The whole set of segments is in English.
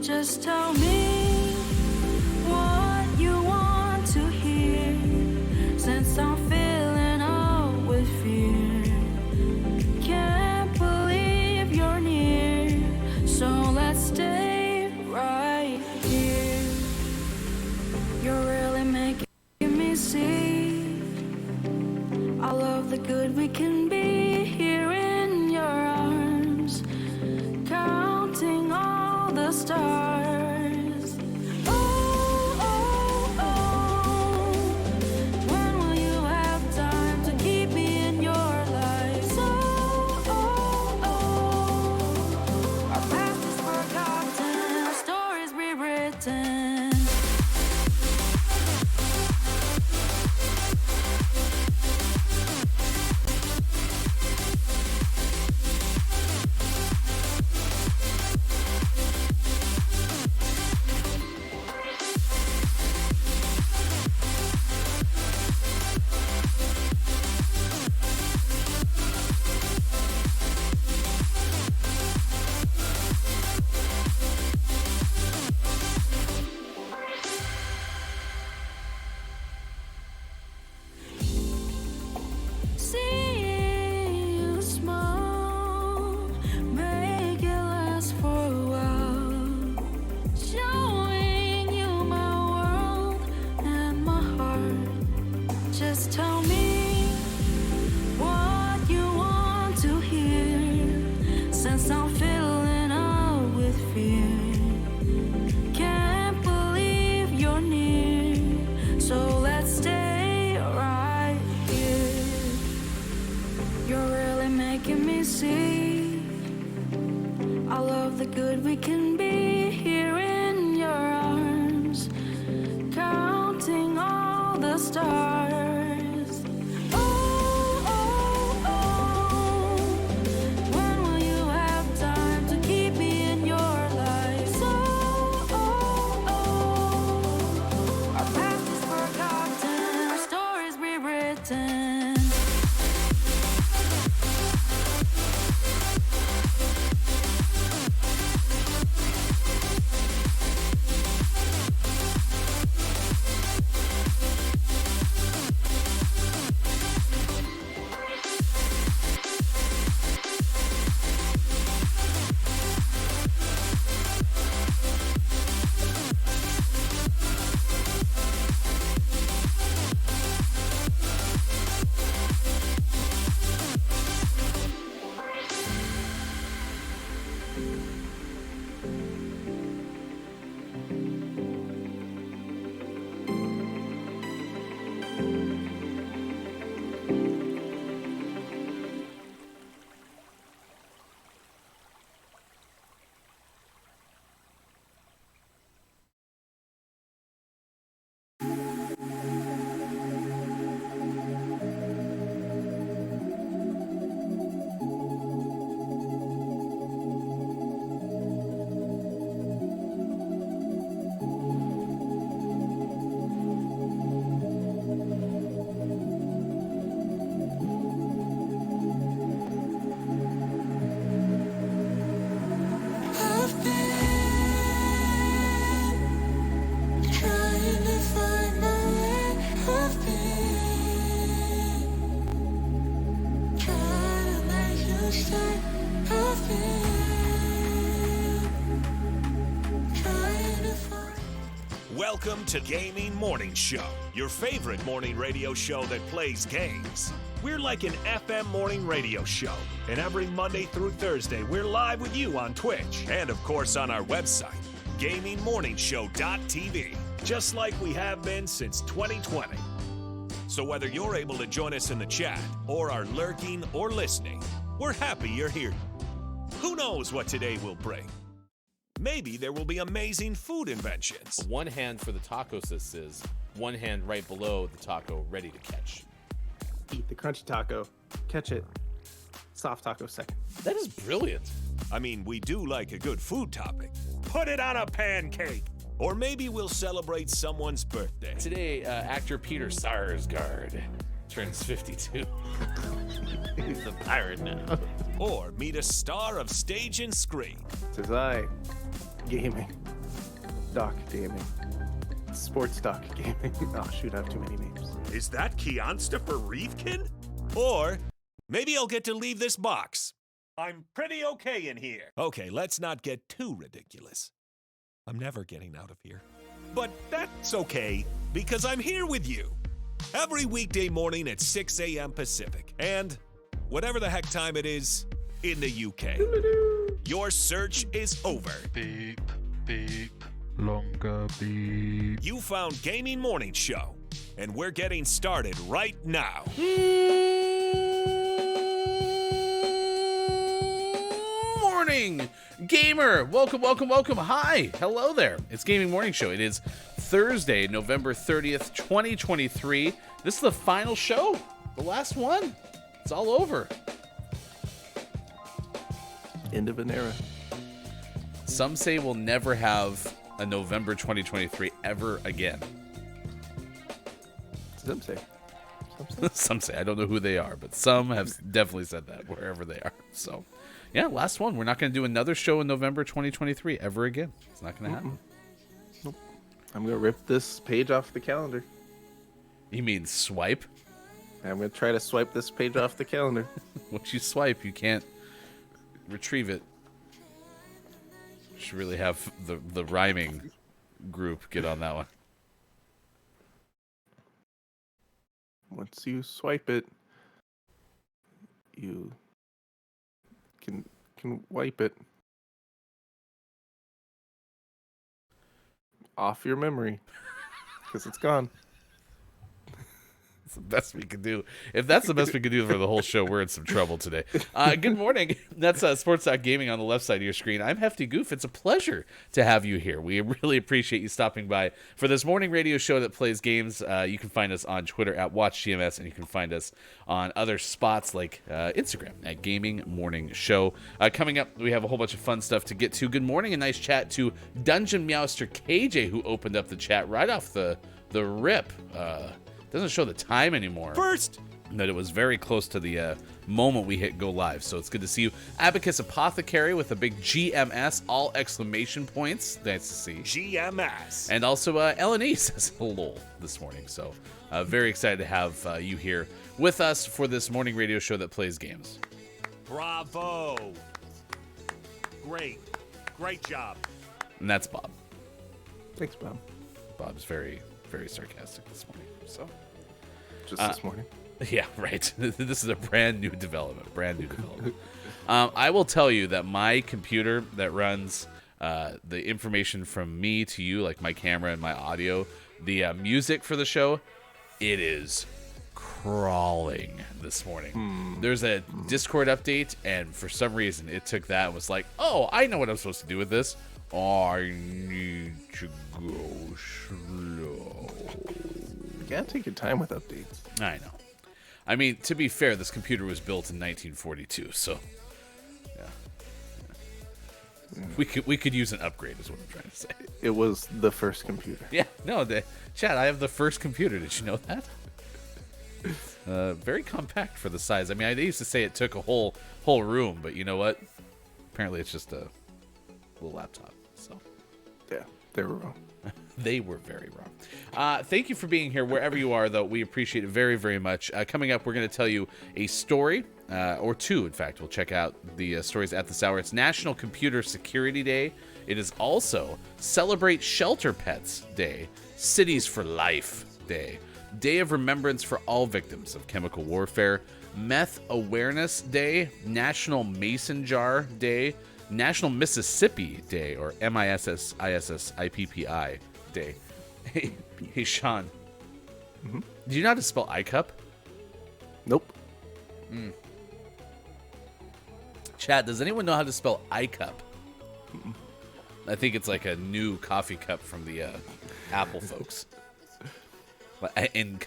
Just tell me what you want to hear, since I'm feeling out with fear. Can't believe you're near, so let's stay right here. You're really making me see all of the good we can be here in your arms, counting all the stars. Just tell me what you want to hear, since I'm feeling out with fear. Can't believe you're near, so let's stay right here. You're really making me see all of the good we can be here in your arms, counting all the stars. Welcome to Gaming Morning Show, your favorite morning radio show that plays games. We're like an FM morning radio show, and every Monday through Thursday, we're live with you on Twitch and, of course, on our website, gamingmorningshow.tv, just like we have been since 2020. So whether you're able to join us in the chat or are lurking or listening, we're happy you're here. Who knows what today will bring? Maybe there will be amazing food inventions. One hand for the taco says, one hand right below the taco ready to catch. Eat the crunchy taco, catch it, soft taco second. That is brilliant. I mean, we do like a good food topic. Put it on a pancake. Or maybe we'll celebrate someone's birthday. Today, actor Peter Sarsgaard turns 52. He's a pirate now. Or meet a star of stage and screen. Says I, gaming, doc gaming, sports doc gaming. Oh shoot, I have too many names. Is that Keonstopher Reefkin? Or maybe I'll get to leave this box. I'm pretty okay in here. Okay, let's not get too ridiculous. I'm never getting out of here. But that's okay, because I'm here with you. Every weekday morning at 6 a.m. Pacific. And whatever the heck time it is in the UK. Your search is over. Beep, beep, longer beep. You found Gaming Morning Show, and we're getting started right now. Morning, gamer. Welcome. Hi. Hello there. It's Gaming Morning Show. It is Thursday, November 30th, 2023. This is the final show. The last one. It's all over. End of an era. Some say we'll never have a November 2023 ever again. Some say. Some say. I don't know who they are, but some have definitely said that wherever they are. So, yeah, last one. We're not going to do another show in November 2023 ever again. It's not going to happen. Nope. I'm going to rip this page off the calendar. You mean swipe? I'm going to try to swipe this page off the calendar. Once you swipe, you can't retrieve it. You should really have the rhyming group get on that one. Once you swipe it, you can wipe it off your memory because it's gone. That's the best we can do. If that's the best we can do for the whole show, we're in some trouble today. Good morning. That's Sports Gaming on the left side of your screen. I'm Hefty Goof. It's a pleasure to have you here. We really appreciate you stopping by for this morning radio show that plays games. You can find us on Twitter at WatchGMS, and you can find us on other spots like Instagram at Gaming Morning Show. Coming up, we have a whole bunch of fun stuff to get to. Good morning. A nice chat to Dungeon Meowster KJ, who opened up the chat right off the rip. Doesn't show the time anymore. First, that it was very close to the moment we hit go live. So it's good to see you. Abacus Apothecary with a big GMS, all exclamation points. Nice to see. GMS. And also Eleni says hello this morning. So very excited to have you here with us for this morning radio show that plays games. Bravo. Great job. And that's Bob. Thanks, Bob. Bob's very, very sarcastic this morning. So just this morning. Yeah, right. This is a brand new development. I will tell you that my computer that runs the information from me to you, like my camera and my audio, the music for the show, it is crawling this morning. There's a Discord update, and for some reason it took that and was like, oh, I know what I'm supposed to do with this. I need to go slow. You gotta take your time with updates. I know. I mean, to be fair, this computer was built in 1942, so yeah. We could use an upgrade, is what I'm trying to say. It was the first computer. Yeah, no, Chad, I have the first computer. Did you know that? Very compact for the size. I mean, I used to say it took a whole room, but you know what? Apparently, it's just a little laptop. So Yeah, they were wrong. they were very wrong. Thank you for being here wherever you are, though. We appreciate it very, very much. Coming up, we're going to tell you a story, or two, in fact. We'll check out the stories at this hour. It's National Computer Security Day. It is also Celebrate Shelter Pets Day, Cities for Life Day, Day of Remembrance for all victims of chemical warfare, Meth Awareness Day, National Mason Jar Day, National Mississippi Day, or MISSISSIPPI Day. Hey, Sean. Mm-hmm. Do you know how to spell iCup? Nope. Chat, does anyone know how to spell iCup? I think it's like a new coffee cup from the Apple folks. In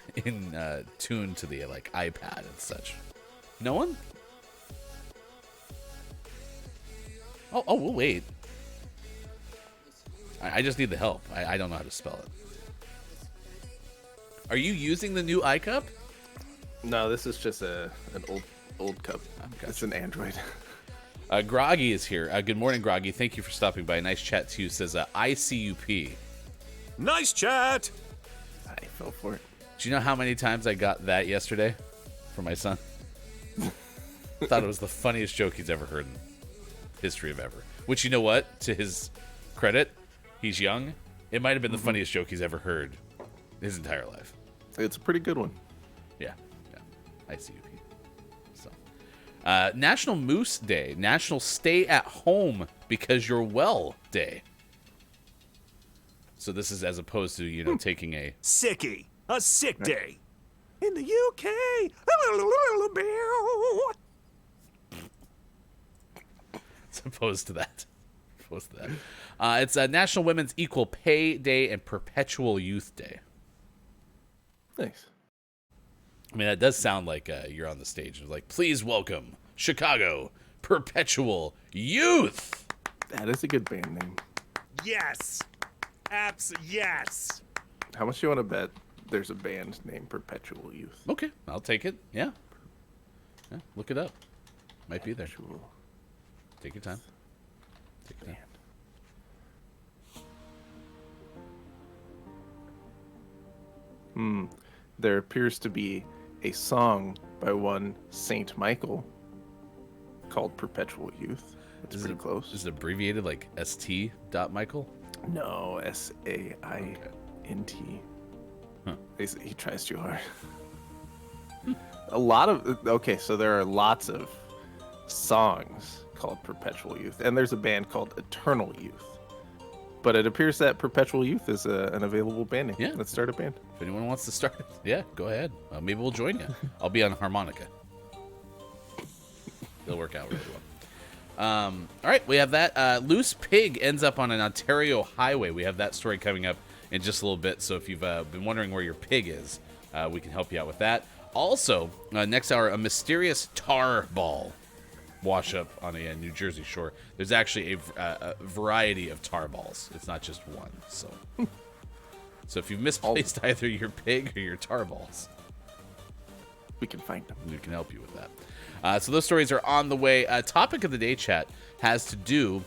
tune to the like iPad and such. No one? Oh, we'll wait. I just need the help. I don't know how to spell it. Are you using the new iCup? No, this is just an old cup. Gotcha. It's an Android. Groggy is here. Good morning, Groggy. Thank you for stopping by. Nice chat to you. Says ICUP. Nice chat. I fell for it. Do you know how many times I got that yesterday from my son? Thought it was the funniest joke he's ever heard in history of ever. Which, you know what? To his credit, he's young. It might have been the funniest joke he's ever heard his entire life. It's a pretty good one. Yeah. ICUP. So, National Moose Day, National Stay at Home Because You're Well Day. So this is as opposed to, taking a... Sicky. A sick day. In the UK. As opposed to that. It's National Women's Equal Pay Day and Perpetual Youth Day. Nice. I mean, that does sound like you're on the stage. It's like, please welcome Chicago Perpetual Youth. That is a good band name. Yes. Yes. How much do you want to bet there's a band named Perpetual Youth? Okay, I'll take it. Yeah, look it up. Might be there. Perpetual Take your time. band. There appears to be a song by one Saint Michael called Perpetual Youth. It's pretty close. Is it abbreviated like ST. Michael? No, SAINT. Huh. He tries too hard. So there are lots of songs called Perpetual Youth, and there's a band called Eternal Youth. But it appears that Perpetual Youth is an available band name. Yeah. Let's start a band. If anyone wants to start it, yeah, go ahead. Maybe we'll join you. I'll be on harmonica. It'll work out really well. All right, we have that. Loose pig ends up on an Ontario highway. We have that story coming up in just a little bit. So if you've been wondering where your pig is, we can help you out with that. Also, next hour, a mysterious tar ball wash up on a New Jersey shore. There's actually a variety of tar balls. It's not just one. So if you've misplaced either your pig or your tar balls, We can find them. we can help you with that. So those stories are on the way. Topic of the day, chat, has to do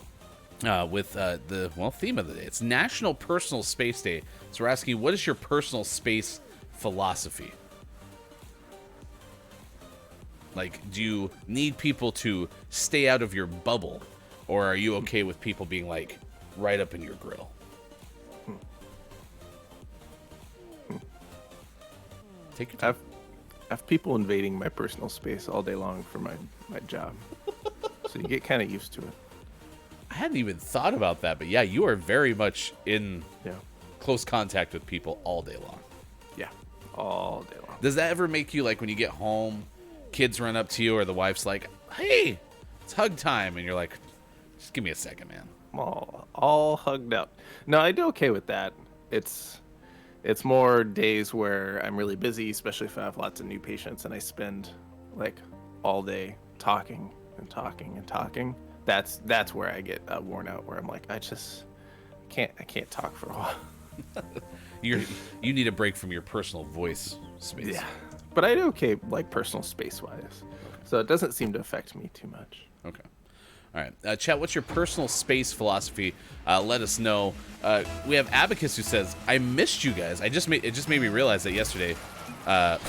with the theme of the day. It's National Personal Space Day. So we're asking, what is your personal space philosophy? Like, do you need people to stay out of your bubble, or are you okay with people being like right up in your grill? Take your time. I have people invading my personal space all day long for my job. So you get kind of used to it. I hadn't even thought about that, but yeah, you are very much in Yeah. close contact with people all day long. Yeah. All day long. Does that ever make you, like, when you get home, kids run up to you or the wife's like, hey, it's hug time, and you're like, just give me a second, man. I'm all hugged up. No, I do okay with that. It's more days where I'm really busy, especially if I have lots of new patients and I spend like all day talking and talking and talking. That's where I get worn out, where I'm like, I can't talk for a while. You need a break from your personal voice space. Yeah, but I do okay, like personal space wise, so it doesn't seem to affect me too much. Okay. All right. Chat, what's your personal space philosophy? Let us know. We have Abacus who says, I missed you guys. It just made me realize that yesterday that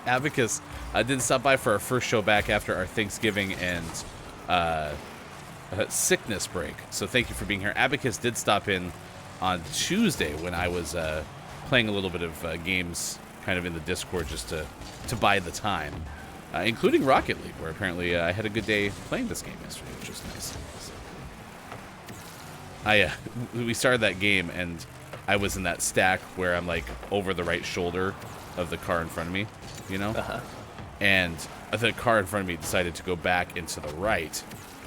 Abacus didn't stop by for our first show back after our Thanksgiving and sickness break. So thank you for being here. Abacus did stop in on Tuesday when I was playing a little bit of games kind of in the Discord just to buy the time. Including Rocket League, where apparently I had a good day playing this game yesterday, which was nice. We started that game, and I was in that stack where I'm like over the right shoulder of the car in front of me, you know? Uh-huh. And the car in front of me decided to go back into the right,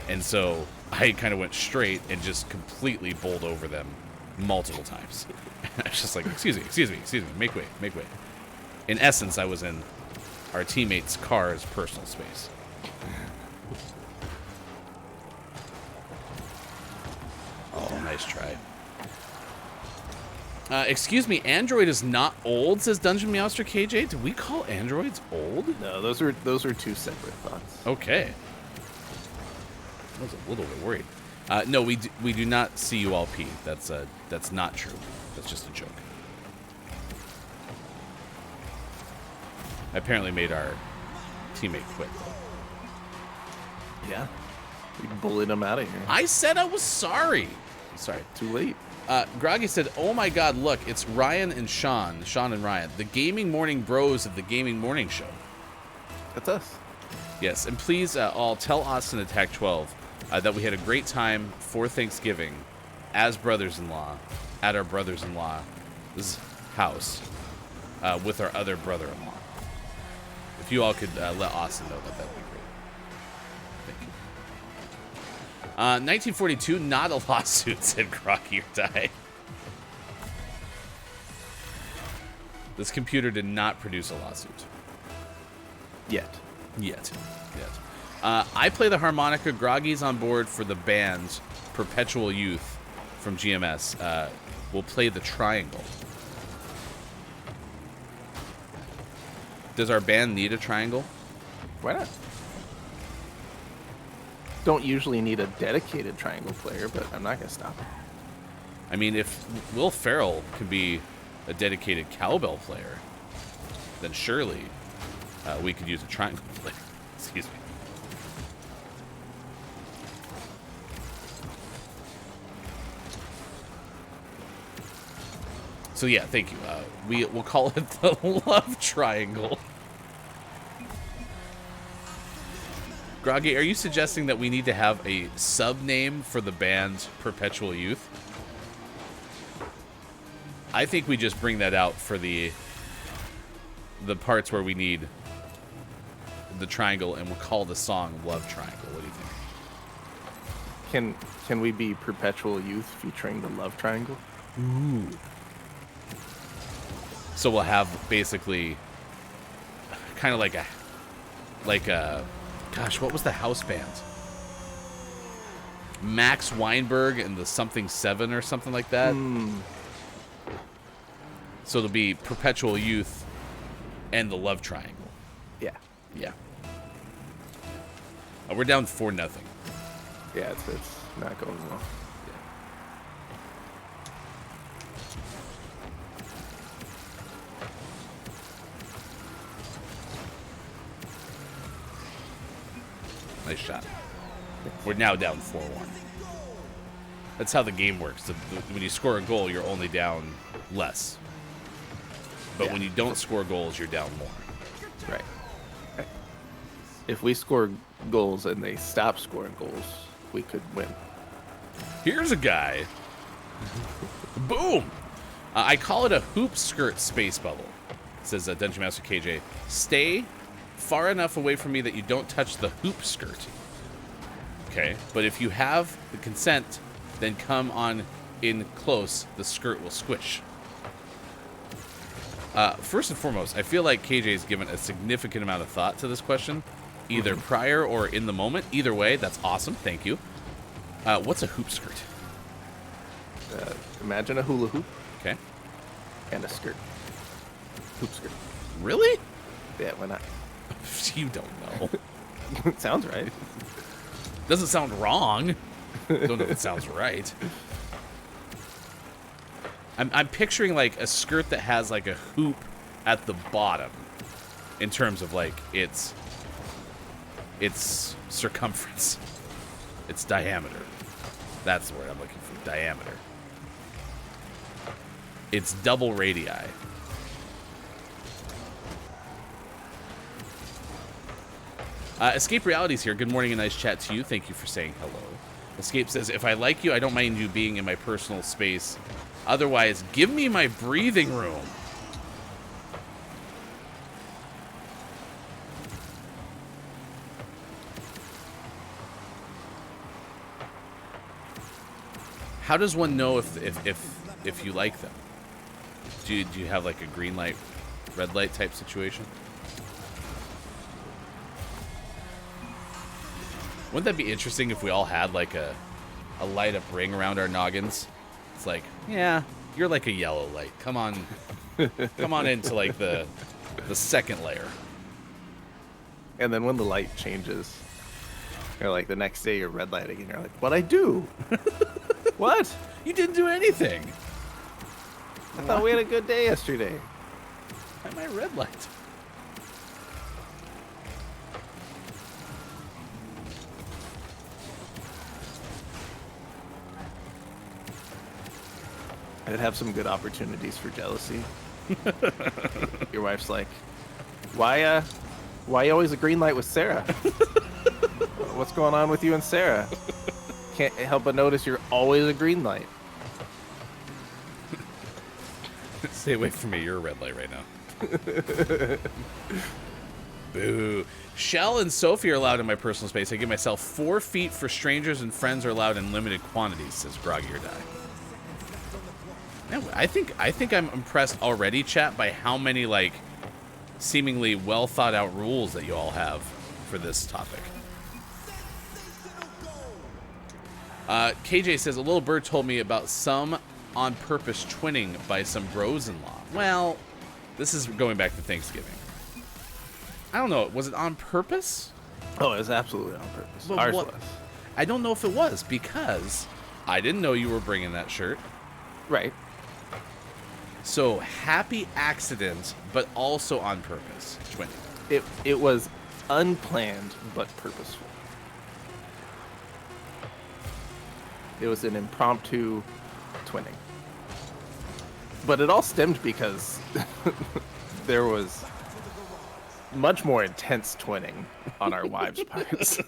and so I kind of went straight and just completely bowled over them multiple times. I was just like, excuse me, make way. In essence, I was in our teammate's car's personal space. Oh, nice try. Excuse me, Android is not old, says Dungeon Meowster KJ. Did we call androids old? No, those are two separate thoughts. Okay. I was a little bit worried. No, we do not see you all pee. That's not true. That's just a joke. I apparently made our teammate quit, though. Yeah, we bullied him out of here. I said I was sorry. Sorry. Too late. Groggy said, oh my god, look, it's Ryan and Sean and Ryan, the gaming morning bros of the gaming morning show. That's us. Yes, and please all tell Austin Attack 12 that we had a great time for Thanksgiving as brothers-in-law at our brothers-in-law's house with our other brother-in-law. If you all could let Austin know that would be great. Thank you. 1942, not a lawsuit, said Crocky or Die. This computer did not produce a lawsuit. Yet. I play the harmonica. Groggy's on board for the band Perpetual Youth from GMS. We'll play the triangle. Does our band need a triangle? Why not? Don't usually need a dedicated triangle player, but I'm not gonna stop it. I mean, if Will Ferrell can be a dedicated cowbell player, then surely we could use a triangle player. Excuse me. So yeah, thank you. We'll call it the love triangle. Groggy, are you suggesting that we need to have a sub name for the band Perpetual Youth? I think we just bring that out for the parts where we need the triangle, and we'll call the song Love Triangle. What do you think? Can we be Perpetual Youth featuring the love triangle? Ooh. So we'll have basically kind of like a gosh, what was the house band? Max Weinberg and the Something 7 or something like that. So it'll be Perpetual Youth and the Love Triangle. Yeah. We're down 4-0. Yeah, it's not going well. Nice shot. We're now down 4-1. That's how the game works. When you score a goal, you're only down less. But when you don't score goals, you're down more. Right. if we score goals and they stop scoring goals, we could win. Here's a guy. Boom! I call it a hoop skirt space bubble, says Dungeon Master KJ. Stay far enough away from me that you don't touch the hoop skirt. Okay, but if you have the consent, then come on in close. The skirt will squish. First and foremost, I feel like KJ's given a significant amount of thought to this question, either prior or in the moment. Either way, that's awesome. Thank you. What's a hoop skirt? Imagine a hula hoop Okay. and a skirt. Hoop skirt. Really? Yeah, why not? You don't know. It sounds right. Doesn't sound wrong. Don't know if it sounds right. I'm picturing like a skirt that has like a hoop at the bottom in terms of like its circumference, its diameter. That's the word I'm looking for. Diameter. It's double radii. Escape Reality's here. Good morning and nice chat to you. Thank you for saying hello. Escape says, if I like you, I don't mind you being in my personal space. Otherwise, give me my breathing room. How does one know if you like them? Do you have like a green light, red light type situation? Wouldn't that be interesting if we all had like a light up ring around our noggins? It's like, yeah, you're like a yellow light. Come on into like the second layer. And then when the light changes, you're like the next day you're red lighting and you're like, what'd I do? What? You didn't do anything. I thought we had a good day yesterday. Why am I red light? I'd have some good opportunities for jealousy. Your wife's like, why you always a green light with Sarah? What's going on with you and Sarah? Can't help but notice you're always a green light. Stay away from me. You're a red light right now. Boo. Shell and Sophie are allowed in my personal space. I give myself 4 feet for strangers, and friends are allowed in limited quantities, says Groggy or Die. Man, I think I'm impressed already, chat, by how many like seemingly well thought out rules that you all have for this topic. KJ says, a little bird told me about some on purpose twinning by some bros-in-law. Well, this is going back to Thanksgiving. I don't know. Was it on purpose? Oh, it was absolutely on purpose. But Ours what- was. I don't know if it was, because I didn't know you were bringing that shirt. Right. So, happy accident, but also on purpose. Twinning. It was unplanned but purposeful. It was an impromptu twinning. But it all stemmed because there was much more intense twinning on our wives' parts.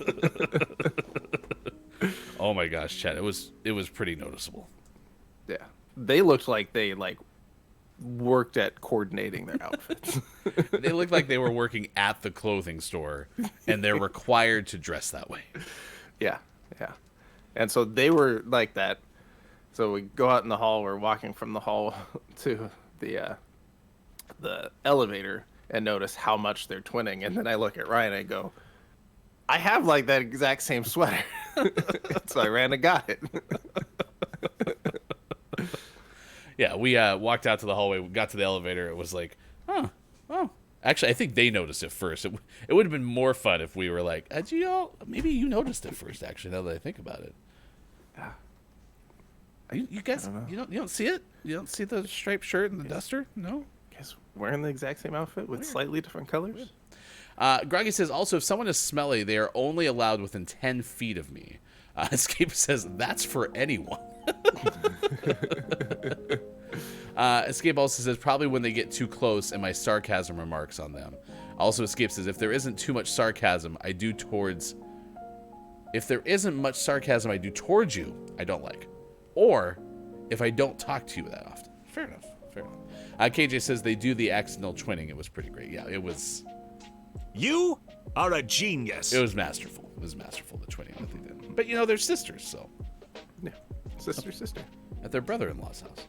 Oh my gosh, Chad, it was pretty noticeable. Yeah. They looked like they worked at coordinating their outfits. They looked like they were working at the clothing store, and they're required to dress that way. Yeah, yeah. And so they were like that. So we go out in the hall. We're walking from the hall to the elevator and notice how much they're twinning. And then I look at Ryan and I go, I have like that exact same sweater. So I ran and got it. Yeah, we walked out to the hallway, we got to the elevator. It was like, oh. Actually, I think they noticed it first. It would have been more fun if we were like, maybe you noticed it first, actually, now that I think about it. Yeah. You guys, you don't see it? You don't see the striped shirt and the duster? No? Guys wearing the exact same outfit with slightly different colors? Groggy says, also, if someone is smelly, they are only allowed within 10 feet of me. Escape says, that's for anyone. Escape also says, probably when they get too close and my sarcasm remarks on them. Also, Escape says, if there isn't much sarcasm I do towards you, I don't like. Or if I don't talk to you that often. Fair enough. KJ says they do the accidental twinning. It was pretty great. Yeah, it was. You are a genius. It was masterful. The twinning that they did. But, they're sisters, so. Yeah. Sister. At their brother-in-law's house.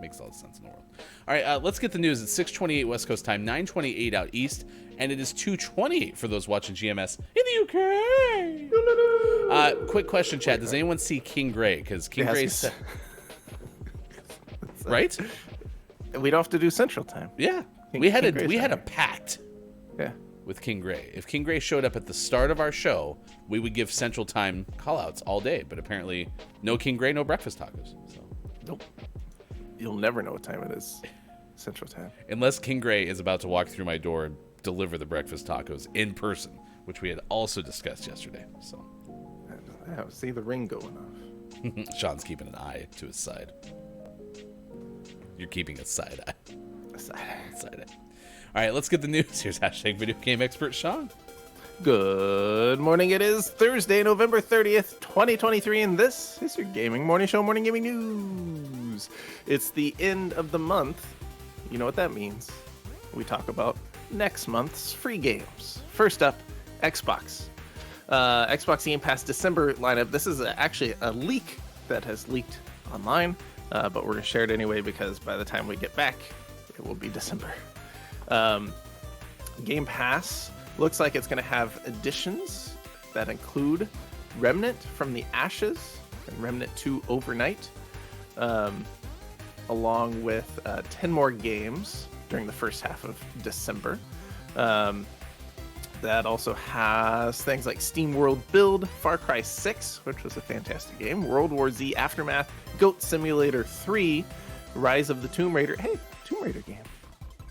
Makes all the sense in the world. All right, let's get the news. It's 6:28 West Coast time, 9:28 out east, and it is 2:28 for those watching GMS in the UK. Quick question, chat. Does anyone see King Gray? Because King Gray's... Right? We don't have to do Central Time. Yeah. We had a pact with King Gray. If King Gray showed up at the start of our show, we would give Central Time call-outs all day. But apparently, no King Gray, no breakfast tacos. So. Nope. You'll never know what time it is, Central Time. Unless King Gray is about to walk through my door and deliver the breakfast tacos in person, which we had also discussed yesterday. So, I see the ring going off. Sean's keeping an eye to his side. You're keeping a side eye. Side eye. All right, let's get the news. Here's hashtag video game expert Sean. Good morning. It is Thursday, November 30th, 2023, and this is your gaming morning show, Morning Gaming News. It's the end of the month. You know what that means. We talk about next month's free games. First up, Xbox. Xbox Game Pass December lineup. This is actually a leak that has leaked online, but we're going to share it anyway because by the time we get back, it will be December. Game Pass looks like it's going to have additions that include Remnant from the Ashes and Remnant 2 Overnight, along with 10 more games during the first half of December. That also has things like Steam World Build, Far Cry 6, which was a fantastic game, World War Z Aftermath, Goat Simulator 3, Rise of the Tomb Raider. Hey, Tomb Raider game.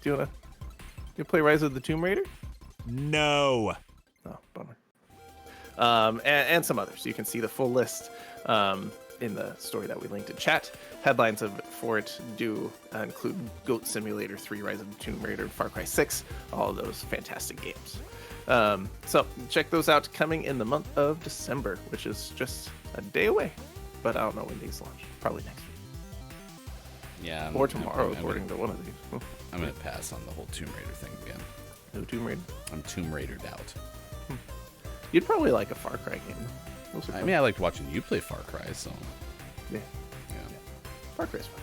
Do you want to play Rise of the Tomb Raider? No. Oh, bummer. And some others. You can see the full list in the story that we linked in chat. Headlines for it do include Goat Simulator 3, Rise of the Tomb Raider, Far Cry 6, all of those fantastic games. So check those out coming in the month of December, which is just a day away. But I don't know when these launch. Probably next week. Yeah. Or tomorrow, according to one of these. I'm going to pass on the whole Tomb Raider thing again. No Tomb Raider? I'm Tomb Raidered out. You'd probably like a Far Cry game. I mean, I liked watching you play Far Cry, so... Yeah. Far Cry's fun.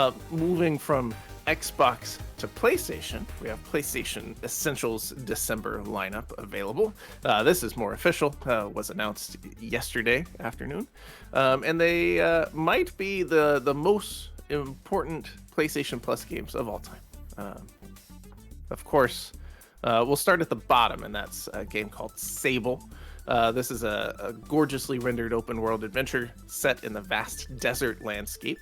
Okay. Moving from Xbox to PlayStation, we have PlayStation Essentials December lineup available. This is more official, was announced yesterday afternoon. And they might be the most important PlayStation Plus games of all time. Of course, we'll start at the bottom, and that's a game called Sable. This is a gorgeously rendered open world adventure set in the vast desert landscape.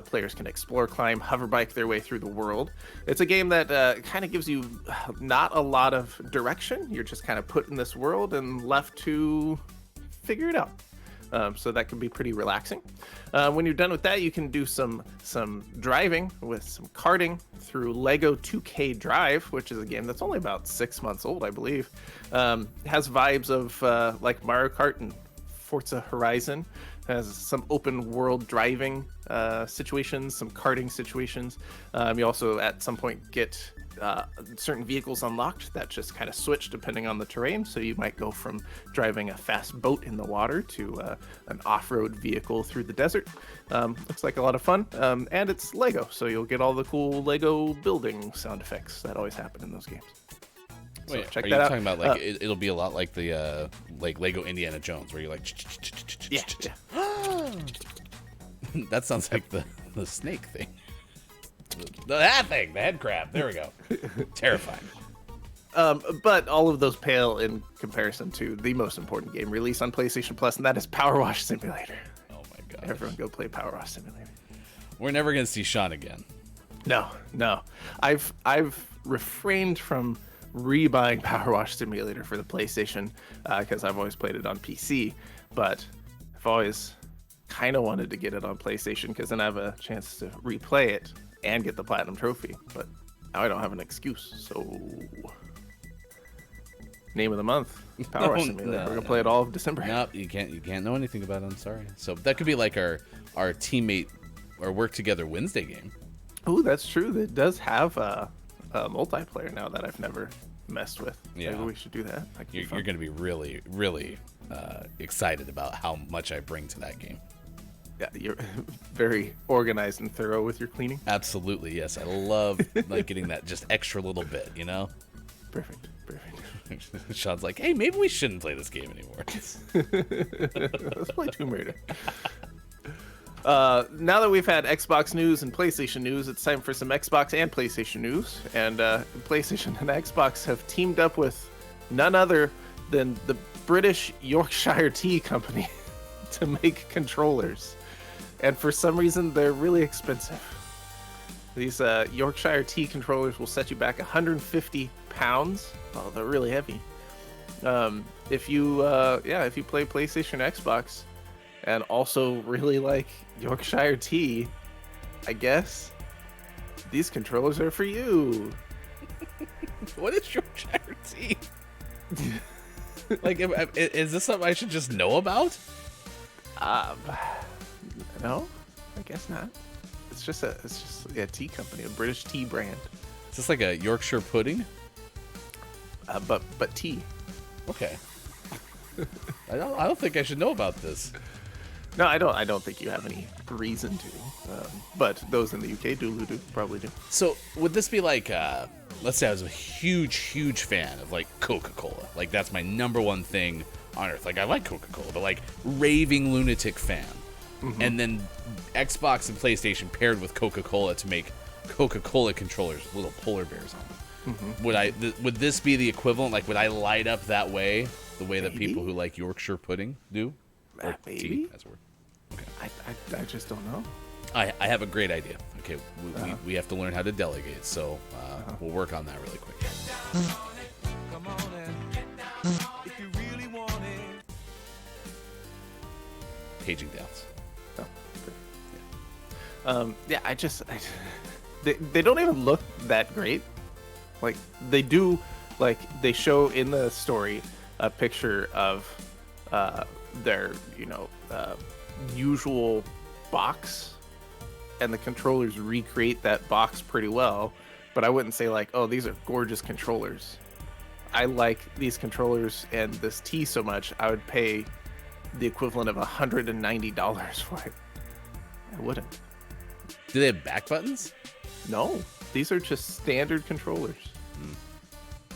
Players can explore, climb, hoverbike their way through the world. It's a game that kind of gives you not a lot of direction. You're just kind of put in this world and left to figure it out. So that can be pretty relaxing. When you're done with that, you can do some driving with some karting through Lego 2K Drive, which is a game that's only about 6 months old, I believe. It has vibes of like Mario Kart and Forza Horizon. It has some open world driving situations, some karting situations. You also at some point get certain vehicles unlocked that just kind of switch depending on the terrain. So you might go from driving a fast boat in the water to an off-road vehicle through the desert. Looks like a lot of fun. And it's Lego, so you'll get all the cool Lego building sound effects that always happen in those games. So wait, check are that you out. talking about like it'll be a lot like the like Lego Indiana Jones, where you're like Yeah. That sounds like the snake thing. That thing, the head crab. There we go. Terrifying. But all of those pale in comparison to the most important game released on PlayStation Plus, and that is Power Wash Simulator. Oh my god. Everyone go play Power Wash Simulator. We're never gonna see Sean again. No. I've refrained from rebuying Power Wash Simulator for the PlayStation because I've always played it on PC, but I've always kind of wanted to get it on PlayStation because then I have a chance to replay it and get the Platinum Trophy, but Now I don't have an excuse. So, name of the month, Power No, Simulator. no, We're gonna no. play it all of December. Nope, you can't know anything about it. I'm sorry. So that could be like our teammate or work together Wednesday game. Ooh, that's true. It does have a multiplayer now that I've never messed with. Yeah. Maybe we should do that. That could be You're fun. going to be really, really excited about how much I bring to that game. Yeah, you're very organized and thorough with your cleaning. Absolutely, yes. I love like getting that just extra little bit, you know? Perfect. Sean's like, hey, maybe we shouldn't play this game anymore. Let's play Tomb Raider. Now that we've had Xbox news and PlayStation news, it's time for some Xbox and PlayStation news. And PlayStation and Xbox have teamed up with none other than the British Yorkshire Tea Company to make controllers. And for some reason, they're really expensive. These Yorkshire Tea controllers will set you back 150 pounds. Oh, they're really heavy. If you play PlayStation or Xbox and also really like Yorkshire Tea, I guess these controllers are for you. What is Yorkshire Tea? Like, is this something I should just know about? No, I guess not. It's just a tea company, a British tea brand. Is this like a Yorkshire pudding? But tea. Okay. I don't think I should know about this. No, I don't think you have any reason to. But those in the UK probably do. So would this be like, let's say I was a huge fan of like Coca-Cola. Like that's my number one thing on earth. Like I like Coca-Cola, but like raving lunatic fan. Mm-hmm. And then Xbox and PlayStation paired with Coca-Cola to make Coca-Cola controllers, with little polar bears on them. Mm-hmm. Would this be the equivalent? Like would I light up that way, the way that people who like Yorkshire pudding do? Or Maybe. tea, that's a word. Okay. I just don't know. I have a great idea. Okay, we have to learn how to delegate, so we'll work on that really quick. Come on in, if you really want it. Paging downs. Oh, they don't even look that great. Like they do, like they show in the story a picture of their usual box, and the controllers recreate that box pretty well. But I wouldn't say like, oh, these are gorgeous controllers. I like these controllers and this tea so much, I would pay the equivalent of $190 for it. I wouldn't. Do they have back buttons? No, these are just standard controllers.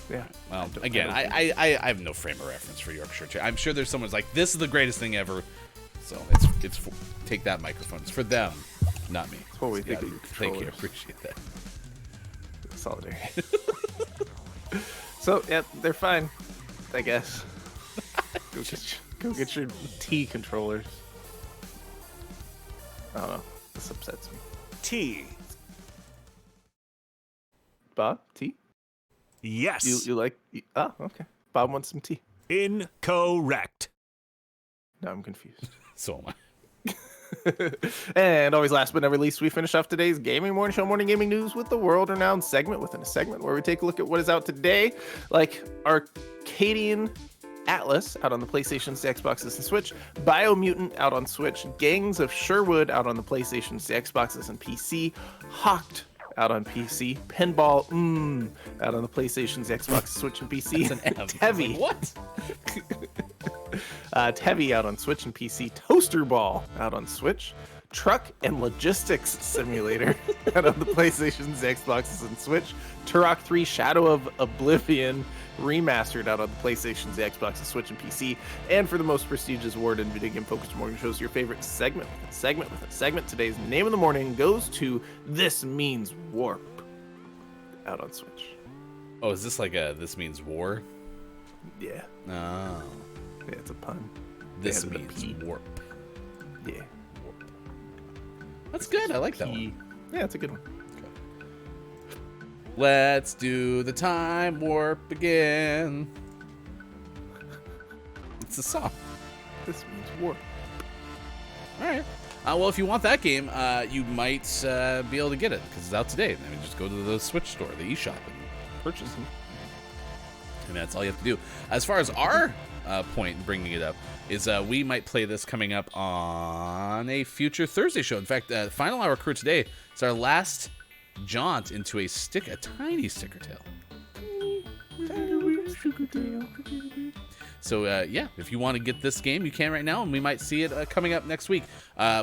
Yeah. Well, again, I have no frame of reference for Yorkshire Tea. I'm sure there's someone's like, this is the greatest thing ever. So it's for, take that microphone. It's for them, not me. That's what we think of Thank you. controllers. Appreciate that. Solidarity. So yeah, they're fine, I guess. Go get your T controllers. I don't know. This upsets me. Tea. Bob, tea? Yes. You like? Okay. Bob wants some tea. Incorrect. Now I'm confused. So am I. And always last but never least, we finish off today's Gaming Morning Show morning gaming news with the world-renowned segment within a segment where we take a look at what is out today, like Arcadian Atlas out on the PlayStations, the Xboxes, and Switch, Biomutant out on Switch, Gangs of Sherwood out on the PlayStations, the Xboxes, and PC, Hawked out on PC, Pinball out on the PlayStations, the Xbox, Switch, and PC. That's an F. Tevi. What? Tevi out on Switch and PC, Toaster Ball out on Switch, Truck and Logistics Simulator out on the PlayStations, the Xboxes, and Switch, Turok 3 Shadow of Oblivion remastered out on the PlayStations, the Xboxes, Switch, and PC, and for the most prestigious award in video game focused morning shows, your favorite segment within segment within segment. Today's name of the morning goes to This Means Warp out on Switch. Oh, is this like a This Means War? Yeah. Oh. Yeah, it's a pun. This They added a means P. warp. Yeah. Warp. That's good. I like that P. one. Yeah, it's a good one. Let's do the time warp again. It's a song. This means warp. All right. Well, if you want that game, you might be able to get it because it's out today. I mean, just go to the Switch store, the eShop, and purchase it. And that's all you have to do. As far as our point in bringing it up is we might play this coming up on a future Thursday show. In fact, Final Hour Crew today is our last jaunt into a tiny sticker tail. So, yeah, if you want to get this game, you can right now, and we might see it coming up next week.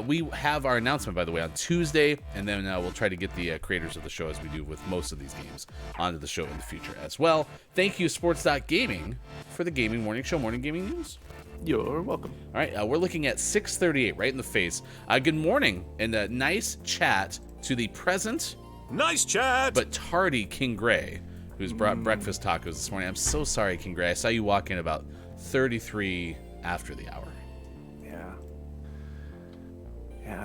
We have our announcement, by the way, on Tuesday, and then we'll try to get the creators of the show, as we do with most of these games, onto the show in the future as well. Thank you, Sports.Gaming, for the Gaming Morning Show, Morning Gaming News. You're welcome. All right, we're looking at 6:38, right in the face. Good morning, and a nice chat to the present, Nice chat! but tardy King Gray, who's brought breakfast tacos this morning. I'm so sorry, King Gray. I saw you walk in about 33 after the hour. Yeah,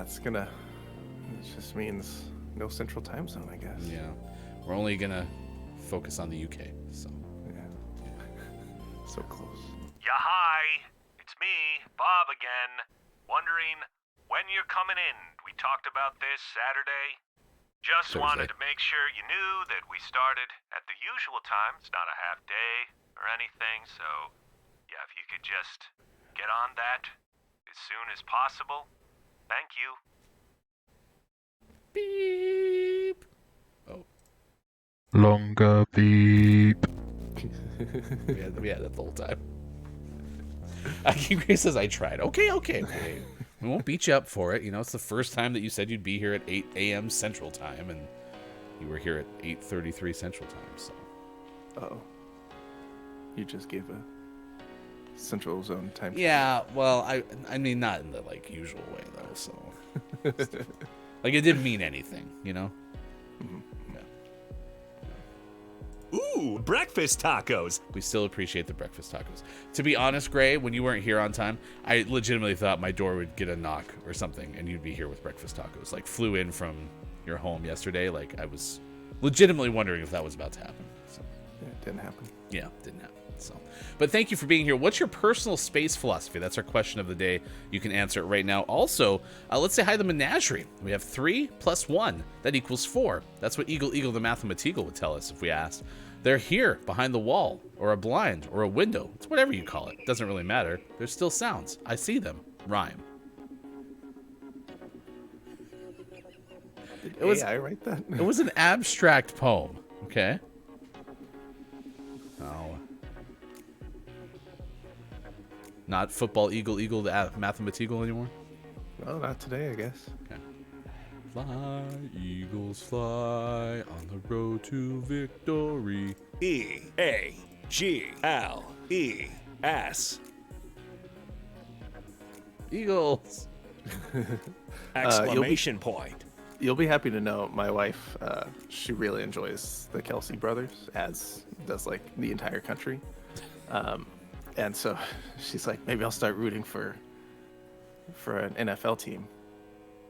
it just means no central time zone, I guess. Yeah, we're only gonna focus on the UK. So Yeah. So close. Yeah, hi. It's me, Bob again. Wondering when you're coming in. We talked about this Saturday. Just Thursday. wanted to make sure you knew that we started at the usual time. It's not a half day or anything, so yeah, if you could just get on that as soon as possible. Thank you. beep. Oh, Longer beep. we had that the whole time. King Gray says I tried. Okay. We won't beat you up for it. You know, it's the first time that you said you'd be here at 8 a.m. Central Time, and you were here at 8:33 Central Time. So. Uh-oh. You just gave a central zone time. Yeah, well, I mean, not in the usual way though. So, it didn't mean anything, you know. Ooh, breakfast tacos! We still appreciate the breakfast tacos. To be honest, Gray, when you weren't here on time, I legitimately thought my door would get a knock or something, and you'd be here with breakfast tacos. Flew in from your home yesterday. I was legitimately wondering if that was about to happen. So. Yeah, it didn't happen. Yeah, didn't happen. So, but thank you for being here. What's your personal space philosophy? That's our question of the day. You can answer it right now. Also, let's say hi to the menagerie. We have 3 + 1. That equals 4. That's what Eagle the Mathematical would tell us if we asked. They're here behind the wall or a blind or a window. It's whatever you call it. Doesn't really matter. There's still sounds. I see them. Rhyme. Did It was- AI write that? It was an abstract poem. Okay. Oh. Not football Eagle the Mathematical anymore? Well, not today, I guess. Okay. Fly, Eagles fly on the road to victory. EAGLES! Eagles. Exclamation point. You'll be happy to know my wife, she really enjoys the Kelsey brothers, as does the entire country. And so she's like, maybe I'll start rooting for an NFL team.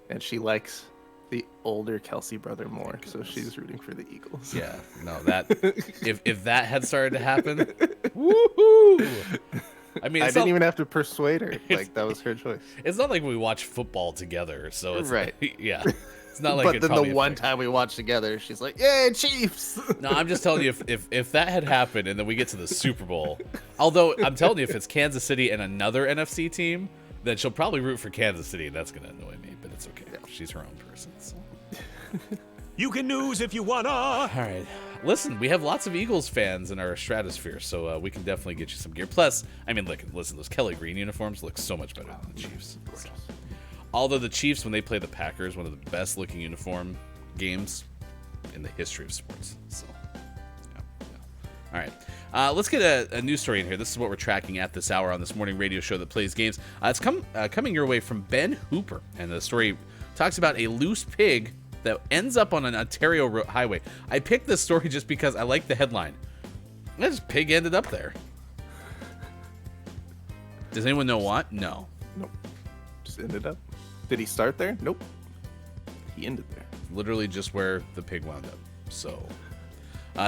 And she likes the older Kelsey brother more, so she's rooting for the Eagles. Yeah, no, that if that had started to happen, woohoo! I mean, I it's didn't not, even have to persuade her. That was her choice. it's not like we watch football together, so it's Right. Yeah, it's not like. But it then the probably one affects- time we watched together, she's like, "Yay, Chiefs!" No, I'm just telling you, if that had happened and then we get to the Super Bowl, although I'm telling you, if it's Kansas City and another NFC team, then she'll probably root for Kansas City, and that's going to annoy me, but it's okay. She's her own person. So. You can news if you wanna! All right. Listen, we have lots of Eagles fans in our stratosphere, so we can definitely get you some gear. Plus, I mean, listen, those Kelly Green uniforms look so much better than the Chiefs. So. Although the Chiefs, when they play the Packers, one of the best looking uniform games in the history of sports. So, yeah. All right. Let's get a news story in here. This is what we're tracking at this hour on this morning radio show that plays games. It's coming your way from Ben Hooper, and the story talks about a loose pig that ends up on an Ontario highway. I picked this story just because I like the headline. This pig ended up there. Does anyone know what? No. Nope. Just ended up. Did he start there? Nope. He ended there. Literally just where the pig wound up. So,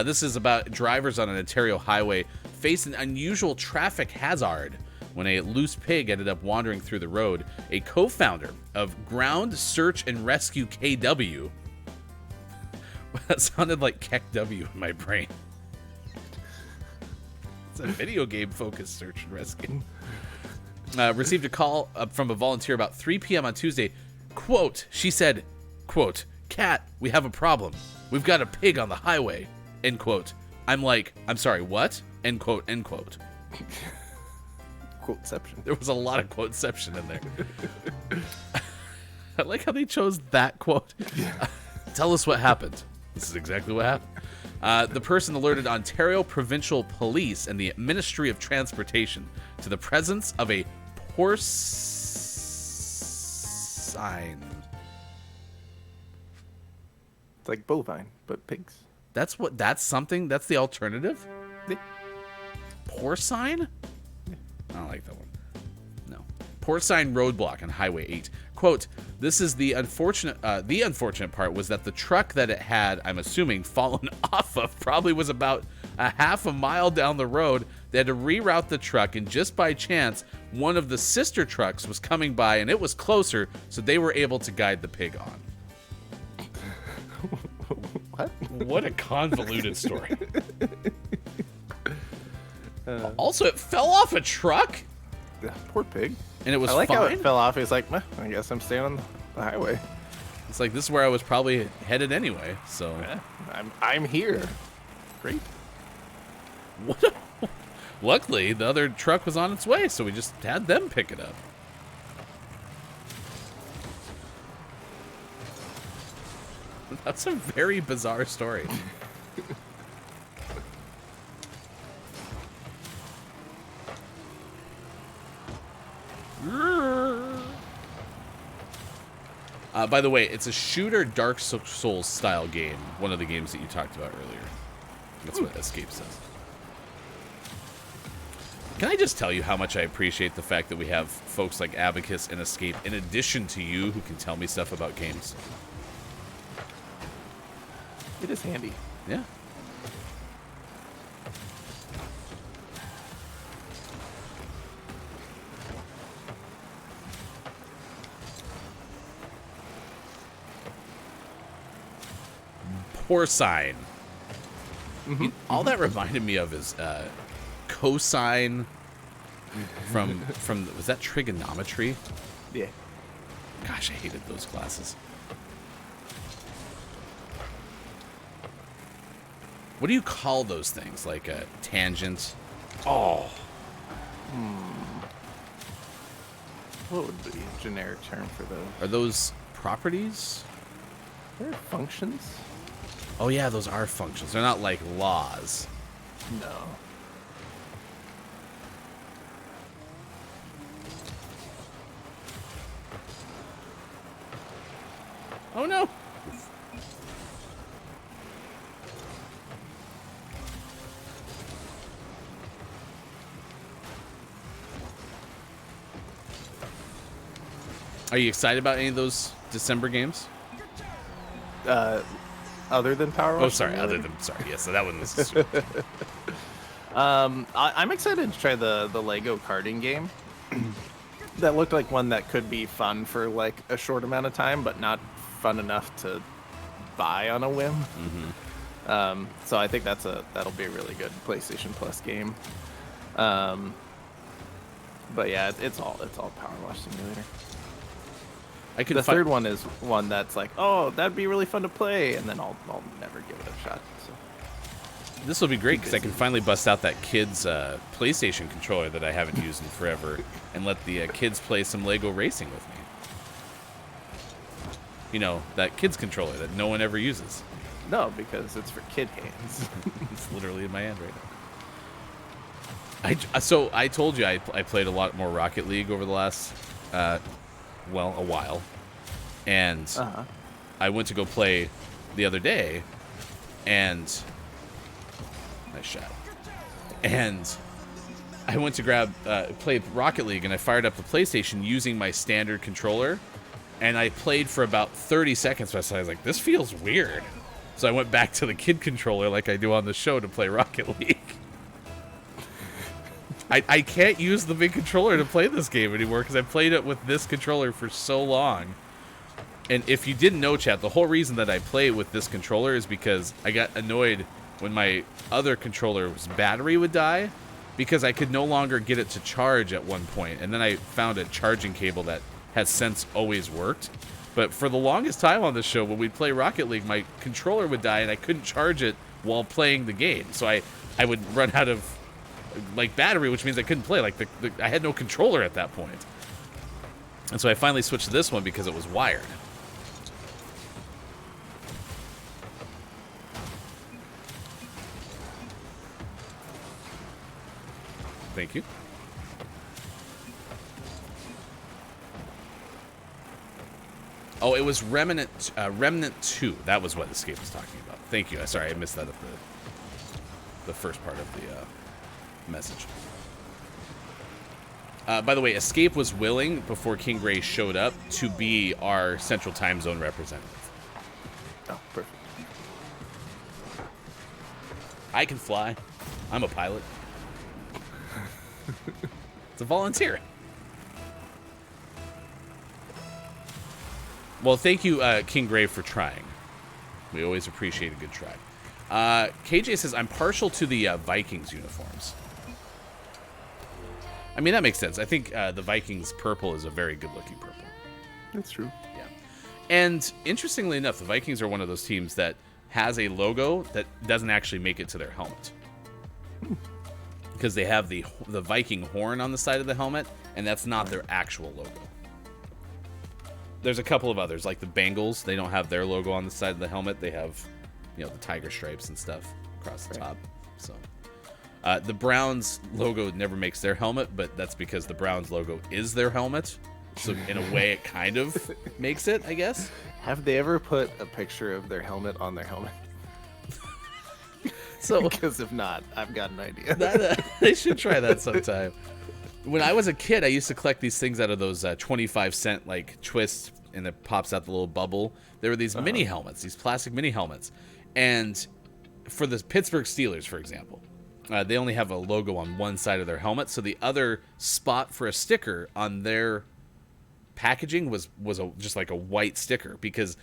this is about drivers on an Ontario highway face an unusual traffic hazard when a loose pig ended up wandering through the road. A co-founder of Ground Search and Rescue KW. That sounded like KEKW in my brain. It's a video game focused search and rescue. Received a call from a volunteer about 3 p.m. on Tuesday. Quote, she said, quote, "Cat, we have a problem. We've got a pig on the highway." End quote. I'm like, I'm sorry, what? End quote, end quote. Quoteception. There was a lot of quoteception in there. I like how they chose that quote. Tell us what happened. This is exactly what happened. The person alerted Ontario Provincial Police and the Ministry of Transportation to the presence of a porcine. It's like bovine, but pigs. That's the alternative? Yeah. Porcine? I don't like that one. No. Porcine roadblock on Highway 8. Quote, this is the unfortunate part was that the truck that it had, I'm assuming, fallen off of probably was about a half a mile down the road. They had to reroute the truck, and just by chance, one of the sister trucks was coming by, and it was closer, so they were able to guide the pig on. What? What a convoluted story. Also, it fell off a truck, Yeah, poor pig. and it was I like fine. how it fell off. He's like, "Meh, I guess I'm staying on the highway. It's like, this is where I was probably headed anyway, so... Yeah, I'm here. Great. What a... Luckily, the other truck was on its way, so we just had them pick it up. That's a very bizarre story. By the way, it's a shooter Dark Souls style game. One of the games that you talked about earlier. That's what Escape says. Can I just tell you how much I appreciate the fact that we have folks like Abacus and Escape in addition to you who can tell me stuff about games? It is handy. Yeah. Porcine. All that reminded me of is cosine from was that trigonometry? Yeah. Gosh, I hated those classes. What do you call those things? Like a tangent? Oh. What would be a generic term for those? Are those properties? They're functions? Oh yeah, those are functions. They're not like laws. No. Oh no. Are you excited about any of those December games? Other than Power Wash? Oh, sorry. Yeah, so that one was... I'm excited to try the Lego karting game. That looked like one that could be fun for like a short amount of time, but not fun enough to buy on a whim. Mm-hmm. So I think that'll be a really good PlayStation Plus game. But yeah, it's all Power Wash Simulator. The third one is one that's like, oh, that'd be really fun to play, and then I'll never give it a shot. So. This will be great because I can finally bust out that kid's PlayStation controller that I haven't used in forever and let the kids play some Lego racing with me. You know, that kid's controller that no one ever uses. No, because it's for kid hands. It's literally in my hand right now. So I told you I played a lot more Rocket League over the last, a while. And I went to go play the other day, and... Nice shot. And I went to play Rocket League, and I fired up the PlayStation using my standard controller, and I played for about 30 seconds, so I was like, this feels weird. So I went back to the kid controller like I do on the show to play Rocket League. I can't use the big controller to play this game anymore because I played it with this controller for so long. And if you didn't know, chat, the whole reason that I play with this controller is because I got annoyed when my other controller's battery would die because I could no longer get it to charge at one point. And then I found a charging cable that has since always worked. But for the longest time on this show, when we'd play Rocket League, my controller would die and I couldn't charge it while playing the game. So I would run out of like battery, which means I couldn't play. Like I had no controller at that point. And so I finally switched to this one because it was wired. Thank you. Oh, it was Remnant 2. That was what Escape was talking about. Thank you. Sorry, I missed that at the first part of the message. By the way, Escape was willing, before King Gray showed up, to be our Central Time Zone representative. Oh, perfect. I can fly. I'm a pilot. It's a volunteer. Well, thank you, King Gray, for trying. We always appreciate a good try. KJ says, I'm partial to the Vikings uniforms. I mean, that makes sense. I think the Vikings purple is a very good-looking purple. That's true. Yeah. And interestingly enough, the Vikings are one of those teams that has a logo that doesn't actually make it to their helmet. Because they have the Viking horn on the side of the helmet, and that's not their actual logo. There's a couple of others, like the Bengals. They don't have their logo on the side of the helmet. They have, the tiger stripes and stuff across the top. So, the Browns logo never makes their helmet, but that's because the Browns logo is their helmet. So in a way, it kind of makes it, I guess. Have they ever put a picture of their helmet on their helmet? So, because if not, I've got an idea. They should try that sometime. When I was a kid, I used to collect these things out of those 25-cent like twists, and it pops out the little bubble. There were these mini helmets, these plastic mini helmets, and for the Pittsburgh Steelers, for example, they only have a logo on one side of their helmet, so the other spot for a sticker on their packaging was just like a white sticker because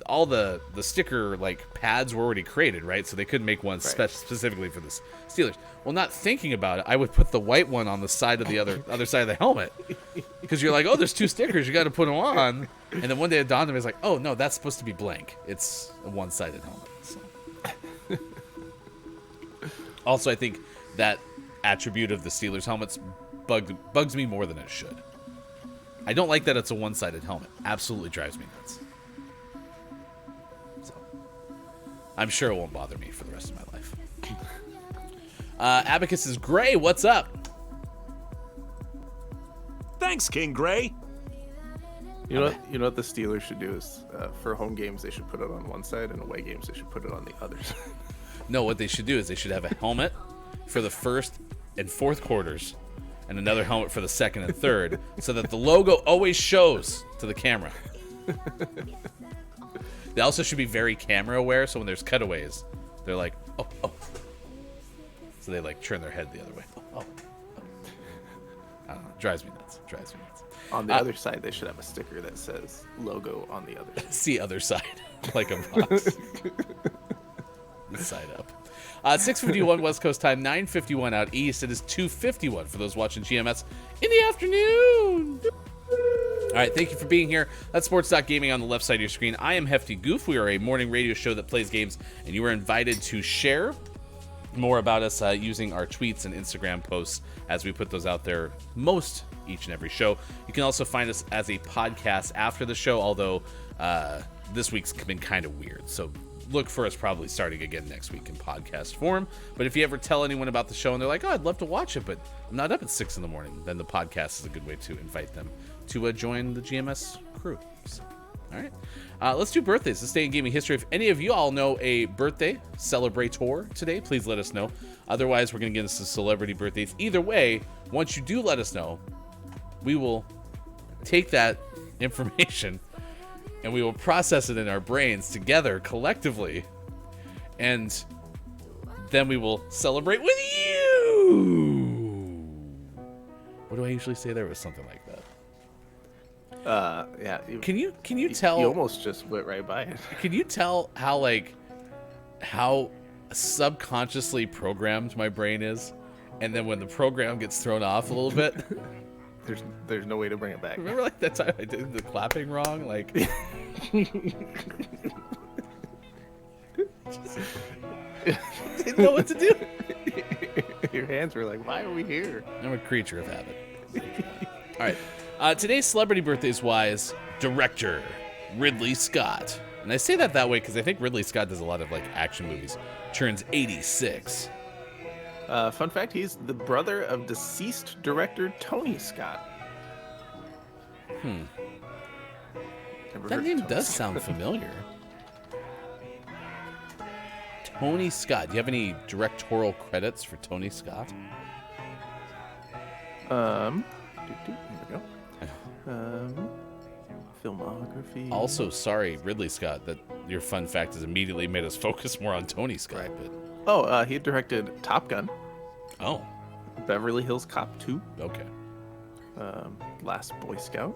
all the sticker like pads were already created, right? So they couldn't make one specifically for the Steelers. Well, not thinking about it, I would put the white one on the side of the other side of the helmet because you're like, oh, there's two stickers, you got to put them on. And then one day it dawned on me, I was like, oh no, that's supposed to be blank. It's a one-sided helmet. So. Also, I think that attribute of the Steelers helmets bugs me more than it should. I don't like that it's a one-sided helmet. Absolutely drives me nuts. So, I'm sure it won't bother me for the rest of my life. Abacus is Gray. What's up? Thanks, King Gray. You know what the Steelers should do is for home games they should put it on one side, and away games they should put it on the other side. No, what they should do is they should have a helmet for the first and fourth quarters and another helmet for the second and third so that the logo always shows to the camera. They also should be very camera aware, so when there's cutaways, they're like, oh. So they like turn their head the other way. Oh. I don't know. Drives me nuts. On the other side, they should have a sticker that says logo on the other side. See other side, like a box. Side up. 6:51 West Coast time, 9:51 out east. It is 2:51 for those watching GMS in the afternoon. All right, thank you for being here. That's Sports.Gaming on the left side of your screen. I am Hefty Goof. We are a morning radio show that plays games, and you are invited to share more about us using our tweets and Instagram posts as we put those out there most each and every show. You can also find us as a podcast after the show, although this week's been kind of weird. So look for us probably starting again next week in podcast form. But if you ever tell anyone about the show and they're like, oh, I'd love to watch it, but I'm not up at 6 in the morning, then the podcast is a good way to invite them to join the GMS crew. So, all right. Let's do birthdays. This day in gaming history. If any of you all know a birthday celebrator today, please let us know. Otherwise, we're going to get into some celebrity birthdays. Either way, once you do let us know, we will take that information and we will process it in our brains together collectively, and then we will celebrate with you. usually say there? It was something like that. Yeah. Can you tell? You almost just went right by it. Can you tell how subconsciously programmed my brain is, and then when the program gets thrown off a little bit, There's no way to bring it back. remember like that time I did the clapping wrong, like. Didn't know what to do. Your hands were like, why are we here? I'm a creature of habit. All right. Today's celebrity birthdays wise, director Ridley Scott. And I say that way because I think Ridley Scott does a lot of like action movies. Turns 86. Fun fact, he's the brother of deceased director Tony Scott. Ever That heard of name Tony does Scott? sound familiar. Tony Scott. Do you have any directorial credits for Tony Scott? Here we go. Filmography. Also, sorry, Ridley Scott, that your fun fact has immediately made us focus more on Tony Scott. But He directed Top Gun, oh, Beverly Hills Cop 2, okay. Last Boy Scout,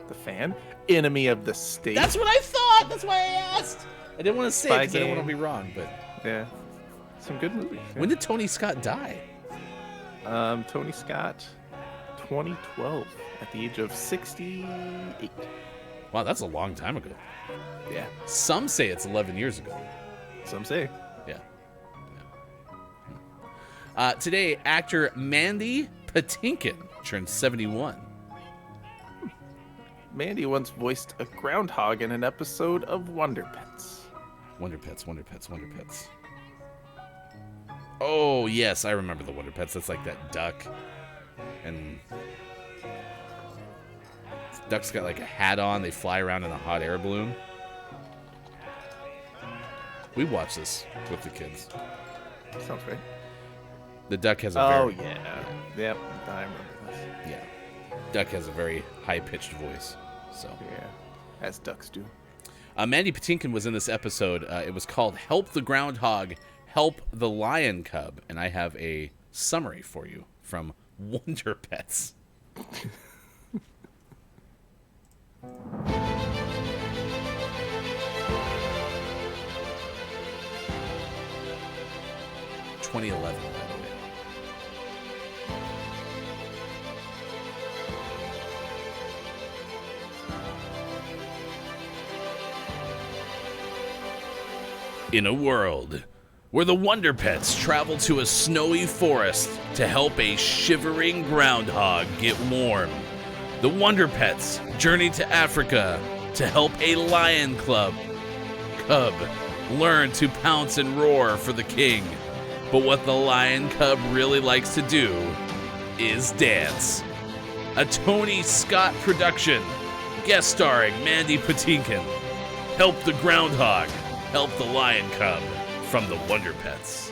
The Fan, Enemy of the State. That's what I thought. That's why I asked. I didn't want to say it Spy because I didn't want to Game. be wrong. But Yeah, some good movies. Yeah. when did Tony Scott die? Tony Scott, 2012, at the age of 68. Wow, that's a long time ago. Yeah, Some say it's 11 years ago. some say. Yeah. Today, actor Mandy Patinkin turned 71. Mandy once voiced a groundhog in an episode of Wonder Pets. Wonder Pets, Wonder Pets, Wonder Pets. Oh, yes, I remember the Wonder Pets. That's like that duck. And duck's got like a hat on. They fly around in a hot air balloon. We watched this with the kids. Sounds right. The duck has a Oh, very, yeah. Yep, I remember this. yeah. Duck has a very high-pitched voice. So Yeah, as ducks do. Mandy Patinkin was in this episode. It was called Help the Groundhog, Help the Lion Cub. And I have a summary for you from Wonder Pets. (2011), by the way. In a world where the Wonder Pets travel to a snowy forest to help a shivering groundhog get warm, the Wonder Pets journey to Africa to help a lion cub learn to pounce and roar for the king. But what the lion cub really likes to do is dance. A Tony Scott production, guest starring Mandy Patinkin. Help the groundhog, help the lion cub, from the Wonder Pets.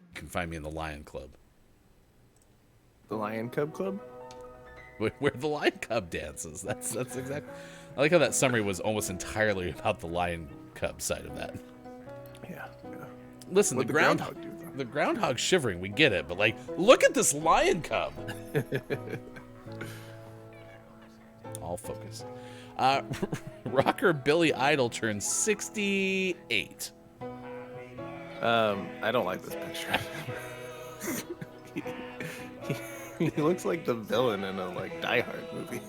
You can find me in the Lion Club, The Lion Cub Club? where the lion cub dances. That's exactly. I like how that summary was almost entirely about the lion cub side of that. Yeah. Listen, What'd the the groundhog, groundhog do, though? the groundhog shivering, we get it, but like, look at this lion cub. All focus. Rocker Billy Idol turns 68. I don't like this picture. he looks like the villain in a Die Hard movie.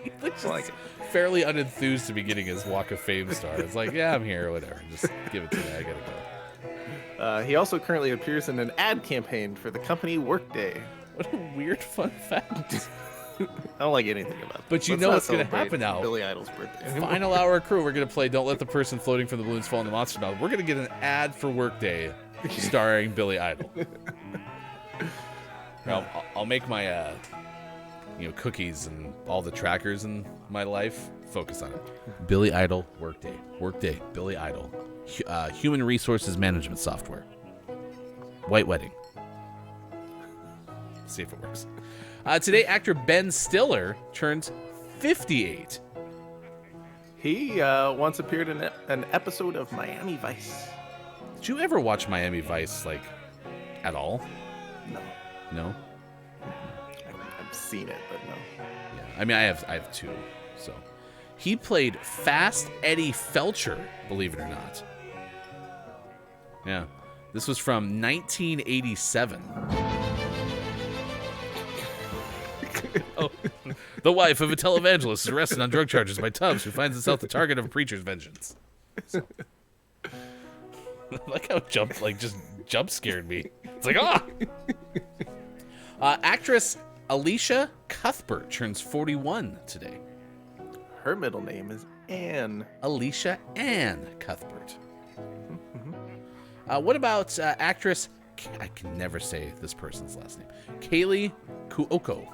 He looks like just fairly unenthused to be getting his Walk of Fame star. It's like, yeah, I'm here, whatever. Just give it to me. I gotta go. He also currently appears in an ad campaign for the company Workday. What a weird fun fact. I don't like anything about that. But you Let's know not what's gonna celebrate happen now. Billy Idol's birthday. Final hour crew, we're gonna play Don't Let the Person Floating from the Balloons Fall in the Monster Mouth. We're gonna get an ad for Workday starring Billy Idol. I'll make my cookies and all the trackers in my life focus on it. Billy Idol, Workday, Billy Idol. Human resources management software. White Wedding. See if it works. Today, actor Ben Stiller turns 58. He once appeared in an episode of Miami Vice. Did you ever watch Miami Vice, like, at all? No. No? I've seen it, but no. Yeah. I mean, I have two, so. He played Fast Eddie Felcher, believe it or not. Yeah. This was from 1987. Oh. The wife of a televangelist is arrested on drug charges by Tubbs, who finds himself the target of a preacher's vengeance. So. Like how just jump scared me. It's like, ah! Actress Alicia Cuthbert turns 41 today. Her middle name is Anne. Alicia Ann Cuthbert. What about actress, I can never say this person's last name, Kaylee Cuoco.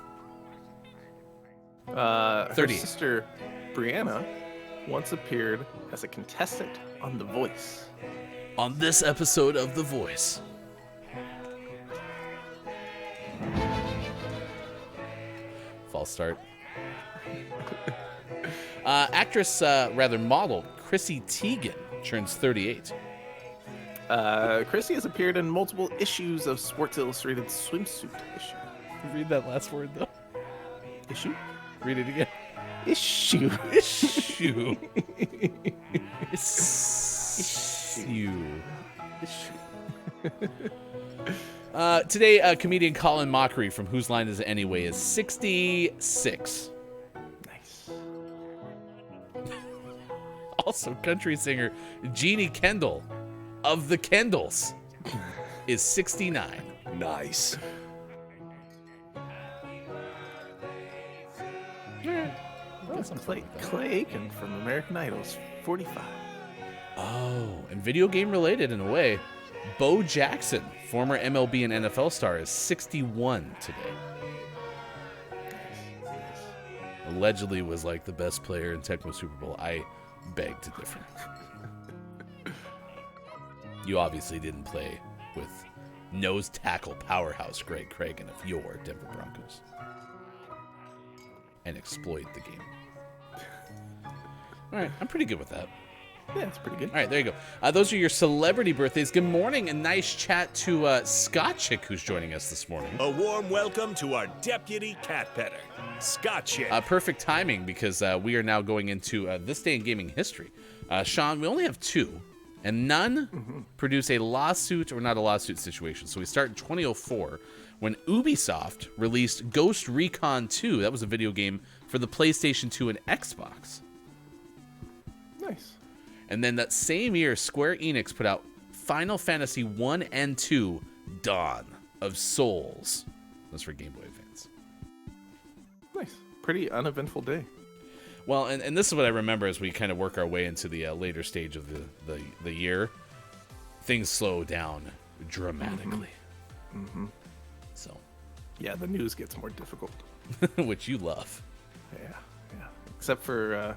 Her 38. sister Brianna once appeared as a contestant on The Voice. On this episode of The Voice. False start. Model Chrissy Teigen turns 38. Chrissy has appeared in multiple issues of Sports Illustrated swimsuit issue. Read that last word, though. Issue? Read it again. Issue. Issue. Today, comedian Colin Mockery from Whose Line Is It Anyway is 66. Nice. Also, country singer Jeannie Kendall of the Kendalls is 69. Nice. Clay Aiken from American Idol's 45. Oh, and video game related in a way. Bo Jackson, former MLB and NFL star, is 61 today. Allegedly was like the best player in Tecmo Super Bowl. I beg to differ. You obviously didn't play with nose tackle powerhouse Greg Craig and your Denver Broncos and exploit the game. All right, I'm pretty good with that. Yeah, it's pretty good. All right, there you go. Those are your celebrity birthdays. Good morning, and nice chat to Scott Chick, who's joining us this morning. A warm welcome to our deputy cat petter, Scott Chick. Perfect timing, because we are now going into this day in gaming history. Sean, we only have two, and none produce a lawsuit or not a lawsuit situation. So we start in 2004 when Ubisoft released Ghost Recon 2. That was a video game for the PlayStation 2 and Xbox. Nice. And then that same year, Square Enix put out Final Fantasy 1 and 2 Dawn of Souls. That's for Game Boy Advance. Nice. Pretty uneventful day. Well, and this is what I remember as we kind of work our way into the later stage of the year. Things slow down dramatically. Mm-hmm. So. Yeah, the news gets more difficult. Which you love. Yeah. Except for...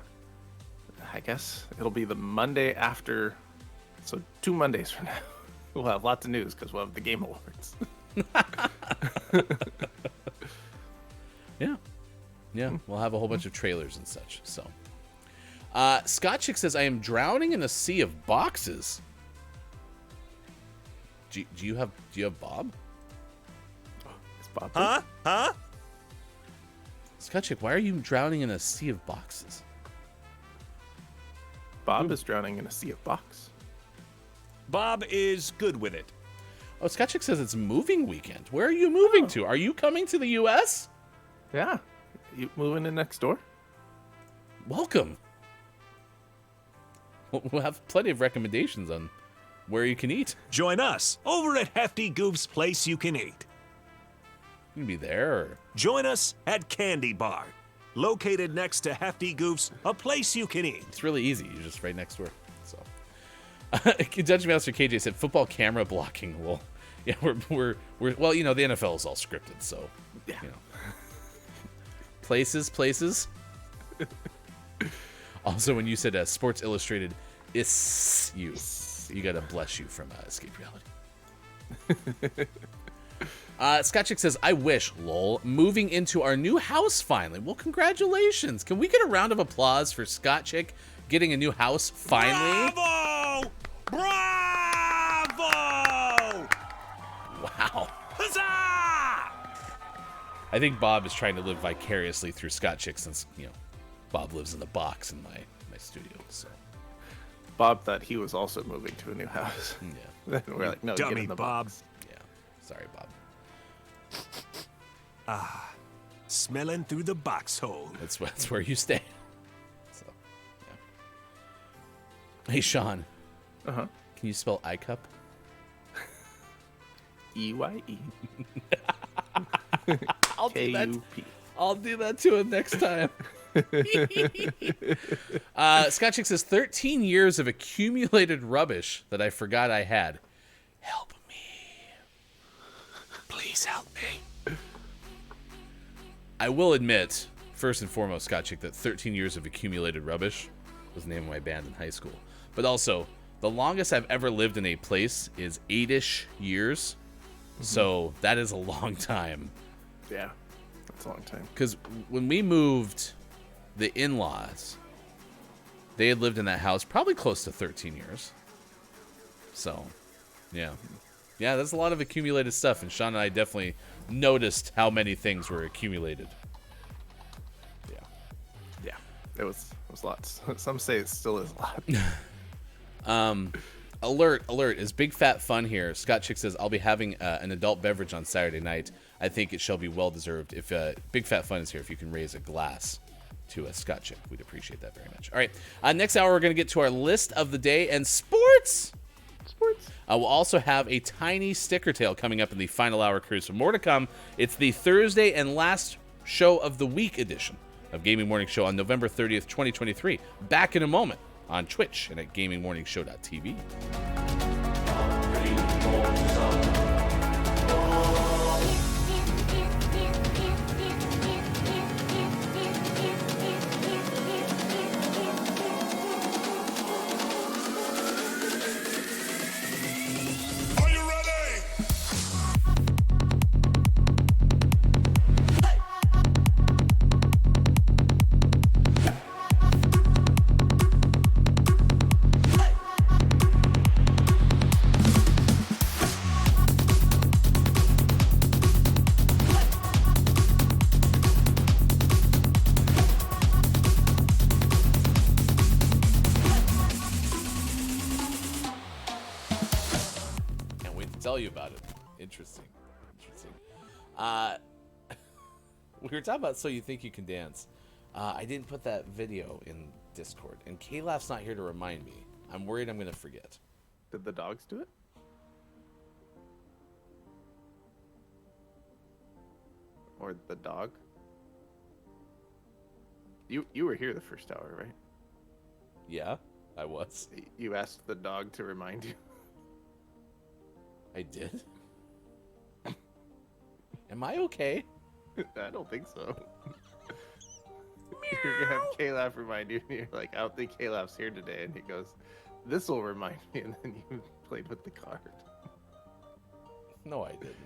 I guess it'll be the Monday after, so 2 Mondays from now. We'll have lots of news because we'll have the Game Awards. Yeah, we'll have a whole bunch of trailers and such. So, Scott Chick says, I am drowning in a sea of boxes. Do you have Bob? Is Bob there? Huh? Scott Chick, why are you drowning in a sea of boxes? Bob is drowning in a sea of box. Bob is good with it. Oh, Scott Chick says it's moving weekend. Where are you moving to? Are you coming to the U.S.? Yeah. You moving in next door? Welcome. We'll have plenty of recommendations on where you can eat. Join us over at Hefty Goof's Place You Can Eat. You can be there. Or... Join us at Candy Bar, located next to Hefty Goof's, a place you can eat. It's really easy. You're just right next door. So, Judge Master KJ said football camera blocking. Well, yeah, we're well, you know, the NFL is all scripted, so Yeah. you know, places. Also, when you said Sports Illustrated, you got a bless you from Escape Reality. Scott Chick says, I wish, lol, moving into our new house finally. Well, congratulations. Can we get a round of applause for Scott Chick getting a new house finally? Bravo! Bravo! I think Bob is trying to live vicariously through Scott Chick since, Bob lives in the box in my studio. So Bob thought he was also moving to a new house. yeah, We're like, no, Dummy get in the Bob. box. yeah. Sorry, Bob. Smelling through the box hole. That's where you stay. So, yeah. Hey, Sean. Uh-huh. Can you spell iCup? EYE. I'll do that. KUP. I'll do that to him next time. Scott Chick says 13 years of accumulated rubbish that I forgot I had. Help me. Please help me. I will admit, first and foremost, Scott Chick, that 13 years of accumulated rubbish was the name of my band in high school. But also, the longest I've ever lived in a place is 8-ish years. So that is a long time. Yeah, that's a long time. Because when we moved, the in-laws, they had lived in that house probably close to 13 years. So, yeah. Yeah, that's a lot of accumulated stuff. And Sean and I definitely noticed how many things were accumulated. Yeah. Yeah, it was lots. Some say it still is a lot. Alert, is Big Fat Fun here? Scott Chick says, I'll be having an adult beverage on Saturday night. I think it shall be well-deserved. If Big Fat Fun is here, if you can raise a glass to Scott Chick, we'd appreciate that very much. All right, next hour, we're going to get to our list of the day and sports. We'll also have a tiny sticker tale coming up in the final hour crew. So more to come. It's the Thursday and last show of the week edition of Gaming Morning Show on November 30th, 2023. Back in a moment on Twitch and at gamingmorningshow.tv. Tell you about it. Interesting. We were talking about So You Think You Can Dance. I didn't put that video in Discord, and K-Laugh's not here to remind me. I'm worried I'm gonna forget. Did the dogs do it? Or the dog? You were here the first hour, right? Yeah, I was. You asked the dog to remind you. I did? Am I okay? I don't think so. You're gonna have K-Laugh remind you, and you're like, I don't think K-Laugh's here today, and he goes, this will remind me, and then you played with the card. No, I didn't.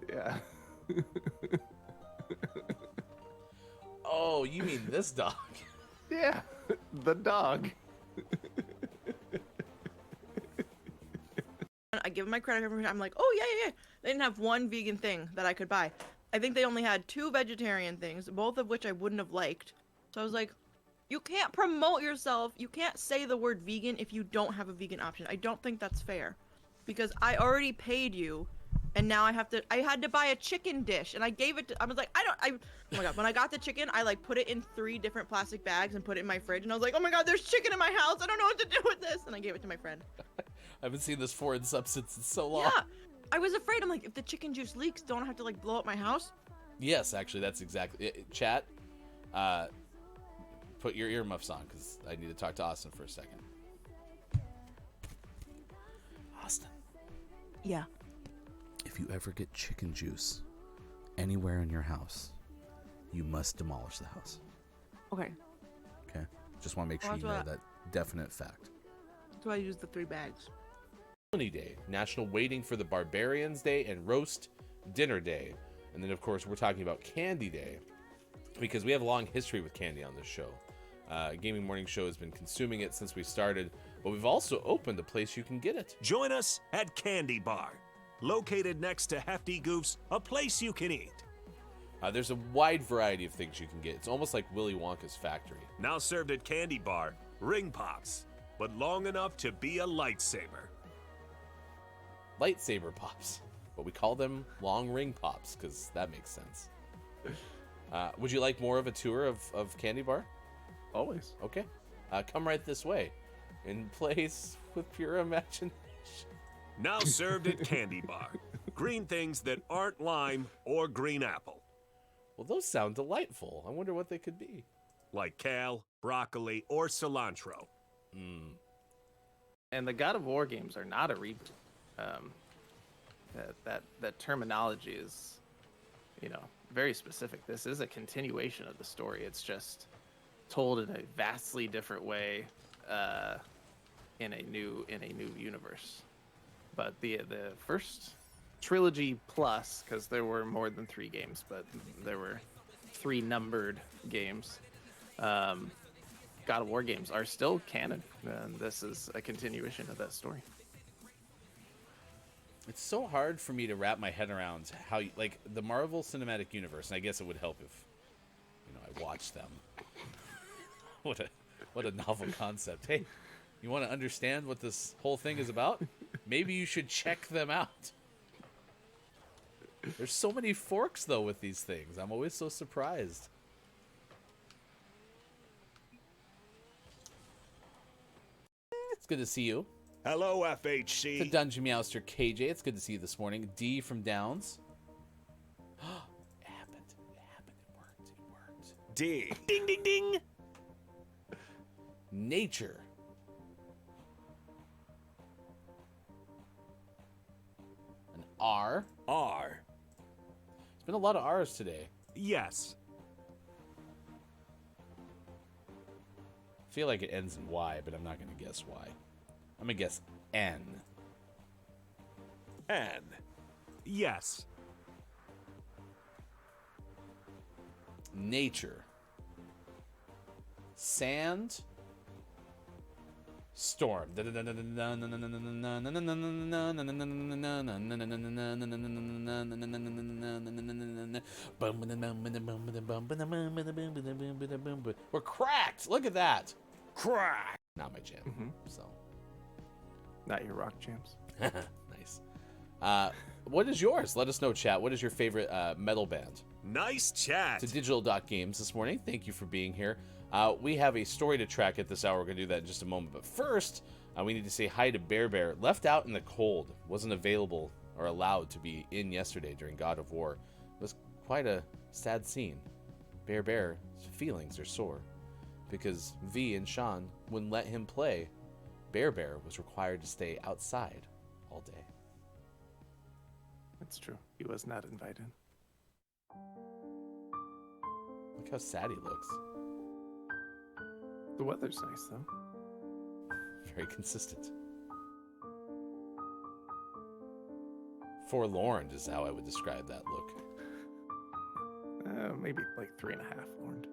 Yeah. Oh, you mean this dog? Yeah, the dog. I give them my credit card. I'm like, oh yeah. They didn't have one vegan thing that I could buy. I think they only had 2 vegetarian things, both of which I wouldn't have liked. So I was like, you can't promote yourself. You can't say the word vegan if you don't have a vegan option. I don't think that's fair, because I already paid you, and now I had to buy a chicken dish, and I gave it to, I was like, oh my god, when I got the chicken, I like put it in 3 different plastic bags and put it in my fridge, and I was like, oh my god, there's chicken in my house. I don't know what to do with this, and I gave it to my friend. I haven't seen this foreign substance in so long. Yeah, I was afraid. I'm like, if the chicken juice leaks, don't I have to like blow up my house? Yes, actually, that's exactly it. Chat, put your earmuffs on, because I need to talk to Austin for a second. Austin. Yeah. If you ever get chicken juice anywhere in your house, you must demolish the house. Okay. Okay? Just want to make sure you know that definite fact. That's why I use the 3 bags. Day, National Waiting for the Barbarians Day, and Roast Dinner Day. And then, of course, we're talking about Candy Day, because we have a long history with candy on this show. Gaming Morning Show has been consuming it since we started, but we've also opened a place you can get it. Join us at Candy Bar, located next to Hefty Goof's, a place you can eat. There's a wide variety of things you can get. It's almost like Willy Wonka's factory. Now served at Candy Bar, ring pops, but long enough to be a lightsaber. Lightsaber pops, but we call them long ring pops because that makes sense. Would you like more of a tour of Candy Bar? Always. Okay. Come right this way. In place with pure imagination. Now served at Candy Bar, green things that aren't lime or green apple. Well, those sound delightful. I wonder what they could be. Like kale, broccoli, or cilantro. And the God of War games are not a reboot. That terminology is, very specific. This is a continuation of the story. It's just told in a vastly different way, in a new universe. But the first trilogy plus, because there were more than 3 games, but there were 3 numbered games. God of War games are still canon, and this is a continuation of that story. It's so hard for me to wrap my head around how, like, the Marvel Cinematic Universe, and I guess it would help if, I watched them. What a novel concept. Hey, you want to understand what this whole thing is about? Maybe you should check them out. There's so many forks, though, with these things. I'm always so surprised. It's good to see you. Hello, The FHC. Dungeon Meowster KJ, it's good to see you this morning. D from Downs. It happened. It worked. D. Ding, ding, ding. Nature. An R. R. There's been a lot of R's today. Yes. I feel like it ends in Y, but I'm not going to guess Y. I'm going to guess N. N. Yes. Nature. Sand. Storm. We're cracked. Look at that. Crack. Not my jam. So Not your rock jams. nice. What is yours? Let us know, chat. What is your favorite metal band? Nice chat. To Digital.Games this morning. Thank you for being here. We have a story to track at this hour. We're going to do that in just a moment. But first, we need to say hi to Bear Bear. Left out in the cold. Wasn't available or allowed to be in yesterday during God of War. It was quite a sad scene. Bear Bear's feelings are sore because V and Sean wouldn't let him play. Bear Bear was required to stay outside all day. That's true. He was not invited. Look how sad he looks. The weather's nice, though. Very consistent. Forlorn is how I would describe that look. Maybe like 3.5 orange.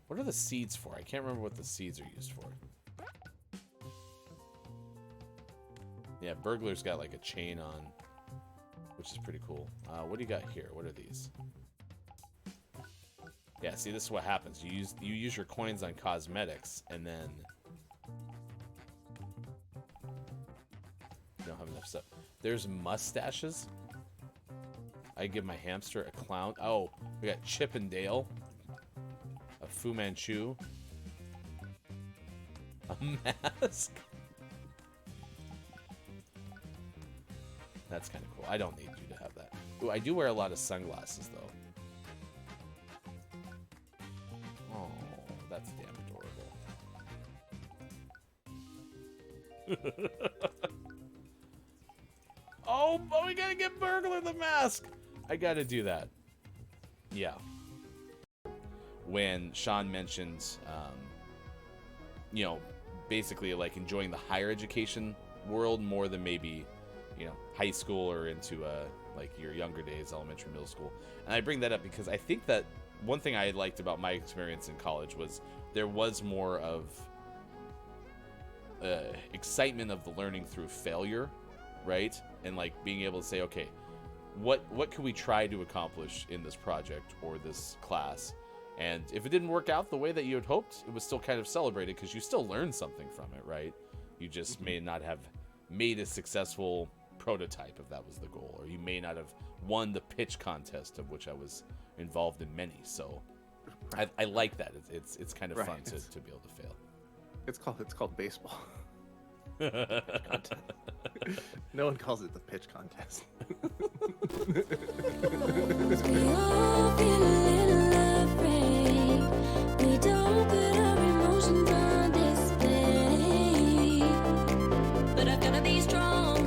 What are the seeds for? I can't remember what the seeds are used for. Yeah, Burglar's got like a chain on, which is pretty cool. What do you got here? What are these? Yeah, see, this is what happens. You use your coins on cosmetics, and then you don't have enough stuff. There's mustaches. I give my hamster a clown. Oh, we got Chip and Dale. A Fu Manchu. A mask. That's kind of cool. I don't need you to have that. Ooh, I do wear a lot of sunglasses, though. Oh, that's damn adorable. Oh, but we gotta get Burglar the mask. I gotta do that. Yeah. When Sean mentioned, basically like enjoying the higher education world more than maybe, high school or into like your younger days, elementary, middle school. And I bring that up because I think that one thing I liked about my experience in college was there was more of excitement of the learning through failure, right? And like being able to say, okay, what can we try to accomplish in this project or this class? And if it didn't work out the way that you had hoped, it was still kind of celebrated because you still learned something from it, right? You just may not have made a successful prototype if that was the goal, or you may not have won the pitch contest, of which I was involved in many. So I like that. It's kind of fun to be able to fail. It's called baseball. No one calls it the pitch contest. We all feel a little afraid. We don't put our emotions on display. But I've gotta be strong.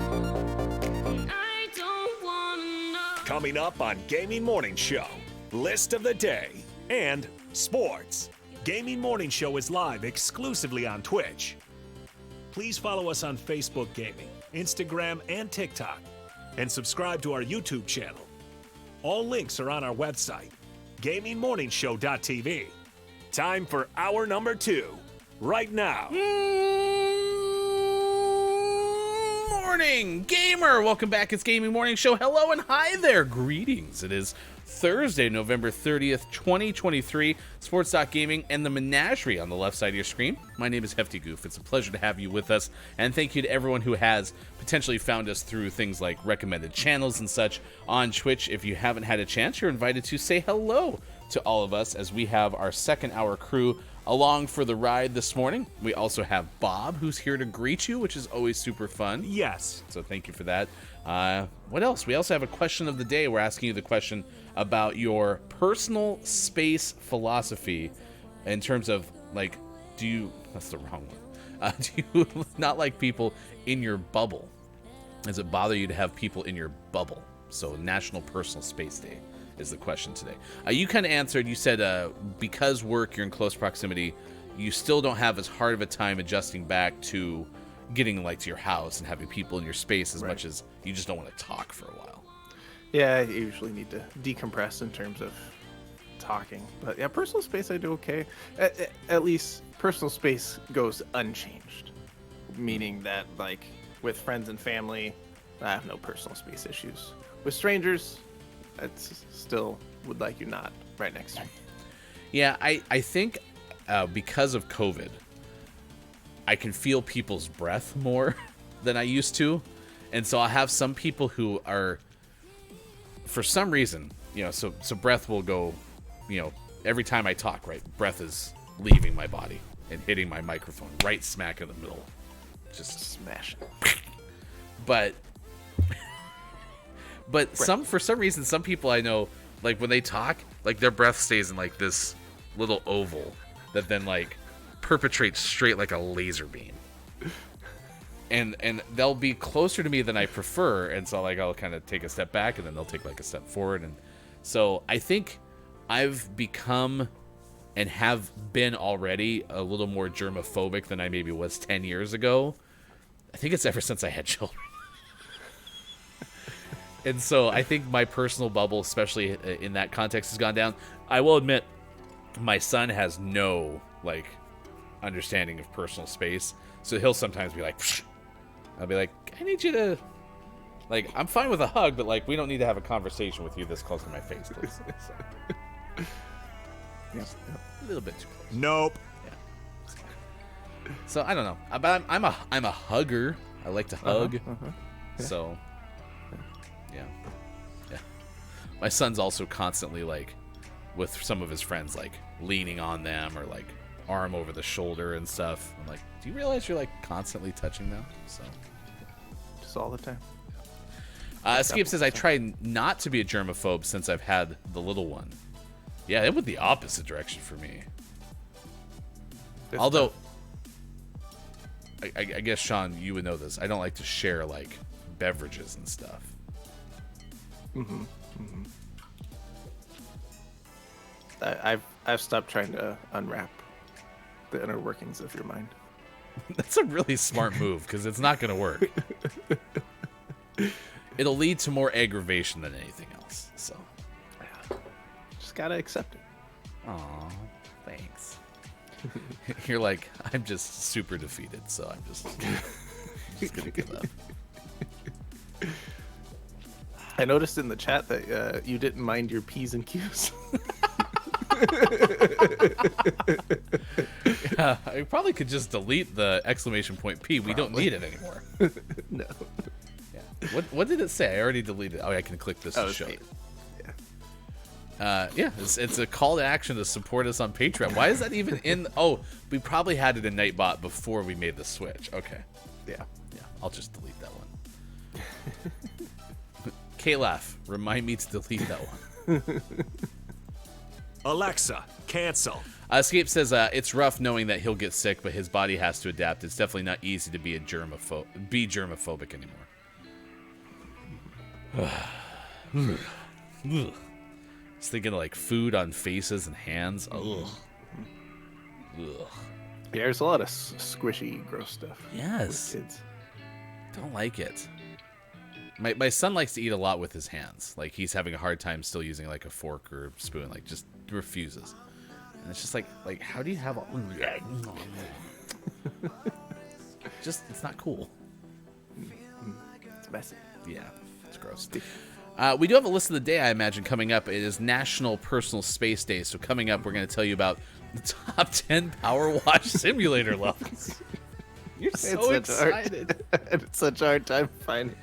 And I don't wanna know. Coming up on Gaming Morning Show, list of the day and sports. Gaming Morning Show is live exclusively on Twitch. Please follow us on Facebook Gaming, Instagram, and TikTok, and subscribe to our YouTube channel. All links are on our website, gamingmorningshow.tv. Time for hour number 2, right now. Morning, gamer! Welcome back. It's Gaming Morning Show. Hello and hi there. Greetings. It is Thursday, November 30th, 2023. Sports.gaming and the menagerie on the left side of your screen. My name is Hefty Goof. It's a pleasure to have you with us. And thank you to everyone who has potentially found us through things like recommended channels and such on Twitch. If you haven't had a chance, you're invited to say hello to all of us as we have our second hour crew along for the ride this morning. We also have Bob, who's here to greet you, which is always super fun. Yes. So thank you for that. What else? We also have a question of the day. We're asking you the question about your personal space philosophy in terms of, like, that's the wrong one. Do you not like people in your bubble? Does it bother you to have people in your bubble? So National Personal Space Day is the question today. You kind of answered. You said because work, you're in close proximity, you still don't have as hard of a time adjusting back to getting like to your house and having people in your space as much as you just don't want to talk for a while. Yeah, I usually need to decompress in terms of talking. But yeah, personal space I do okay. At least personal space goes unchanged. Meaning that, like, with friends and family, I have no personal space issues. With strangers, it's still would like you not right next to me. Yeah, I think because of COVID, I can feel people's breath more than I used to. And so I have some people who are, for some reason, so breath will go, every time I talk, right, breath is leaving my body and hitting my microphone right smack in the middle. Just Smash it. But for some reason, some people I know, like, when they talk, like, their breath stays in like this little oval that then like perpetrates straight like a laser beam. And they'll be closer to me than I prefer, and so like I'll kind of take a step back, and then they'll take like a step forward, and so I think I've become and have been already a little more germophobic than I maybe was 10 years ago. I think it's ever since I had children. And so I think my personal bubble, especially in that context, has gone down. I will admit, my son has no like understanding of personal space, so he'll sometimes be like, psh. I'll be like, I need you to, like, I'm fine with a hug, but like, we don't need to have a conversation with you this close to my face, please. So. Yeah. A little bit too close. Nope. Yeah. So I don't know, but I'm a hugger. I like to hug. Yeah. So yeah. My son's also constantly like with some of his friends, like leaning on them or like arm over the shoulder and stuff. I'm like, do you realize you're like constantly touching them? So Just all the time. Skip says, I try not to be a germaphobe since I've had the little one. Yeah, it went the opposite direction for me. Although, I guess, Sean, you would know this. I don't like to share, like, beverages and stuff. Mm-hmm. I've stopped trying to unwrap the inner workings of your mind. That's a really smart move, because it's not going to work. It'll lead to more aggravation than anything else, so. Just gotta accept it. Aw, thanks. You're like, I'm just super defeated, so I'm just gonna give up. I noticed in the chat that you didn't mind your P's and Q's. Yeah, I probably could just delete the exclamation point P. We don't need it anymore. No. Yeah. What did it say? I already deleted it. Oh, I can click this to it's show P. it. Yeah, it's a call to action to support us on Patreon. Why is that even in? Oh, we probably had it in Nightbot before we made the switch. Okay. Yeah. Yeah, I'll just delete that one. K-Laugh, remind me to delete that one. Alexa, cancel. Escape says it's rough knowing that he'll get sick, but his body has to adapt. It's definitely not easy to be germophobic anymore. Just thinking of like food on faces and hands. Ugh. Yeah, there's a lot of squishy, gross stuff. Yes. With kids. Don't like it. My son likes to eat a lot with his hands. Like he's having a hard time still using like a fork or spoon. Like just refuses. And it's just like how do you have all... Just it's not cool. It's messy. Yeah, it's gross. We do have a list of the day, I imagine, coming up. It is National Personal Space Day. So coming up, we're going to tell you about the top 10 Power Wash simulator levels. You're so excited. It's such a hard time finding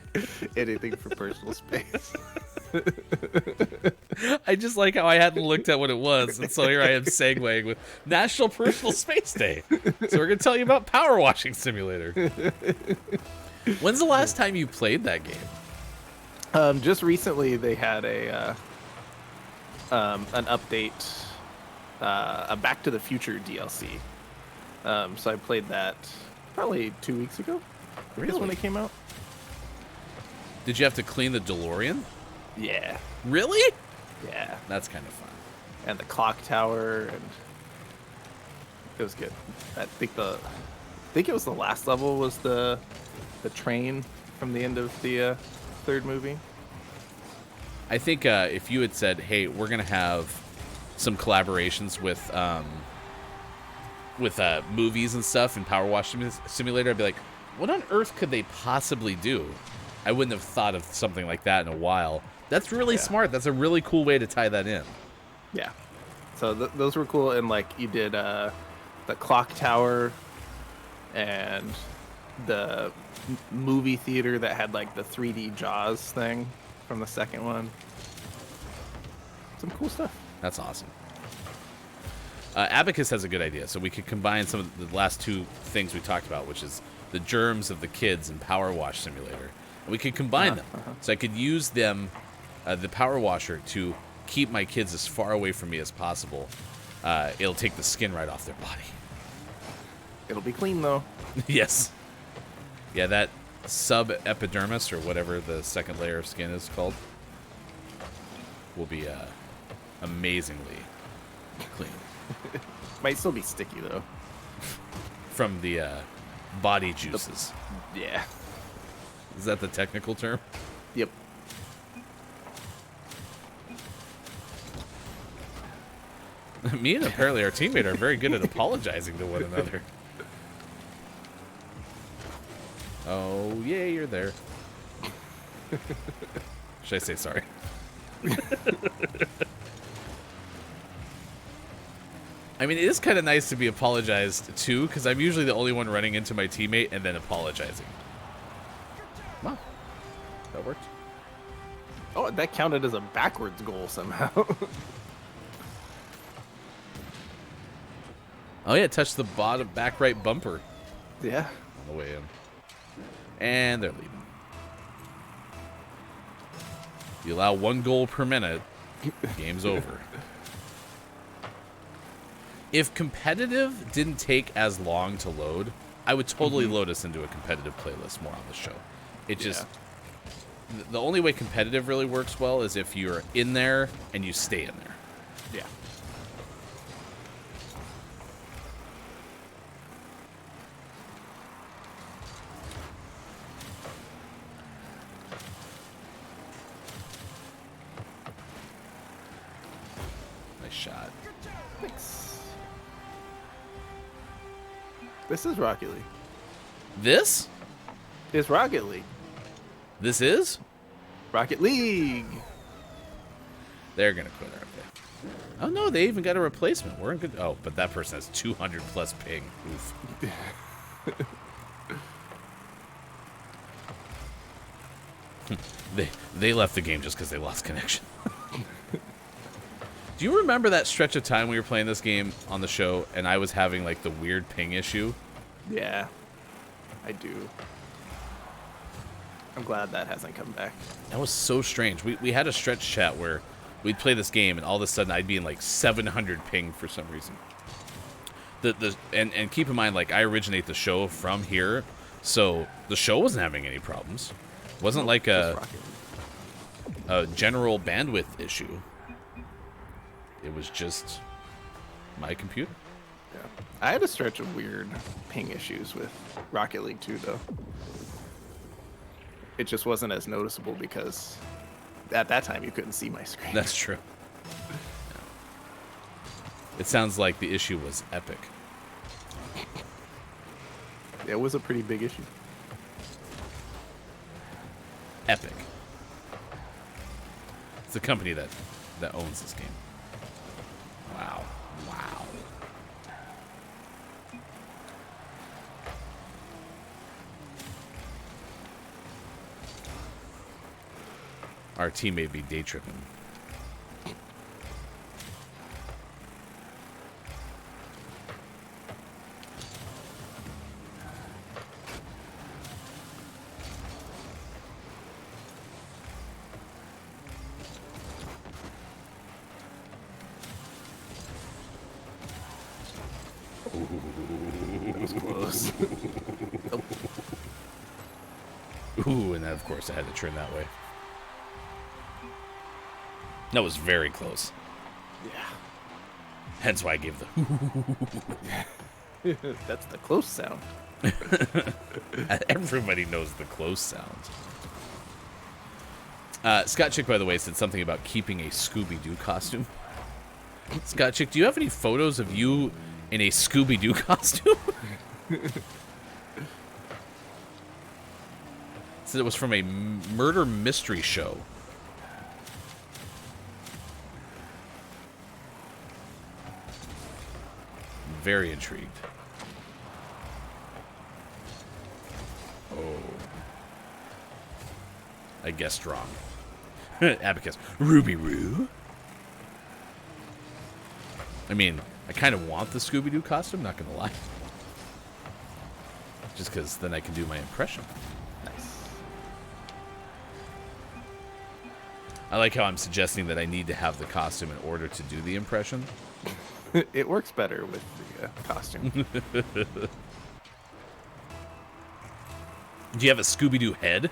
anything for personal space. I just like how I hadn't looked at what it was. And so here I am segueing with National Personal Space Day. So we're going to tell you about Power Washing Simulator. When's the last time you played that game? Just recently, they had an update, a Back to the Future DLC. So I played that probably 2 weeks ago. Really? When it came out. Did you have to clean the DeLorean? Yeah. Really? Yeah. That's kind of fun. And the clock tower, and it was good. I think it was the last level was the train from the end of the third movie. I think if you had said, "Hey, we're gonna have some collaborations with movies and stuff in Power Wash Simulator," I'd be like, "What on earth could they possibly do?" I wouldn't have thought of something like that in a while. That's really smart. That's a really cool way to tie that in. Yeah. So those were cool, and like you did the clock tower and the movie theater that had like the 3D Jaws thing from the second one. Some cool stuff. That's awesome. Abacus has a good idea. So we could combine some of the last two things we talked about, which is the germs of the kids and Power Wash Simulator. And we could combine them. So I could use them, the Power Washer, to keep my kids as far away from me as possible. It'll take the skin right off their body. It'll be clean though. Yes. Yeah, that sub-epidermis, or whatever the second layer of skin is called, will be amazingly clean. Might still be sticky though. From the body juices. Yeah. Is that the technical term? Yep. Me and apparently our teammate are very good at apologizing to one another. Oh, yeah, you're there. Should I say sorry? I mean, it is kind of nice to be apologized to, because I'm usually the only one running into my teammate and then apologizing. Wow. That worked. Oh, that counted as a backwards goal somehow. Oh, yeah, touch the bottom back right bumper Yeah. on the way in. And they're leaving. You allow 1 goal per minute, game's over. If competitive didn't take as long to load, I would totally load us into a competitive playlist more on the show. It just... The only way competitive really works well is if you're in there and you stay in there. Yeah. Nice shot. Thanks. This is Rocket League. This? It's Rocket League. This is? Rocket League. They're gonna quit, aren't they? Oh no, they even got a replacement. We're in good. Oh, but that person has 200 plus ping. Oof. They left the game just because they lost connection. Do you remember that stretch of time we were playing this game on the show and I was having like the weird ping issue? Yeah, I do. I'm glad that hasn't come back. That was so strange. We had a stretch chat where we'd play this game and all of a sudden I'd be in like 700 ping for some reason. And keep in mind, like, I originate the show from here, so the show wasn't having any problems. It wasn't like a general bandwidth issue. It was just my computer. Yeah. I had a stretch of weird ping issues with Rocket League 2, though. It just wasn't as noticeable because at that time you couldn't see my screen. That's true. It sounds like the issue was epic. It was a pretty big issue. Epic. It's the company that owns this game. Wow. Wow. Our team may be day tripping. That was close. Ooh, and then of course I had to turn that way. That was very close. Yeah. Hence why I gave the That's the close sound. Everybody knows the close sound. Scott Chick, by the way, said something about keeping a Scooby-Doo costume. Scott Chick, do you have any photos of you in a Scooby-Doo costume? Said it was from a murder mystery show. Very intrigued. Oh. I guessed wrong. Abacus. Ruby Roo? I mean, I kind of want the Scooby-Doo costume, not gonna lie. Just because then I can do my impression. Nice. I like how I'm suggesting that I need to have the costume in order to do the impression. It works better with the costume. Do you have a Scooby-Doo head?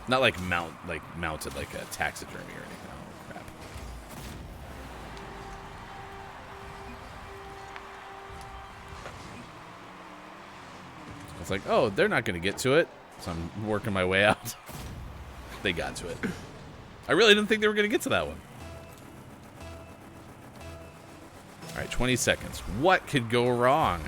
Not like mounted like a taxidermy or anything. Oh, crap. It's like, oh, they're not going to get to it. So I'm working my way out. They got to it. I really didn't think they were going to get to that one. All right, 20 seconds. What could go wrong?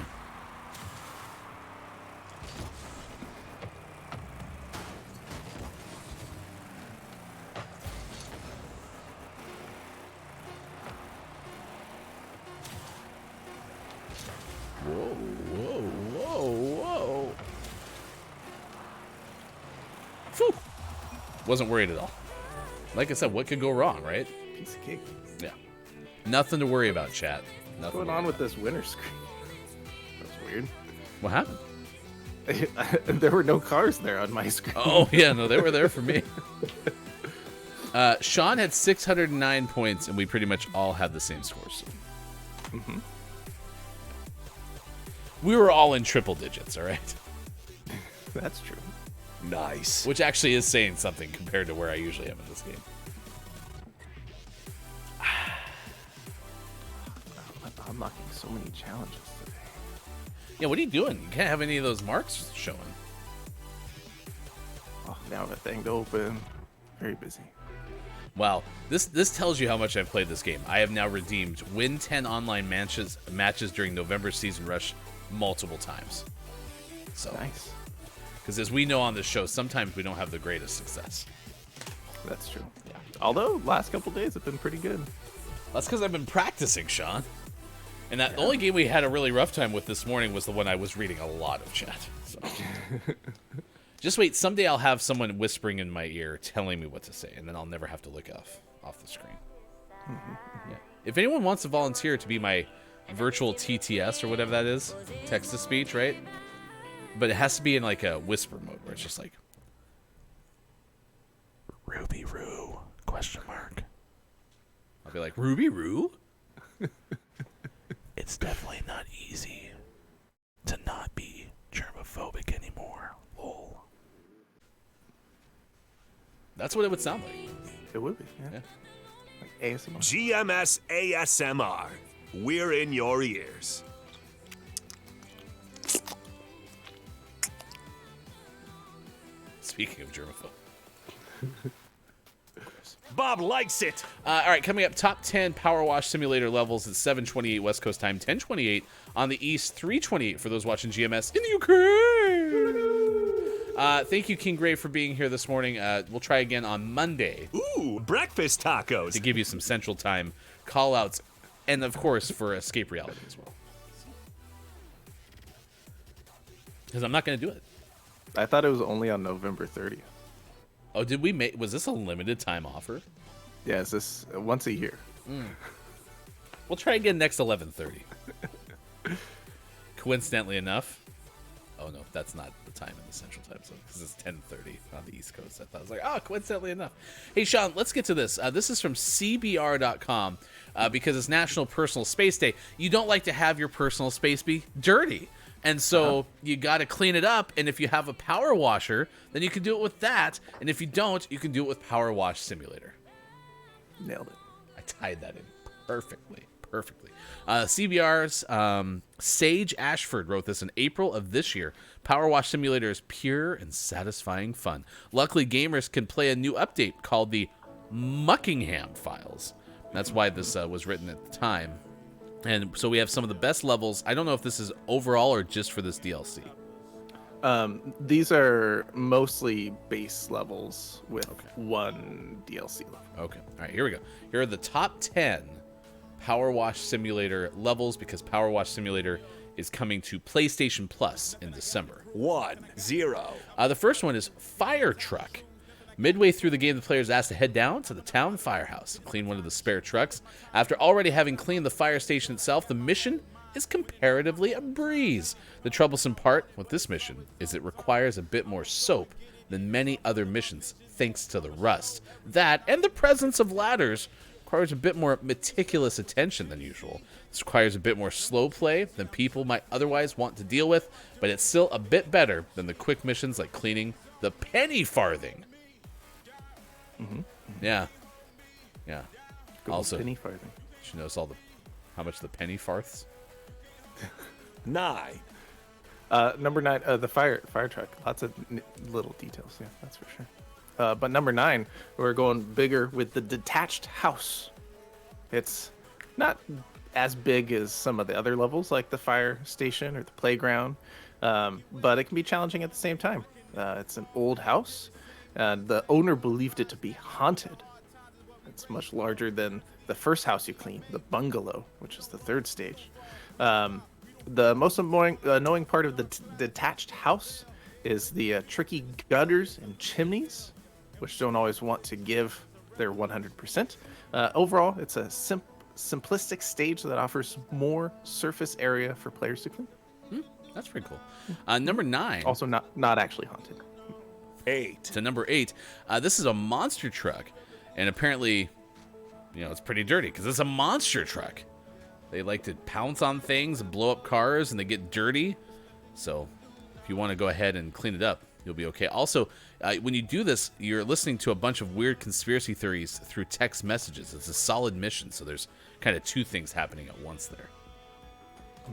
Whoa, whoa, whoa, whoa. Phew. Wasn't worried at all. Like I said, what could go wrong, right? Piece of cake. Yeah. Nothing to worry about, chat. What's Nothing going on with this winter screen? That's weird. What happened? There were no cars there on my screen. Oh, yeah, no, they were there for me. Sean had 609 points, and we pretty much all had the same scores. Mm-hmm. We were all in triple digits, all right? That's true. Nice. Which actually is saying something compared to where I usually am in this game. I'm unlocking so many challenges today. Yeah, what are you doing? You can't have any of those marks showing. Oh, now I have a thing to open. Very busy. Wow, this tells you how much I've played this game. I have now redeemed win 10 online matches during November Season Rush multiple times. So Nice. Because as we know on this show, sometimes we don't have the greatest success. That's true. Yeah. Although last couple days have been pretty good. That's because I've been practicing, Sean. And that the only game we had a really rough time with this morning was the one I was reading a lot of chat. So. Just wait, someday I'll have someone whispering in my ear telling me what to say, and then I'll never have to look off the screen. Yeah. If anyone wants to volunteer to be my virtual TTS or whatever that is, text to speech, right? But it has to be in like a whisper mode where it's just like Ruby Roo ? I'll be like, Ruby Roo? It's definitely not easy to not be germophobic anymore. Lol. That's what it would sound like. It would be, yeah. Like ASMR. GMS ASMR. We're in your ears. Speaking of germaphobe. Bob likes it. All right, coming up, top 10 Power Wash Simulator levels at 7:28 West Coast time, 10:28 on the East, 3:28 for those watching GMS in the UK. Thank you, King Gray, for being here this morning. We'll try again on Monday Ooh, breakfast tacos. to give you some Central Time call-outs, and, of course, for Escape Reality as well. Because I'm not going to do it. I thought it was only on November 30th. Oh, was this a limited time offer? Yeah, it's this once a year. We'll try again next 11:30. Coincidentally enough, oh no, that's not the time in the Central Time Zone because it's 10:30 on the East Coast. I was like, oh, coincidentally enough. Hey, Sean, let's get to this. This is from CBR.com because it's National Personal Space Day. You don't like to have your personal space be dirty. And so you got to clean it up. And if you have a power washer, then you can do it with that. And if you don't, you can do it with Power Wash Simulator. Nailed it. I tied that in perfectly. CBR's Sage Ashford wrote this in April of this year. Power Wash Simulator is pure and satisfying fun. Luckily, gamers can play a new update called the Muckingham Files. That's why this was written at the time. And so we have some of the best levels. I don't know if this is overall or just for this DLC. These are mostly base levels with one DLC level. Okay. All right, here we go. Here are the top 10 Power Wash Simulator levels because Power Wash Simulator is coming to PlayStation Plus in December. 1, 0. The first one is Fire Truck. Midway through the game, the player is asked to head down to the town firehouse and clean one of the spare trucks. After already having cleaned the fire station itself, the mission is comparatively a breeze. The troublesome part with this mission is it requires a bit more soap than many other missions, thanks to the rust. That, and the presence of ladders, requires a bit more meticulous attention than usual. This requires a bit more slow play than people might otherwise want to deal with, but it's still a bit better than the quick missions like cleaning the penny farthing. Yeah. Gold Also, penny farthing. she knows how much the penny farths. 9. Number 9, the fire truck. Lots of little details. Yeah, that's for sure. But number 9, we're going bigger with the detached house. It's not as big as some of the other levels, like the fire station or the playground, but it can be challenging at the same time. It's an old house. The owner believed it to be haunted. It's much larger than the first house you clean, the bungalow, which is the third stage. The most annoying part of the detached house is the tricky gutters and chimneys, which don't always want to give their 100%. Overall, it's a simplistic stage that offers more surface area for players to clean. That's pretty cool. Number 9. Also not actually haunted. 8. To number 8, this is a monster truck, and apparently, it's pretty dirty because it's a monster truck. They like to pounce on things and blow up cars, and they get dirty. So, if you want to go ahead and clean it up, you'll be okay. Also, when you do this, you're listening to a bunch of weird conspiracy theories through text messages. It's a solid mission, so there's kind of two things happening at once there.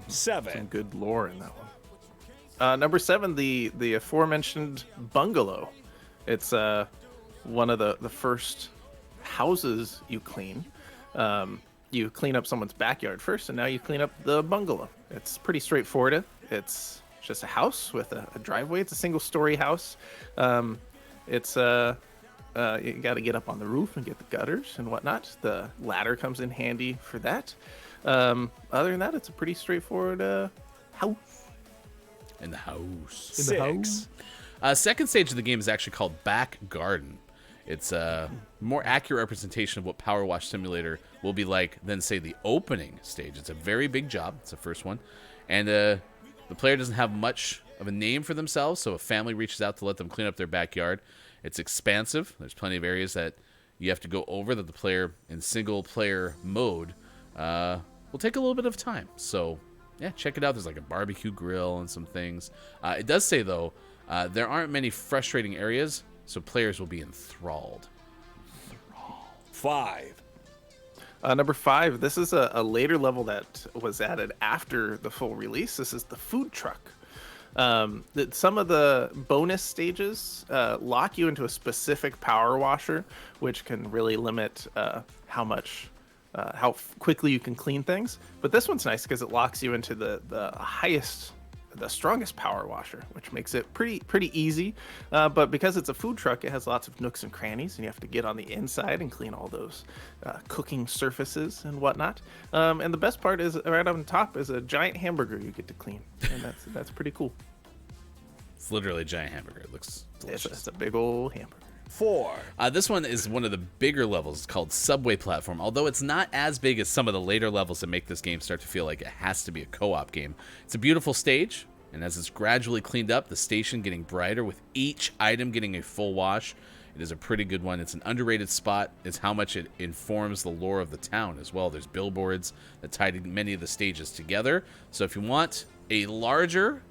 7. Some good lore in that one. Number 7, the aforementioned bungalow. It's one of the first houses you clean. You clean up someone's backyard first, and now you clean up the bungalow. It's pretty straightforward. It's just a house with a driveway. It's a single-story house. It's you got to get up on the roof and get the gutters and whatnot. The ladder comes in handy for that. Other than that, it's a pretty straightforward house. In the house. 6. Second stage of the game is actually called Back Garden. It's a more accurate representation of what Power Wash Simulator will be like than, say, the opening stage. It's a very big job. It's the first one. And the player doesn't have much of a name for themselves, so a family reaches out to let them clean up their backyard. It's expansive. There's plenty of areas that you have to go over that the player in single-player mode will take a little bit of time. So, yeah, check it out. There's like a barbecue grill and some things. It does say, though, there aren't many frustrating areas, so players will be enthralled. 5. Number 5, this is a later level that was added after the full release. This is the food truck. Some of the bonus stages lock you into a specific power washer, which can really limit how quickly you can clean things. But this one's nice because it locks you into the strongest power washer, which makes it pretty easy. But because it's a food truck, it has lots of nooks and crannies, and you have to get on the inside and clean all those cooking surfaces and whatnot. And the best part is right on top is a giant hamburger you get to clean, and that's pretty cool. It's literally a giant hamburger. It looks delicious. It's a big old hamburger. 4. This one is one of the bigger levels. It's called Subway Platform. Although it's not as big as some of the later levels that make this game start to feel like it has to be a co-op game. It's a beautiful stage, and as it's gradually cleaned up, the station getting brighter with each item getting a full wash. It is a pretty good one. It's an underrated spot. It's how much it informs the lore of the town as well. There's billboards that tie many of the stages together. So if you want a larger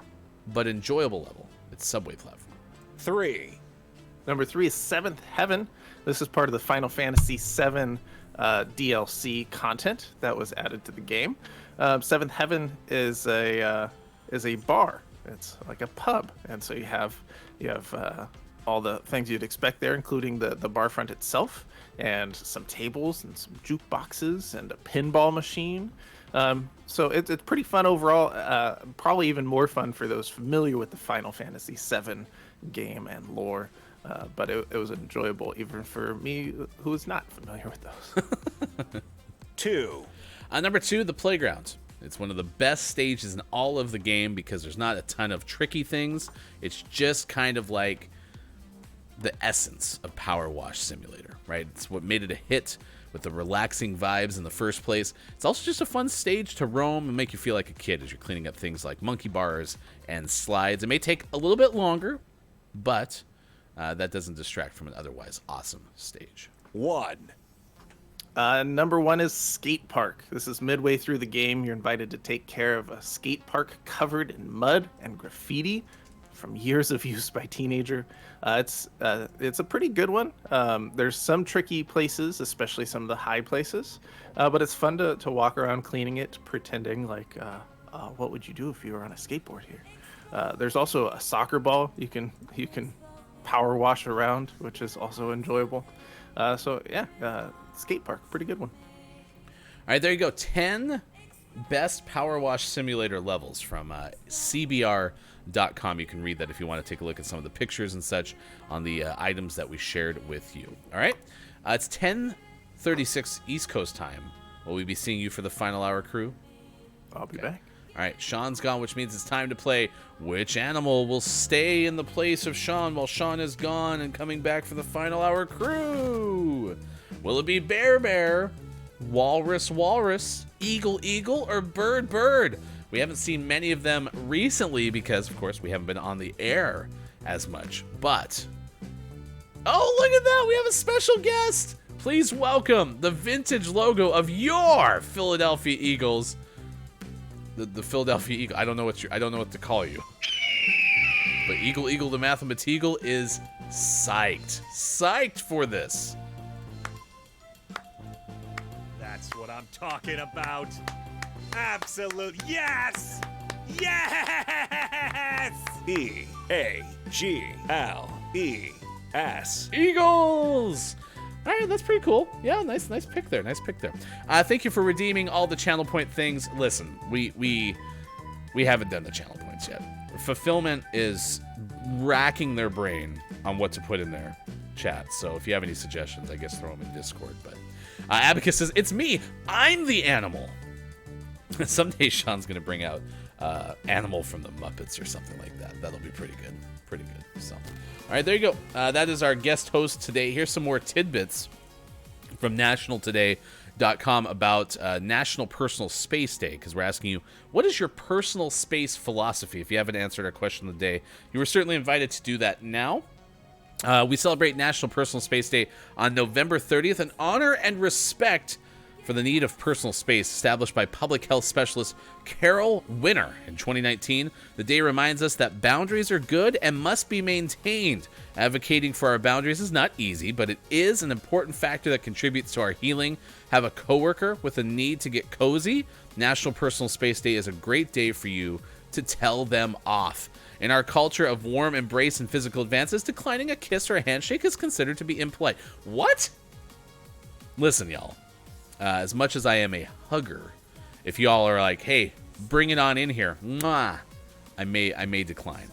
but enjoyable level, it's Subway Platform. 3. Number 3 is Seventh Heaven. This is part of the Final Fantasy VII DLC content that was added to the game. Seventh Heaven is a bar. It's like a pub, and so you have all the things you'd expect there, including the bar front itself, and some tables and some jukeboxes and a pinball machine. So it's pretty fun overall. Probably even more fun for those familiar with the Final Fantasy VII game and lore. But it was enjoyable even for me who is not familiar with those. 2. Number 2, the playground. It's one of the best stages in all of the game because there's not a ton of tricky things. It's just kind of like the essence of Power Wash Simulator, right? It's what made it a hit with the relaxing vibes in the first place. It's also just a fun stage to roam and make you feel like a kid as you're cleaning up things like monkey bars and slides. It may take a little bit longer, but that doesn't distract from an otherwise awesome stage. 1. Number 1 is Skate Park. This is midway through the game. You're invited to take care of a skate park covered in mud and graffiti from years of use by teenager. It's a pretty good one. There's some tricky places, especially some of the high places, but it's fun to walk around cleaning it, pretending like, what would you do if you were on a skateboard here? There's also a soccer ball you can power wash around, which is also enjoyable. So yeah, skate park, pretty good one. All right, there you go. 10 best Power Wash Simulator levels from CBR.com. You can read that if you want to take a look at some of the pictures and such on the items that we shared with you. All right, it's 10:36 East Coast time. Will we be seeing you for the final hour, crew? I'll be back. All right, Sean's gone, which means it's time to play Which Animal Will Stay in the Place of Sean while Sean is gone and coming back for the final hour, crew? Will it be Bear, Walrus, Eagle, or Bird? We haven't seen many of them recently because, of course, we haven't been on the air as much. But, oh, look at that! We have a special guest! Please welcome the vintage logo of your Philadelphia Eagles. The Philadelphia Eagle. I don't know what to call you. But Eagle the Mathemateagle is psyched for this. That's what I'm talking about. Absolute yes! EAGLES. Eagles! All right, that's pretty cool. Yeah, nice pick there. Thank you for redeeming all the channel point things. Listen, we haven't done the channel points yet. Fulfillment is racking their brain on what to put in their chat. So if you have any suggestions, I guess throw them in Discord. But Abacus says, it's me. I'm the animal. Someday Sean's going to bring out Animal from the Muppets or something like that. That'll be pretty good. Pretty good. So, all right, there you go. That is our guest host today. Here's some more tidbits from nationaltoday.com about National Personal Space Day, because we're asking you, what is your personal space philosophy? If you haven't answered our question of the day, you were certainly invited to do that now. We celebrate National Personal Space Day on November 30th in honor and respect for the need of personal space established by public health specialist Carol Winner in 2019. The day reminds us that boundaries are good and must be maintained. Advocating for our boundaries is not easy, but it is an important factor that contributes to our healing. Have a coworker with a need to get cozy? National Personal Space Day is a great day for you to tell them off. In our culture of warm embrace and physical advances, declining a kiss or a handshake is considered to be impolite. What? Listen, y'all. As much as I am a hugger, if y'all are like, hey, bring it on in here, mwah, I may decline.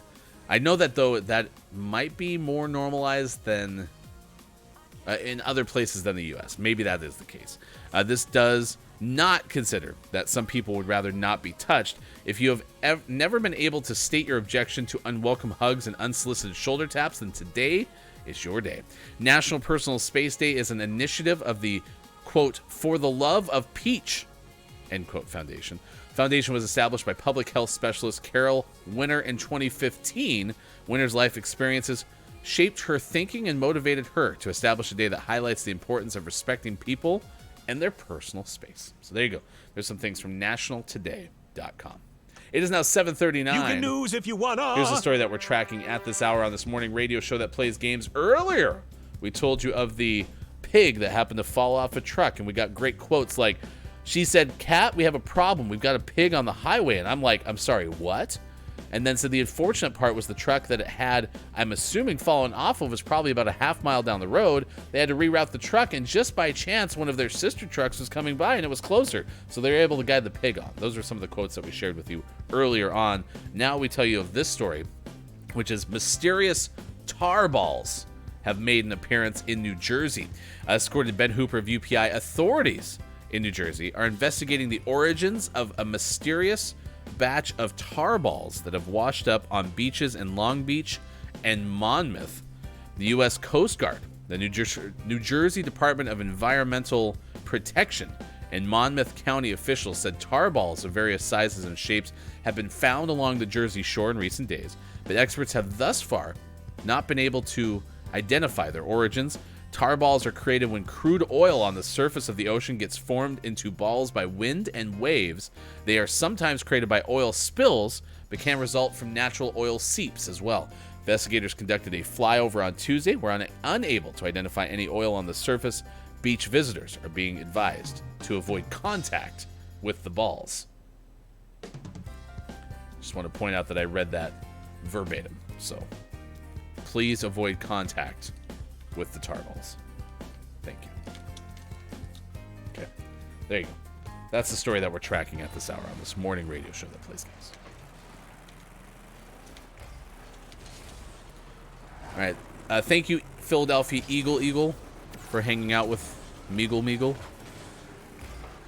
I know that, though, that might be more normalized than in other places than the U.S. Maybe that is the case. This does not consider that some people would rather not be touched. If you have never been able to state your objection to unwelcome hugs and unsolicited shoulder taps, then today is your day. National Personal Space Day is an initiative of the quote, For the Love of Peach, end quote, Foundation. Foundation was established by public health specialist Carol Winner in 2015. Winner's life experiences shaped her thinking and motivated her to establish a day that highlights the importance of respecting people and their personal space. So there you go. There's some things from nationaltoday.com. It is now 7:39. You can news if you wanna. Here's a story that we're tracking at this hour on this morning radio show that plays games. Earlier, we told you of the pig that happened to fall off a truck, and we got great quotes like, she said, Kat, we have a problem. We've got a pig on the highway. And I'm like, I'm sorry, what? And then said the unfortunate part was the truck that it had, I'm assuming, fallen off of was probably about a half mile down the road. They had to reroute the truck, and just by chance, one of their sister trucks was coming by, and it was closer. So they were able to guide the pig on. Those are some of the quotes that we shared with you earlier on. Now we tell you of this story, which is mysterious tar balls have made an appearance in New Jersey. According to Ben Hooper of UPI, authorities in New Jersey are investigating the origins of a mysterious batch of tar balls that have washed up on beaches in Long Beach and Monmouth. The U.S. Coast Guard, the New Jersey Department of Environmental Protection, and Monmouth County officials said tar balls of various sizes and shapes have been found along the Jersey shore in recent days, but experts have thus far not been able to identify their origins. Tar balls are created when crude oil on the surface of the ocean gets formed into balls by wind and waves. They are sometimes created by oil spills, but can result from natural oil seeps as well. Investigators conducted a flyover on Tuesday, were unable to identify any oil on the surface. Beach visitors are being advised to avoid contact with the balls. Just want to point out that I read that verbatim, so please avoid contact with the tar balls. Thank you. Okay, there you go. That's the story that we're tracking at this hour on this morning radio show that plays games. All right, thank you, Philadelphia Eagle, for hanging out with Meagle. All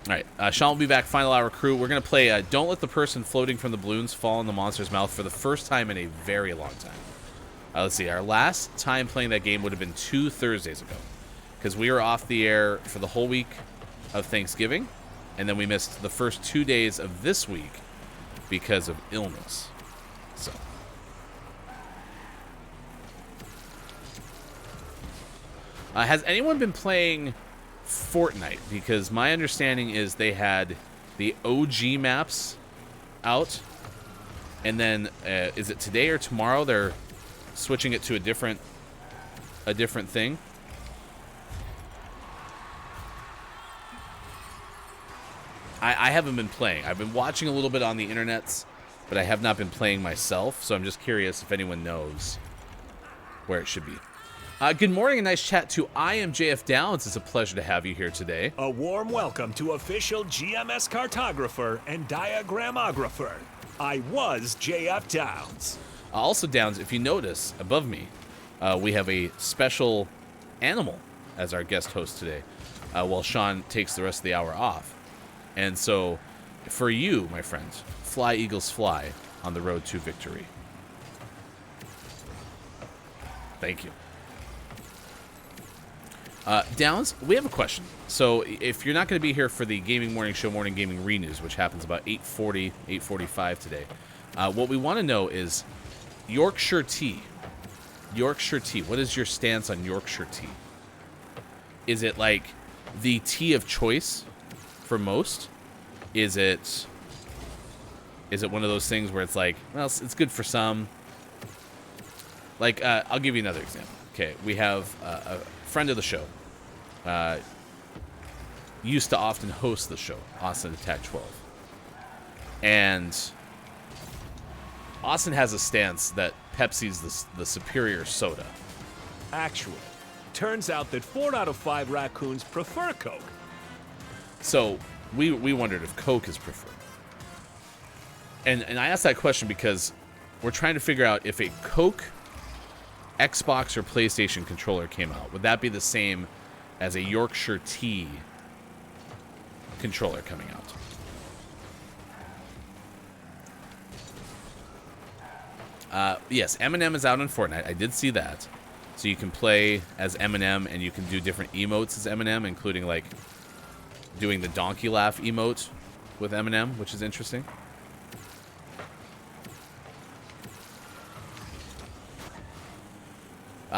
right, Sean will be back, final hour crew. We're going to play Don't Let the Person Floating from the Balloons Fall in the Monster's Mouth for the first time in a very long time. Let's see, our last time playing that game would have been 2 Thursdays ago, because we were off the air for the whole week of Thanksgiving, and then we missed the first 2 days of this week because of illness. So, has anyone been playing Fortnite? Because my understanding is they had the OG maps out, and then is it today or tomorrow they're switching it to a different thing? I haven't been playing. I've been watching a little bit on the internets, but I have not been playing myself, so I'm just curious if anyone knows where it should be. Good morning, a nice chat to I am JF Downs. It's a pleasure to have you here today. A warm welcome to official GMS cartographer and diagramographer, I was JF Downs. Also, Downs, if you notice above me, we have a special animal as our guest host today, while Sean takes the rest of the hour off. And so, for you, my friends, fly, Eagles, fly on the road to victory. Thank you. Downs, we have a question. So if you're not going to be here for the Gaming Morning Show Morning Gaming Renews, which happens about 8:40, 8:45 today, what we want to know is Yorkshire tea. Yorkshire tea. What is your stance on Yorkshire tea? Is it like the tea of choice for most? Is it one of those things where it's like, well, it's good for some? Like, I'll give you another example. Okay, we have a friend of the show. Used to often host the show, Austin Attack 12. And Austin has a stance that Pepsi's the superior soda. Actually, turns out that 4 out of 5 raccoons prefer Coke. So we wondered if Coke is preferred. And I asked that question because we're trying to figure out if a Coke, Xbox, or PlayStation controller came out, would that be the same as a Yorkshire tea controller coming out? Yes, Eminem is out on Fortnite. I did see that. So you can play as Eminem, and you can do different emotes as Eminem, including like doing the donkey laugh emote with Eminem, which is interesting.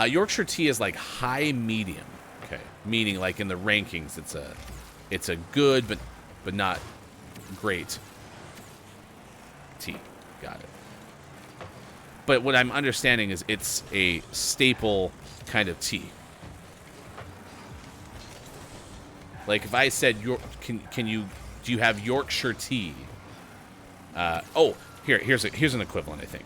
Yorkshire tea is like high medium, okay, meaning like in the rankings, it's a good but not great tea. Got it. But what I'm understanding is it's a staple kind of tea. Like if I said, do you have Yorkshire tea? Here's an equivalent, I think.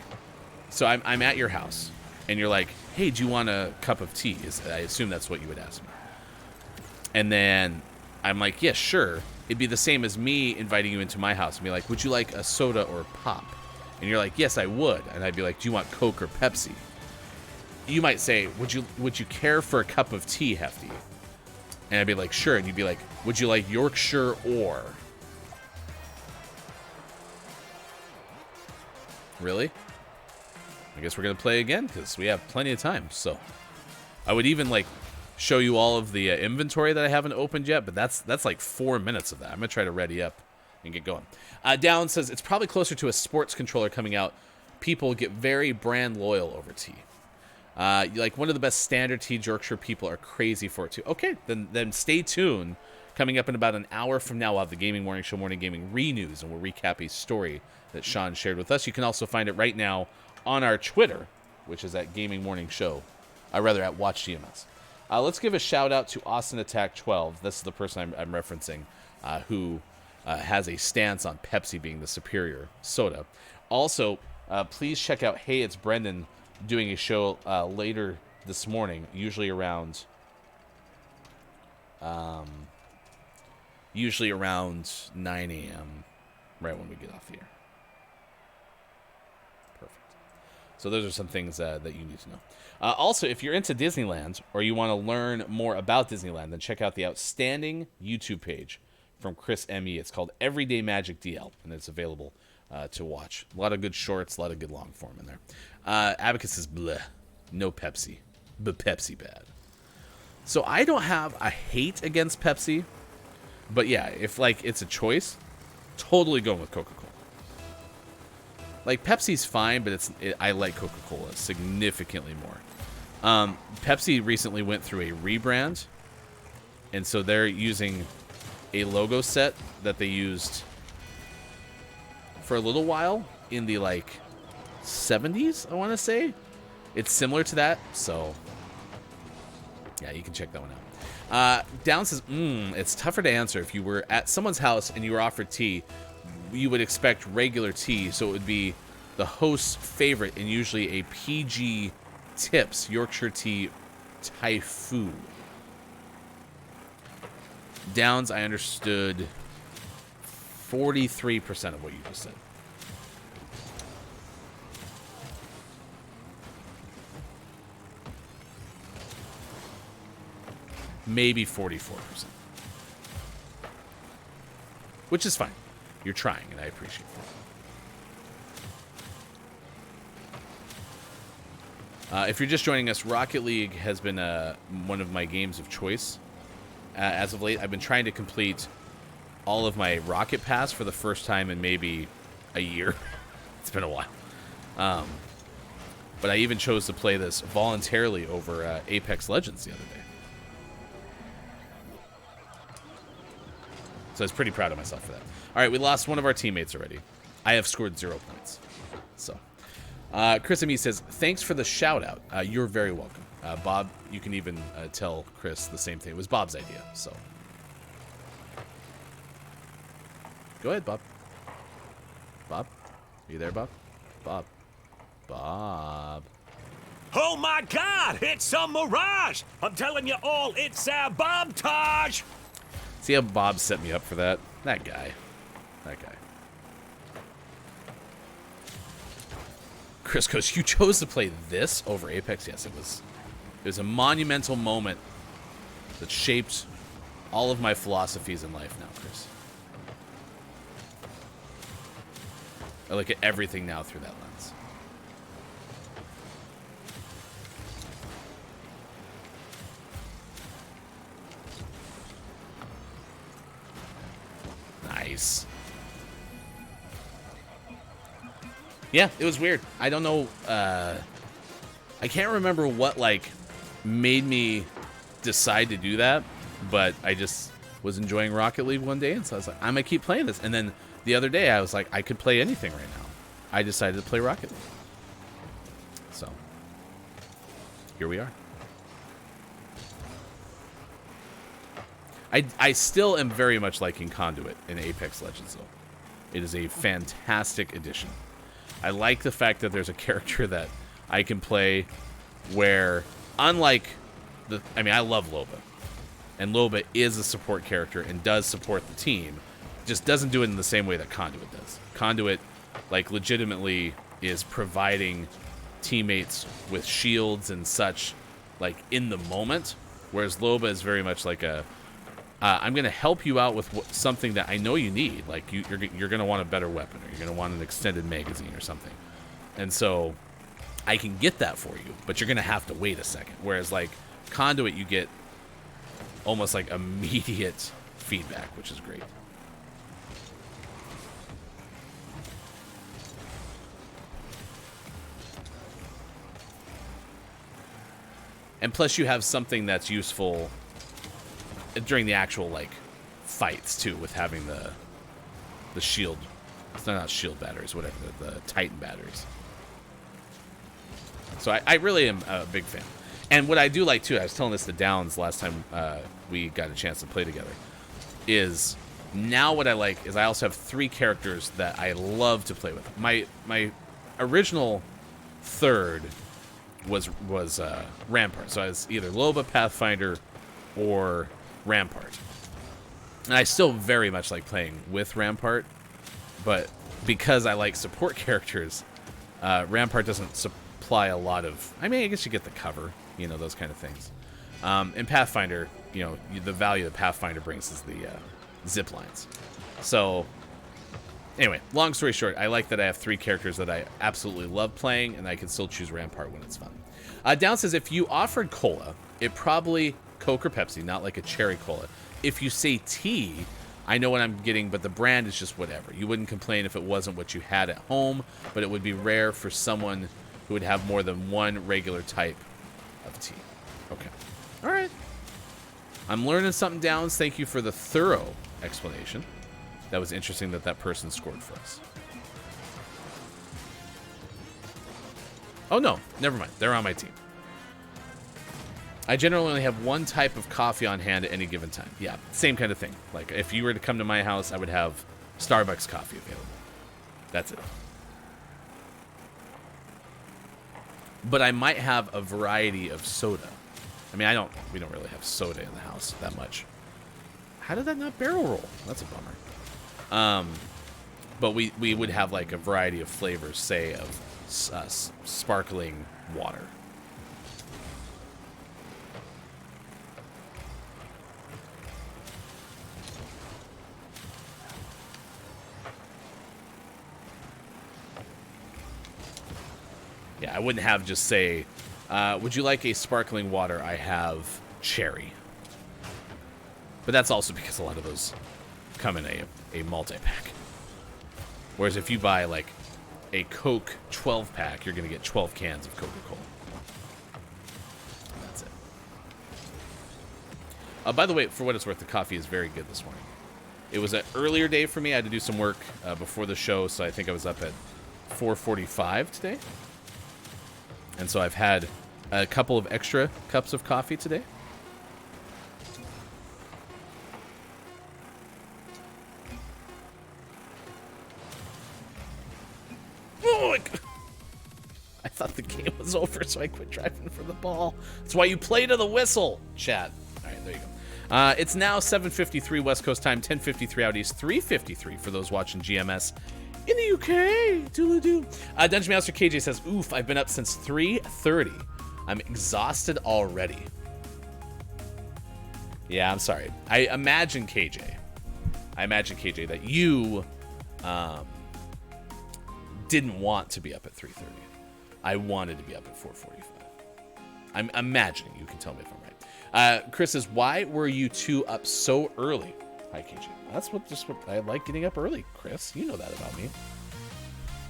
So I'm at your house, and you're like, hey, do you want a cup of tea? I assume that's what you would ask me. And then I'm like, yeah, sure. It'd be the same as me inviting you into my house and be like, would you like a soda or pop? And you're like, yes, I would. And I'd be like, do you want Coke or Pepsi? You might say, would you care for a cup of tea, Hefty? And I'd be like, sure. And you'd be like, would you like Yorkshire or? Really? I guess we're going to play again because we have plenty of time. So I would even like show you all of the inventory that I haven't opened yet, but that's like 4 minutes of that. I'm going to try to ready up and get going. Down says it's probably closer to a sports controller coming out. People get very brand loyal over tea. Like one of the best standard tea, Yorkshire people are crazy for it too. Okay, then stay tuned. Coming up in about an hour from now, we'll have the Gaming Morning Show Morning Gaming Renews, and we'll recap a story that Sean shared with us. You can also find it right now on our Twitter, which is at Gaming Morning Show. At Watch GMS. Let's give a shout out to Austin Attack 12. This is the person I'm referencing, who has a stance on Pepsi being the superior soda. Also, please check out Hey It's Brendan doing a show later this morning, usually around 9 a.m. right when we get off the air. Perfect. So those are some things that you need to know. Also, if you're into Disneyland or you want to learn more about Disneyland, then check out the outstanding YouTube page from Chris M.E. It's called Everyday Magic DL, and it's available to watch. A lot of good shorts, a lot of good long form in there. Abacus says, bleh, no Pepsi, but Pepsi bad. So I don't have a hate against Pepsi, but yeah, if like it's a choice, totally going with Coca-Cola. Like Pepsi's fine, but I like Coca-Cola significantly more. Pepsi recently went through a rebrand, and so they're using a logo set that they used for a little while in the like 70s, I want to say. It's similar to that, so yeah, you can check that one out. Down says, it's tougher to answer. If you were at someone's house and you were offered tea, you would expect regular tea, so it would be the host's favorite and usually a PG Tips Yorkshire tea Typhoon. Downs, I understood 43% of what you just said. maybe 44%. Which is fine. You're trying, and I appreciate that. If you're just joining us, Rocket League has been one of my games of choice as of late. I've been trying to complete all of my Rocket Pass for the first time in maybe a year. It's been a while. But I even chose to play this voluntarily over Apex Legends the other day. So I was pretty proud of myself for that. All right, we lost one of our teammates already. I have scored 0 points. So, Chris Amy says, thanks for the shout out. You're very welcome. Bob, you can even tell Chris the same thing. It was Bob's idea, so. Go ahead, Bob. Bob? Are you there, Bob? Bob. Bob. Oh my God! It's a mirage! I'm telling you all, it's a bomb-tage! See how Bob set me up for that? That guy. That guy. Chris goes, you chose to play this over Apex? Yes, it was. It was a monumental moment that shaped all of my philosophies in life now, Chris. I look at everything now through that lens. Nice. Yeah, it was weird. I don't know. I can't remember what, like, made me decide to do that, but I just was enjoying Rocket League one day, and so I was like, I'm going to keep playing this. And then the other day, I was like, I could play anything right now. I decided to play Rocket League. So, here we are. I still am very much liking Conduit in Apex Legends, though. It is a fantastic addition. I like the fact that there's a character that I can play where, unlike I love Loba. And Loba is a support character and does support the team. Just doesn't do it in the same way that Conduit does. Conduit, like, legitimately is providing teammates with shields and such, like, in the moment. Whereas Loba is very much like a, I'm going to help you out with something that I know you need. Like, you're going to want a better weapon, or you're going to want an extended magazine or something. And so I can get that for you, but you're going to have to wait a second. Whereas, like, Conduit, you get almost, like, immediate feedback, which is great. And plus you have something that's useful during the actual, like, fights, too, with having the shield. It's not shield batteries, whatever, the Titan batteries. So I really am a big fan. And what I do like, too, I was telling this to Downs last time we got a chance to play together, is now what I like is I also have 3 characters that I love to play with. My original third was Rampart. So I was either Loba, Pathfinder, or Rampart. And I still very much like playing with Rampart, but because I like support characters, Rampart doesn't supply a lot of... I mean, I guess you get the cover, you know, those kind of things. In Pathfinder, you know, the value that Pathfinder brings is the zip lines. So, anyway, long story short, I like that I have 3 characters that I absolutely love playing, and I can still choose Rampart when it's fun. Down says, if you offered cola, it probably Coke or Pepsi, not like a cherry cola. If you say tea, I know what I'm getting, but the brand is just whatever. You wouldn't complain if it wasn't what you had at home, but it would be rare for someone who would have more than one regular type of tea. Okay. All right. I'm learning something, Downs. Thank you for the thorough explanation. That was interesting that person scored for us. Oh, no. Never mind. They're on my team. I generally only have one type of coffee on hand at any given time. Yeah, same kind of thing. Like, if you were to come to my house, I would have Starbucks coffee available. That's it. But I might have a variety of soda. I mean, we don't really have soda in the house that much. How did that not barrel roll? That's a bummer. But we would have, like, a variety of flavors, say, of sparkling water. I wouldn't have just say, would you like a sparkling water? I have cherry. But that's also because a lot of those come in a multi-pack. Whereas if you buy like a Coke 12-pack, you're going to get 12 cans of Coca-Cola. That's it. By the way, for what it's worth, the coffee is very good this morning. It was an earlier day for me. I had to do some work before the show, so I think I was up at 4:45 today. And so I've had a couple of extra cups of coffee today. Oh, I thought the game was over, so I quit driving for the ball. That's why you play to the whistle, chat. All right, there you go. It's now 7:53 West Coast time, 10:53 out east, 3:53 for those watching GMS in the UK. Doodle-doo. Dungeon Master KJ says, oof, I've been up since 3:30. I'm exhausted already. Yeah, I'm sorry. I imagine, KJ, that you didn't want to be up at 3:30. I wanted to be up at 4:45. I'm imagining. You can tell me if I'm right. Chris says, why were you two up so early? Hi, KJ. That's what I like, getting up early, Chris. You know that about me.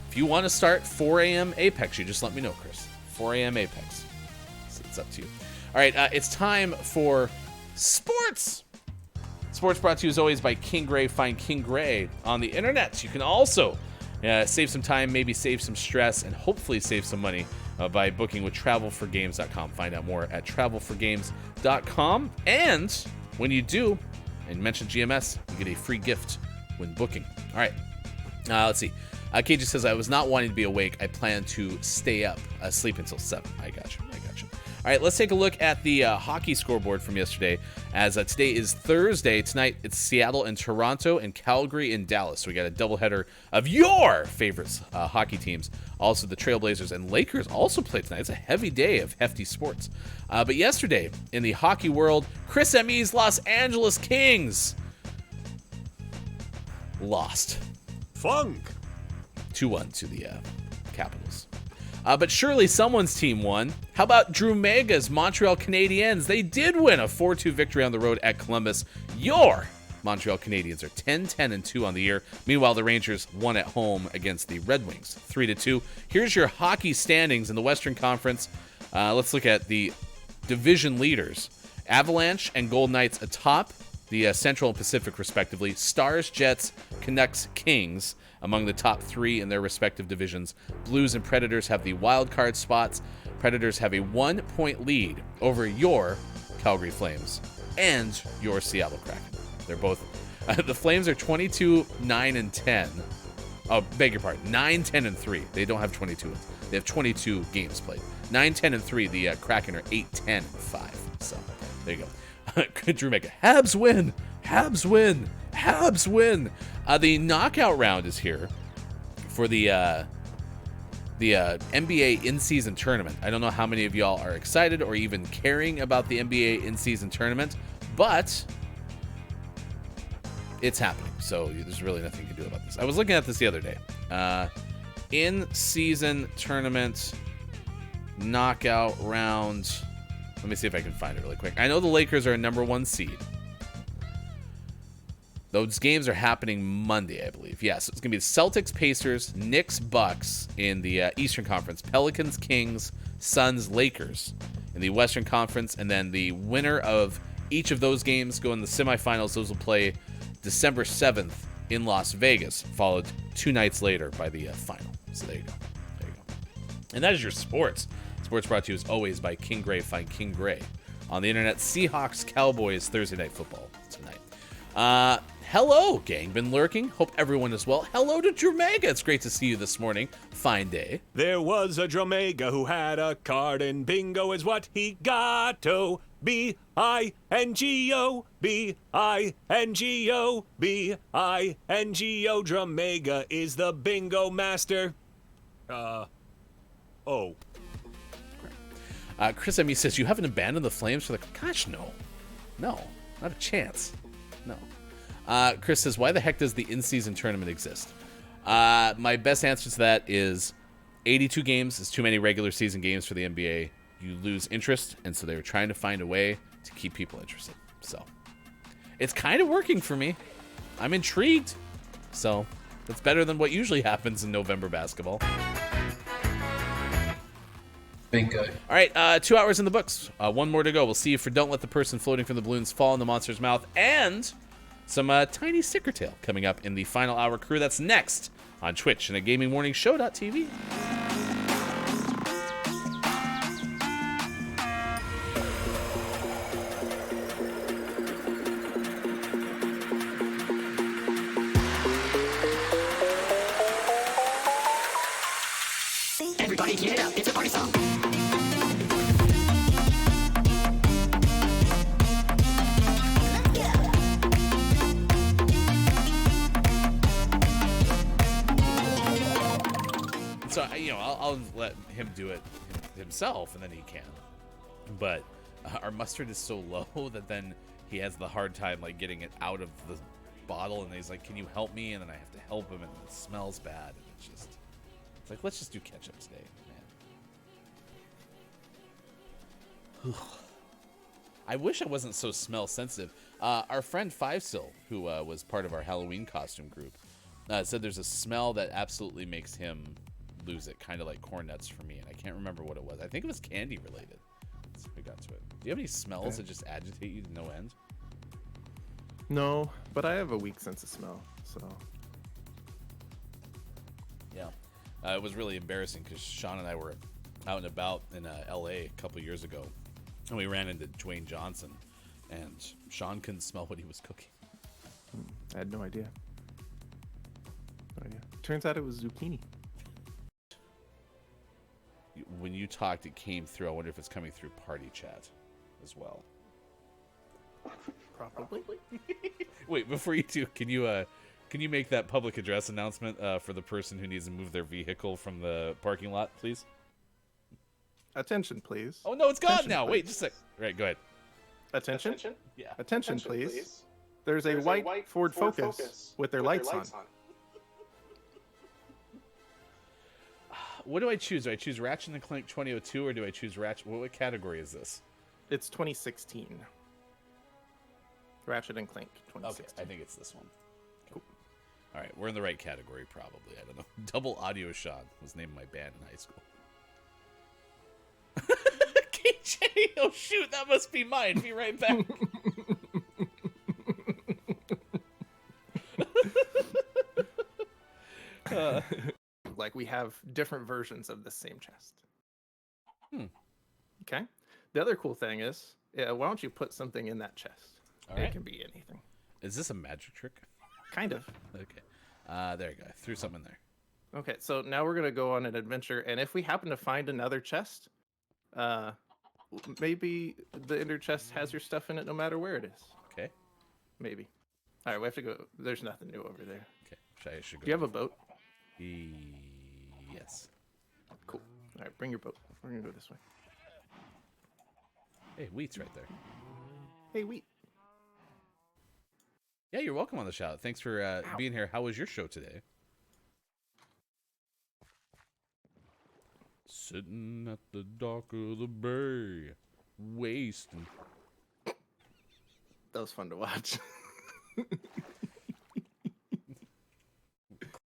If you want to start 4 a.m. Apex, you just let me know, Chris. 4 a.m. Apex. So it's up to you. All right, it's time for sports. Sports brought to you as always by King Gray. Find King Gray on the internet. You can also save some time, maybe save some stress, and hopefully save some money by booking with travelforgames.com. Find out more at travelforgames.com. And when you do, and mention GMS, you get a free gift when booking. All right, let's see. KJ says, I was not wanting to be awake. I plan to stay up, sleep until 7. I got you. All right, let's take a look at the hockey scoreboard from yesterday, as today is Thursday. Tonight, it's Seattle and Toronto and Calgary and Dallas. So we got a doubleheader of your favorite hockey teams. Also, the Trailblazers and Lakers also play tonight. It's a heavy day of hefty sports. But yesterday, in the hockey world, Chris M.E.'s Los Angeles Kings lost. Funk. 2-1 to the Capitals. But surely someone's team won. How about Drew Mega's Montreal Canadiens? They did win a 4-2 victory on the road at Columbus. Your Montreal Canadiens are 10-10-2 on the year. Meanwhile, the Rangers won at home against the Red Wings, 3-2. Here's your hockey standings in the Western Conference. Let's look at the division leaders. Avalanche and Golden Knights atop the Central and Pacific, respectively. Stars, Jets, Canucks, Kings among the top 3 in their respective divisions. Blues and Predators have the wild card spots. Predators have a 1-point lead over your Calgary Flames and your Seattle Kraken. They're both the Flames are 22-9-10. Oh, beg your pardon, 9-10-3. They don't have 22 wins. They have 22 games played. 9-10-3. The Kraken are 8-10-5. So there you go. Drew Mega. Habs win. Habs win. Habs win. The knockout round is here for the NBA in-season tournament. I don't know how many of y'all are excited or even caring about the NBA in-season tournament, but it's happening, so there's really nothing you can do about this. I was looking at this the other day. In-season tournament knockout round. Let me see if I can find it really quick. I know the Lakers are a number 1 seed. Those games are happening Monday, I believe. Yes, it's going to be the Celtics, Pacers, Knicks, Bucks in the Eastern Conference. Pelicans, Kings, Suns, Lakers in the Western Conference. And then the winner of each of those games go in the semifinals. Those will play December 7th in Las Vegas, followed 2 nights later by the final. So there you go. There you go. And that is your sports. Sports brought to you as always by King Gray. Find King Gray on the internet. Seahawks, Cowboys, Thursday Night Football tonight. Hello, gang. Been lurking. Hope everyone is well. Hello to Jamaica. It's great to see you this morning. Fine day. There was a Jamaica who had a card, and bingo is what he got. Oh, B-I-N-G-O, B-I-N-G-O, B-I-N-G-O. Jamaica is the bingo master. Oh. Chris M.E. says, you haven't abandoned the Flames for the... Gosh, no. No, not a chance. No. Chris says, why the heck does the in-season tournament exist? My best answer to that is 82 games is too many regular season games for the NBA. You lose interest, and so they were trying to find a way to keep people interested. So it's kind of working for me. I'm intrigued. So that's better than what usually happens in November basketball. Bingo. All right, 2 hours in the books. One more to go. We'll see you for Don't Let the Person Floating from the Balloons Fall in the Monster's Mouth, and some tiny sticker tail coming up in the final hour crew. That's next on Twitch and at GamingMorningShow.tv. Everybody get up, it's a party song. So, I'll let him do it himself, and then he can. But our mustard is so low that then he has the hard time, like, getting it out of the bottle, and he's like, can you help me? And then I have to help him, and it smells bad, and it's like, let's just do ketchup today, man. I wish I wasn't so smell sensitive. Our friend Fivesil, who was part of our Halloween costume group, said there's a smell that absolutely makes him lose it, kind of like corn nuts for me, and I can't remember what it was. I think it was candy related. Let's see if we got to it. Do you have any smells that just agitate you to no end? No, but I have a weak sense of smell, so. Yeah. It was really embarrassing because Sean and I were out and about in LA a couple years ago, and we ran into Dwayne Johnson, and Sean couldn't smell what he was cooking. I had no idea. No idea. Turns out it was zucchini. When you talked, it came through. I wonder if it's coming through party chat as well. Probably. Wait, before you do, can you make that public address announcement for the person who needs to move their vehicle from the parking lot, please? Attention, please. Oh no, it's gone Attention, now. please. Wait, just a sec. Right, go ahead. Attention. Yeah. Attention, please. There's a white Ford Focus with their lights on. What do I choose? Do I choose Ratchet and Clank 2002 or do I choose Ratchet? What category is this? It's 2016. Ratchet and Clank 2016. Okay, I think it's this one. Cool. All right, we're in the right category probably. I don't know. Double Audio Shot was named my band in high school. KJ, oh shoot, that must be mine. Be right back. Like we have different versions of the same chest. Hmm. Okay. The other cool thing is, why don't you put something in that chest? All right. It can be anything. Is this a magic trick? Kind of. Okay. There you go. I threw something in there. Okay, so now we're gonna go on an adventure, and if we happen to find another chest, maybe the inner chest has your stuff in it no matter where it is. Okay. Maybe. All right, we have to go. There's nothing new over there. Okay. I should go. Do you have a boat? Yes. Cool. All right, bring your boat. We're gonna go this way. Hey, Wheat's right there. Hey, Wheat. Yeah, you're welcome on the show. Thanks for being here. How was your show today? Sitting at the dock of the bay, wasting. That was fun to watch.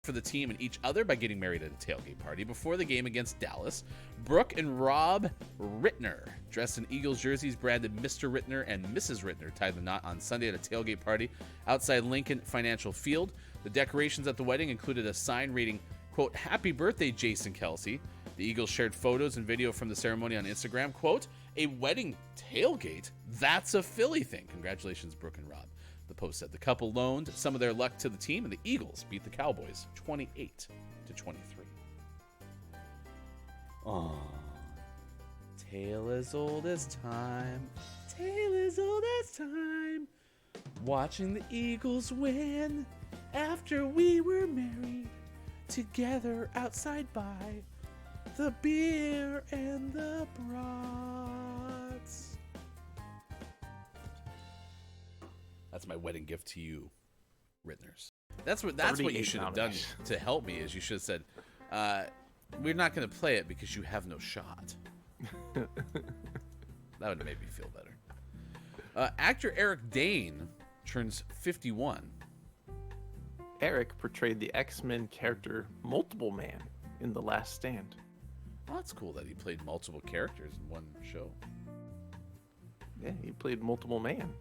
For the team and each other by getting married at a tailgate party before the game against Dallas. Brooke and Rob Rittner, dressed in Eagles jerseys branded Mr. Rittner and Mrs. Rittner, tied the knot on Sunday at a tailgate party outside Lincoln Financial Field. The decorations at the wedding included a sign reading, quote, "Happy birthday, Jason Kelsey." The Eagles shared photos and video from the ceremony on Instagram, quote, "A wedding tailgate? That's a Philly thing. Congratulations, Brooke and Rob." The post said the couple loaned some of their luck to the team, and the Eagles beat the Cowboys 28-23. Aww. Tale as old as time. Tale as old as time. Watching the Eagles win after we were married together outside by the beer and the brats. That's my wedding gift to you, Rittners. That's what you should have done to help me. Is you should have said, we're not going to play it because you have no shot. That would make me feel better. Actor Eric Dane turns 51. Eric portrayed the X-Men character Multiple Man in The Last Stand. Oh, that's cool that he played multiple characters in one show. Yeah, he played Multiple Man.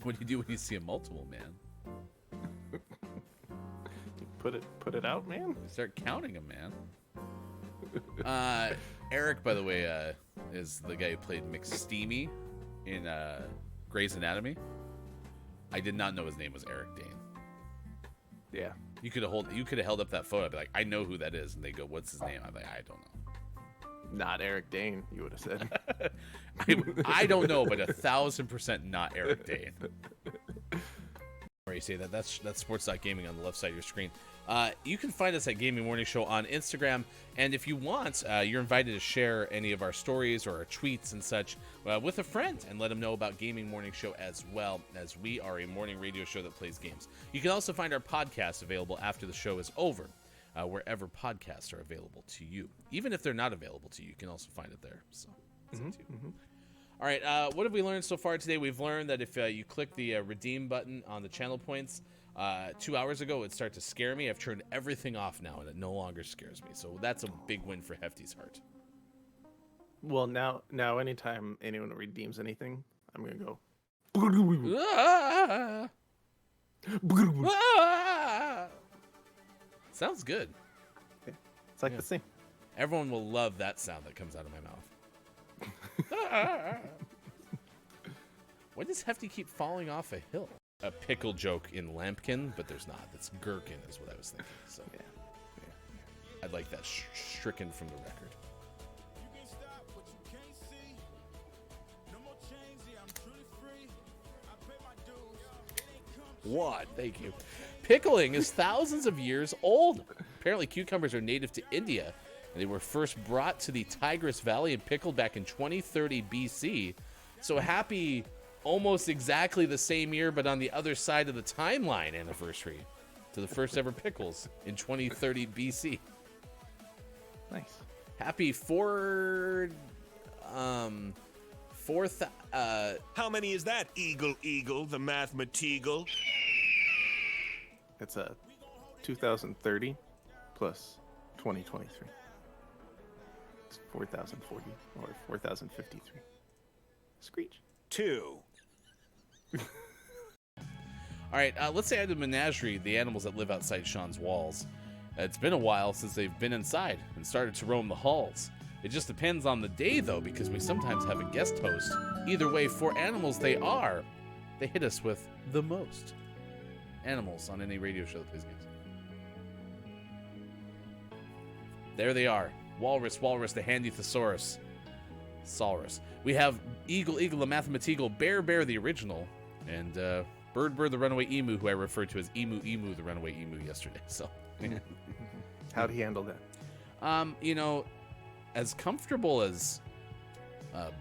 What do you do when you see a multiple man? Put it out, man. Start counting them, man. Eric, by the way, is the guy who played McSteamy in Grey's Anatomy. I did not know his name was Eric Dane. Yeah. You could have held up that photo. I'd be like, I know who that is, and they go, "What's his name?" I'm like, I don't know. Not Eric Dane, you would have said. I don't know, but 1,000% not Eric Dane. Where you say that, that's Sports.Gaming on the left side of your screen. You can find us at Gaming Morning Show on Instagram, and if you want, you're invited to share any of our stories or our tweets and such with a friend and let them know about Gaming Morning Show as well, as we are a morning radio show that plays games. You can also find our podcast available after the show is over, wherever podcasts are available to you. Even if they're not available to you, you can also find it there. So, it's up to you. All right, what have we learned so far today? We've learned that if you click the redeem button on the channel points, 2 hours ago, it'd start to scare me. I've turned everything off now, and it no longer scares me. So that's a big win for Hefty's heart. Well, now, anytime anyone redeems anything, I'm gonna go. Ah! Ah! Sounds good. It's like the same. Everyone will love that sound that comes out of my mouth. Why does Hefty keep falling off a hill? A pickle joke in Lampkin, but there's not. That's gherkin is what I was thinking. So Yeah. I'd like that stricken from the record. What? Thank you. Pickling is thousands of years old. Apparently, cucumbers are native to India, and they were first brought to the Tigris Valley and pickled back in 2030 BC. So happy almost exactly the same year, but on the other side of the timeline anniversary to the first ever pickles in 2030 BC. Nice. Happy fourth. How many is that, Eagle, the mathematical? It's a 2030 plus 2023. It's 4040 or 4053. Screech. 2. All right, let's say I had a menagerie, the animals that live outside Sean's walls. It's been a while since they've been inside and started to roam the halls. It just depends on the day, though, because we sometimes have a guest host. Either way, for animals they are, they hit us with the most animals on any radio show that plays games. There they are. Walrus, the handy thesaurus. Saurus. We have Eagle, the mathematical, Bear, the original, and Bird, the runaway emu, who I referred to as Emu, the runaway emu yesterday. So, How'd he handle that? you know, as comfortable as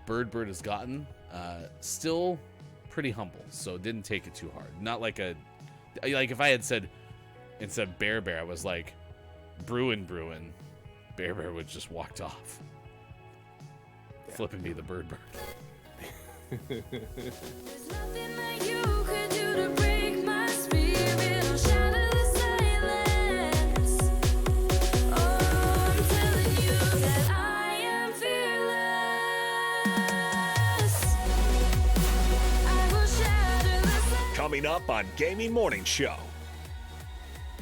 Bird has gotten, still pretty humble. So didn't take it too hard. Not like if I had said instead of Bear, I was like Bruin. Bear would just walked off. Flipping me the bird. There's nothing that you could do to break my spirit or shatter the silence. Oh, I'm telling you that I am fearless. I will shatter the silence. Coming up on Gaming Morning Show.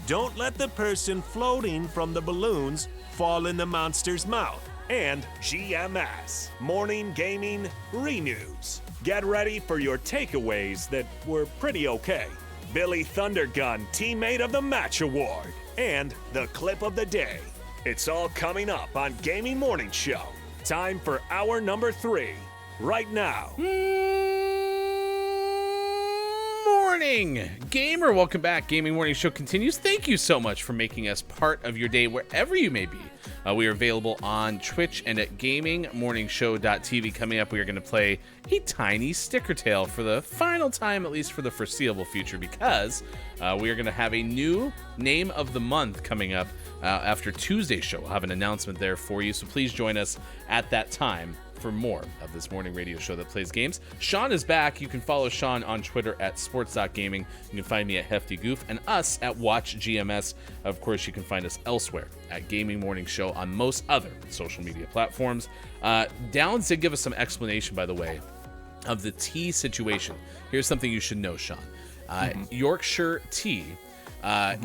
Don't let the person floating from the balloons fall in the monster's mouth. And GMS, Morning Gaming Renews. Get ready for your takeaways that were pretty okay. Billy Thundergun, Teammate of the Match Award. And the clip of the day. It's all coming up on Gaming Morning Show. Time for hour number 3. Right now. morning, gamer. Welcome back. Gaming Morning Show continues. Thank you so much for making us part of your day wherever you may be. We are available on Twitch and at gamingmorningshow.tv. Coming up, we are going to play a tiny sticker tale for the final time, at least for the foreseeable future, because we are going to have a new name of the month coming up after Tuesday's show. We'll have an announcement there for you, so please join us at that time for more of this morning radio show that plays games. Sean is back. You can follow Sean on Twitter at sports.gaming. You can find me at Hefty Goof and us at Watch GMS. Of course, you can find us elsewhere at Gaming Morning Show on most other social media platforms. Downs did give us some explanation, by the way, of the tea situation. Here's something you should know, Sean. Yorkshire tea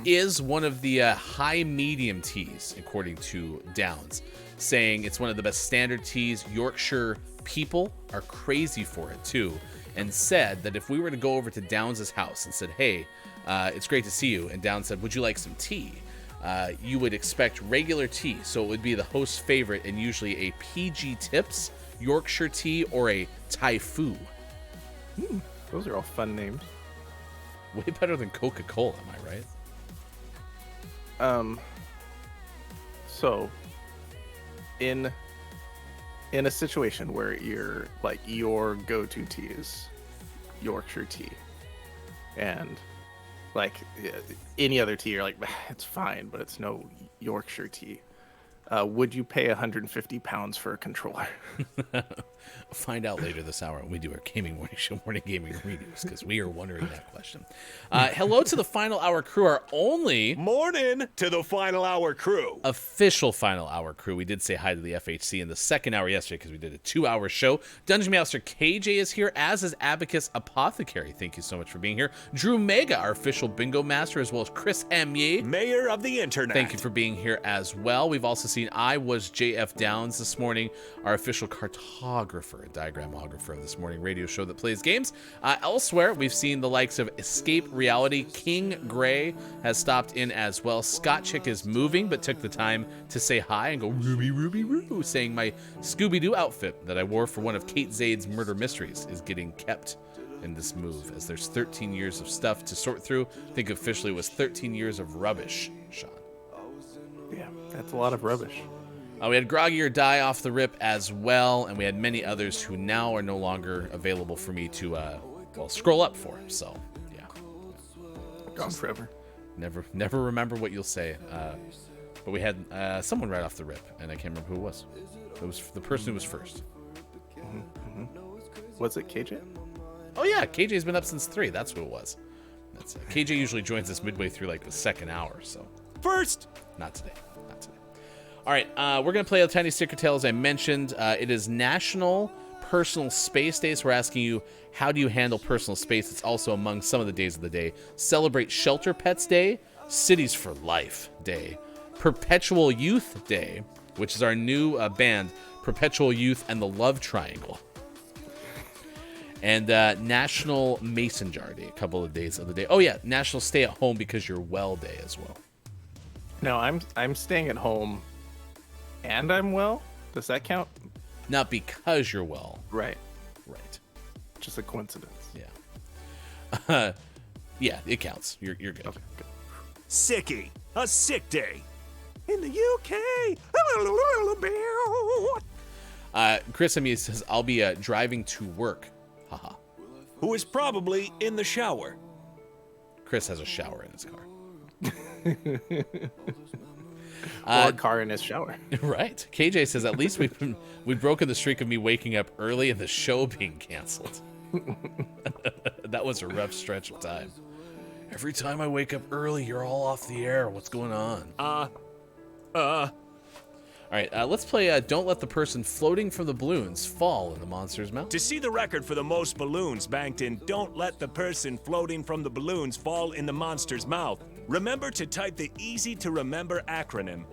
is one of the high medium teas, according to Downs, saying it's one of the best standard teas. Yorkshire people are crazy for it too, and said that if we were to go over to Downs' house and said, hey, it's great to see you, and Downs said, would you like some tea? You would expect regular tea, so it would be the host's favorite and usually a PG Tips, Yorkshire tea, or a Thai Fu. Those are all fun names. Way better than Coca-Cola, am I right? So in a situation where you're like your go-to tea is Yorkshire tea, and like any other tea, you're like, it's fine, but it's no Yorkshire tea. Would you pay 150 pounds for a controller? Find out later this hour when we do our Gaming Morning Show morning gaming reviews, because we are wondering that question. Hello to the Final Hour crew, our only Morning to the Final Hour crew. official Final Hour crew. We did say hi to the FHC in the second hour yesterday because we did a 2-hour show. Dungeon Master KJ is here, as is Abacus Apothecary. Thank you so much for being here. Drew Mega, our official bingo master, as well as Chris M. Ye, Mayor of the Internet. thank you for being here as well. We've also seen I was JF Downs this morning, our official cartographer and diagramographer of this morning radio show that plays games. Elsewhere, we've seen the likes of Escape Reality. King Gray has stopped in as well. Scott Chick is moving, but took the time to say hi and go Ruby, Ruby, Roo, saying my Scooby-Doo outfit that I wore for one of Kate Zade's murder mysteries is getting kept in this move, as there's 13 years of stuff to sort through. I think officially it was 13 years of rubbish, Sean. Yeah, that's a lot of rubbish. We had Groggy or Die off the rip as well, and we had many others who now are no longer available for me to, scroll up for. So, yeah. Gone forever. Never remember what you'll say. But we had someone right off the rip, and I can't remember who it was. It was the person who was first. Was it KJ? Oh, yeah, KJ's been up since 3. That's who it was. That's it. KJ usually joins us midway through, like, the second hour, so. First. Not today. All right, we're going to play a tiny sticker tale, as I mentioned. It is National Personal Space Day, so we're asking you, how do you handle personal space? It's also among some of the days of the day. Celebrate Shelter Pets Day, Cities for Life Day, Perpetual Youth Day, which is our new band, Perpetual Youth and the Love Triangle, and National Mason Jar Day, a couple of days of the day. Oh, yeah, National Stay at Home Because You're Well Day as well. No, I'm staying at home and I'm well. Does that count? Not because you're well. Right. Right. Just a coincidence. Yeah. Yeah, it counts. You're good. Okay, good. Sicky. A sick day. In the UK. Chris Amy says, I'll be driving to work. Haha. Who is probably in the shower. Chris has a shower in his car. Or a car in his shower. Right. KJ says, at least we've broken the streak of me waking up early and the show being canceled. That was a rough stretch of time. Every time I wake up early, you're all off the air. What's going on? All right, let's play Don't Let the Person Floating from the Balloons Fall in the Monster's Mouth. To see the record for the most balloons banked in Don't Let the Person Floating from the Balloons Fall in the Monster's Mouth, remember to type the easy-to-remember acronym, !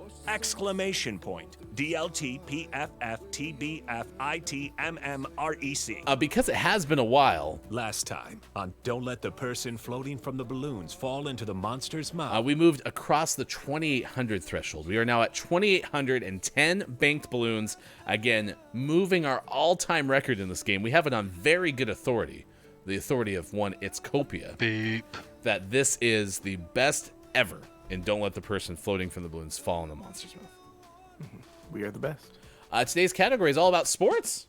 DLTPFFTBFITMMREC. Because it has been a while, Last time on Don't Let the Person Floating from the Balloons Fall into the Monster's Mouth. we moved across the 2,800 threshold. We are now at 2,810 banked balloons. Again, moving our all-time record in this game. We have it on very good authority the authority of one Itzcopia, Beep. that this is the best ever, and don't let the person floating from the balloons fall in the monster's mouth. We are the best. Today's category is all about sports.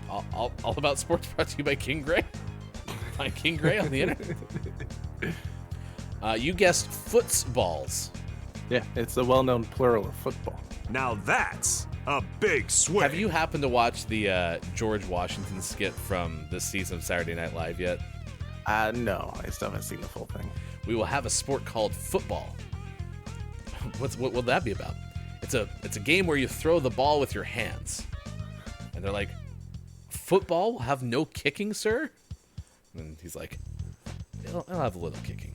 All about sports, brought to you by King Gray. Find King Gray on the internet. You guessed footballs. Yeah, it's the well-known plural of football. Now that's a big swing. Have you happened to watch the George Washington skit from this season of Saturday Night Live yet? No, I still haven't seen the full thing. We will have a sport called football. What will that be about? It's a game where you throw the ball with your hands. And they're like, football will have no kicking, sir? And he's like, I'll have a little kicking.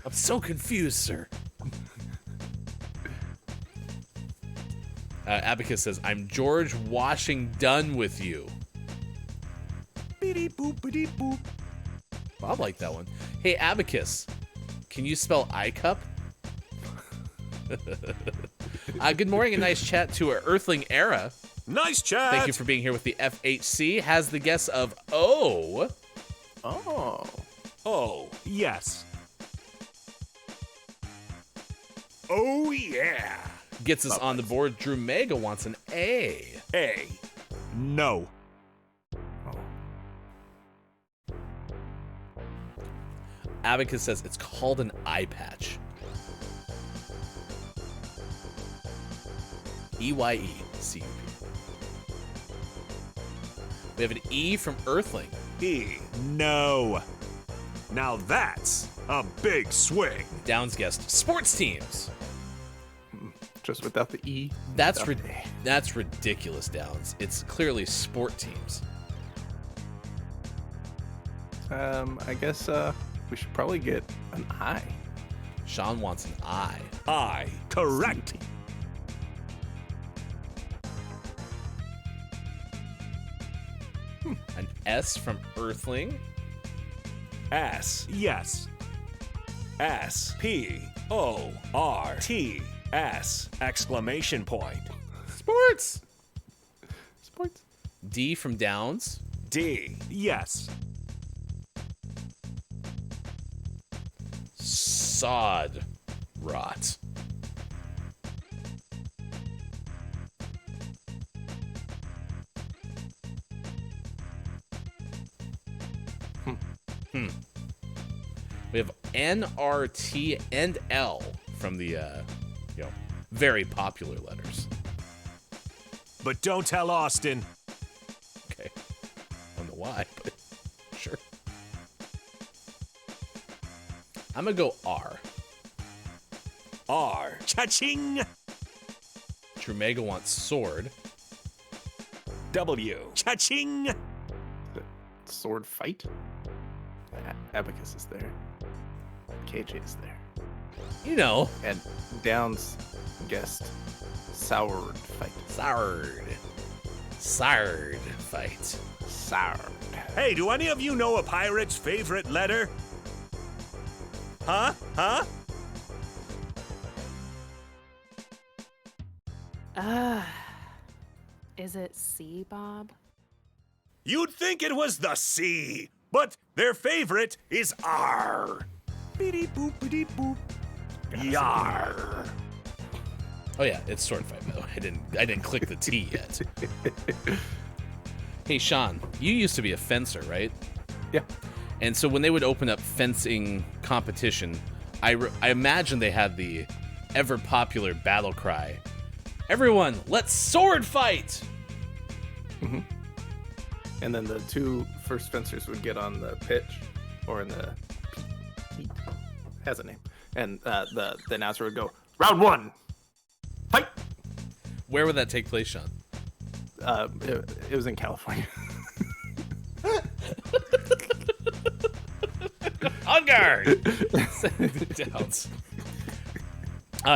I'm so confused, sir. Abacus says, I'm George washing done with you. Beep-boop-a-deep-boop. I like that one. Hey, Abacus, can you spell iCup? Good morning and nice chat to our Earthling Era. Nice chat. Thank you for being here with the FHC. Has the guess of O. Oh. Oh, yes. Oh, yeah. Gets us on the board. Drew Mega wants an A. A. No. Abacus says it's called an eye patch. EYECUP. We have an E from Earthling. E. No. Now that's a big swing. Downs guessed sports teams. Just without the E. That's without the A. that's ridiculous, Downs. It's clearly sport teams. I guess we should probably get an I. Sean wants an I. I. Correct. An S from Earthling. S. Yes. S. P. O. R. T. S. Exclamation point. Sports. Sports. D from Downs. D. Yes. Sod rot. We have N, R, T, and L from the very popular letters. But don't tell Austin. Okay. I don't know why, but sure. I'm gonna go R. R. Cha-ching. Trumega wants sword. W. Cha-ching. Sword fight. Abacus is there. KJ is there. You know, And Downs guessed soured fight. Sard. Sard fight. Soured. Hey, do any of you know a pirate's favorite letter? Huh? Huh? Is it C, Bob? You'd think it was the C, but their favorite is R. Beep-boop-a-deep-boop. Yar. Oh yeah, it's sword fight by the way. I didn't click the T yet. Hey Sean, you used to be a fencer, right? Yeah. And so when they would open up fencing competition, I imagine they had the ever popular battle cry, "Everyone, let's sword fight!" And then the two first fencers would get on the pitch or in the heat. Has a name. And the announcer would go, "Round one, fight!" Where would that take place, Sean? It was in California. On guard! Downs.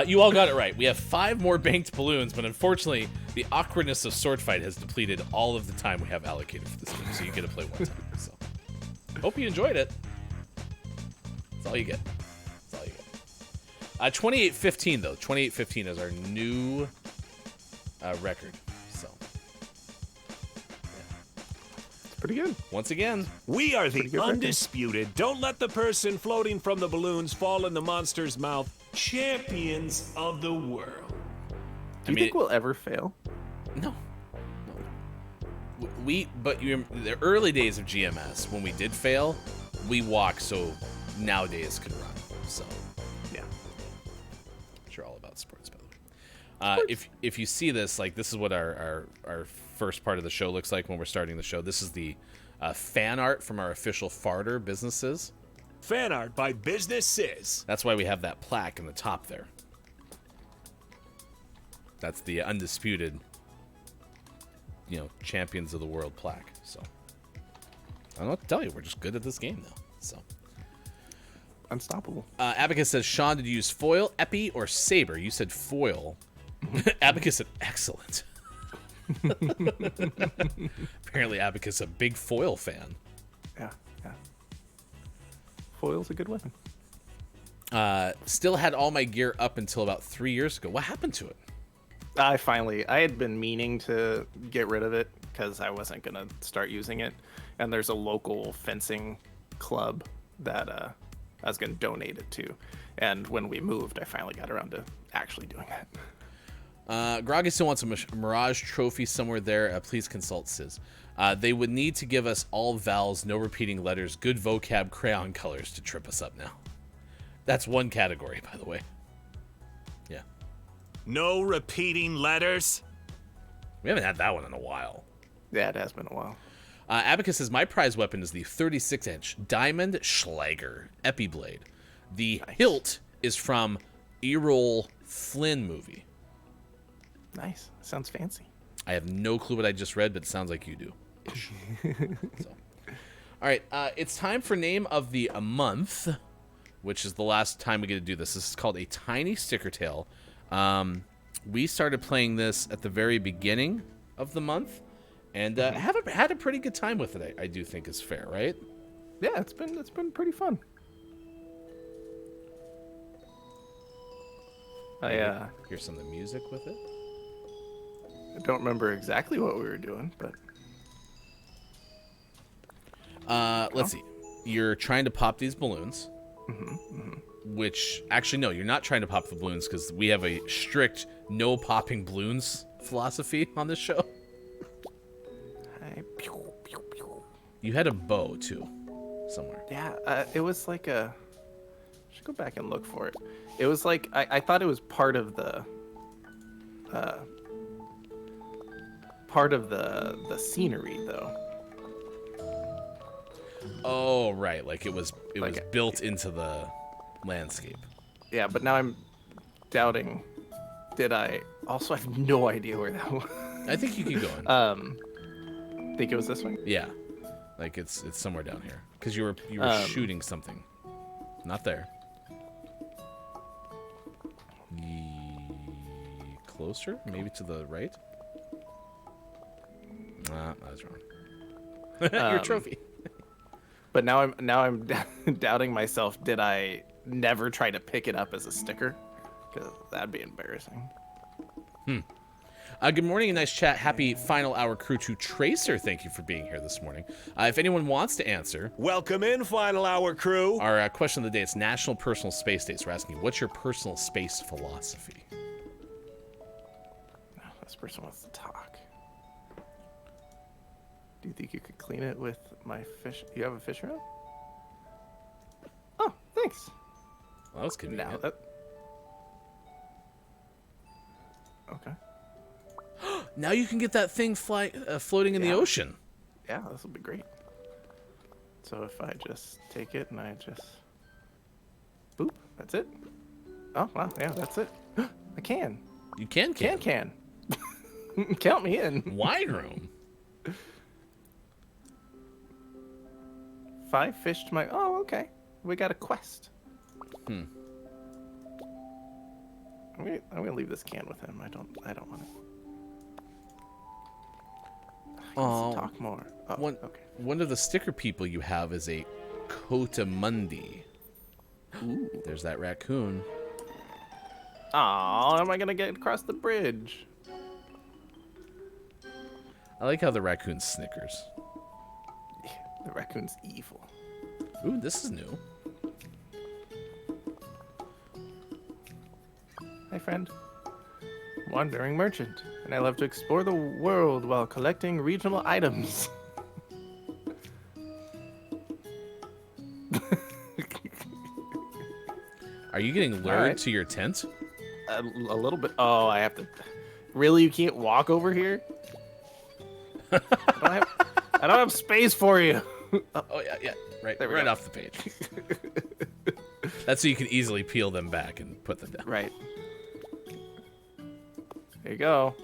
You all got it right. We have 5 more banked balloons, but unfortunately, the awkwardness of sword fight has depleted all of the time we have allocated for this game, so you get to play one time. So, hope you enjoyed it. That's all you get. That's all you get. 28-15 though. 28-15 is our new record. So, Pretty good. Once again. We are the Pretty good record. undisputed, don't let the person floating from the balloons fall in the monster's mouth, champions of the world. Do you think we'll ever fail? No. But the early days of GMS, when we did fail, we walked so nowadays could run. So, Yeah. you're all about sports, by the way. If you see this, like, this is what our first part of the show looks like when we're starting the show. This is the fan art from our official farter businesses. Fan art by Business Sis. That's why we have that plaque in the top there. That's the undisputed, champions of the world plaque. So I don't know what to tell you. We're just good at this game now. So Unstoppable. Abacus says, Sean, did you use foil, epi, or saber? You said foil. Abacus said excellent. Apparently Abacus a big foil fan. Yeah. Foil's a good weapon. Still had all my gear up until about 3 years ago. What happened to it? I had been meaning to get rid of it because I wasn't going to start using it. And there's a local fencing club that I was going to donate it to. And when we moved, I finally got around to actually doing that. Groggy still wants a Mirage trophy somewhere there. Please consult Sis. They would need to give us all vowels, no repeating letters, good vocab, crayon colors to trip us up now. That's one category, by the way. Yeah. No repeating letters? We haven't had that one in a while. Yeah, it has been a while. Abacus says, my prize weapon is the 36-inch Diamond Schlager Epi Blade. The hilt is from Errol Flynn movie. Nice. Sounds fancy. I have no clue what I just read, but it sounds like you do. So. All right, it's time for Name of the Month, which is the last time we get to do this. This is called a Tiny Sticker Tale. We started playing this at the very beginning of the month, and had a pretty good time with it. I do think is fair, right? Yeah, it's been pretty fun. Here's some of the music with it. I don't remember exactly what we were doing, but Let's see. You're trying to pop these balloons. Which, actually, no, you're not trying to pop the balloons because we have a strict no popping balloons philosophy on this show. You had a bow, too, somewhere. Yeah, it was like a... I should go back and look for it. It was like... I thought it was part of the scenery, though. Oh, right. Like it was built into the landscape. Yeah, but now I'm doubting. Did I? Also, I have no idea where that was. I think you keep going. Think it was this way? Yeah, like it's somewhere down here because you were shooting something. Not there. Closer, maybe to the right. That was wrong. Your trophy. But now I'm doubting myself. Did I never try to pick it up as a sticker? Because that'd be embarrassing. Good morning and nice chat. Happy final hour crew to Tracer. Thank you for being here this morning. If anyone wants to answer, welcome in, final hour crew. Our question of the day, it's National Personal Space Day. So we're asking, what's your personal space philosophy? No, this person wants to talk. Do you think you could clean it with my fish? You have a fish rod? Oh, thanks. Well, that was convenient. Okay. Now you can get that thing floating in the ocean. Yeah, this will be great. So if I just take it and I just... Boop, that's it. Oh, wow, yeah, that's it. I can. You can. Count me in. Wine room. 5 fish to my... Oh, okay. We got a quest. I'm gonna leave this can with him. I don't want it. Talk more. Oh, okay. One of the sticker people you have is a Cotamundi. Ooh. There's that raccoon. Aw, am I gonna get across the bridge? I like how the raccoon snickers. The raccoon's evil. Ooh, this is new. Hi, friend. Wandering merchant, and I love to explore the world while collecting regional items. Are you getting lured Alright. to your tent? A little bit. Oh, I have to. Really, you can't walk over here? I don't have space for you. Oh yeah, right, There we right go. off the page. That's so you can easily peel them back and put them down. Right. There you go.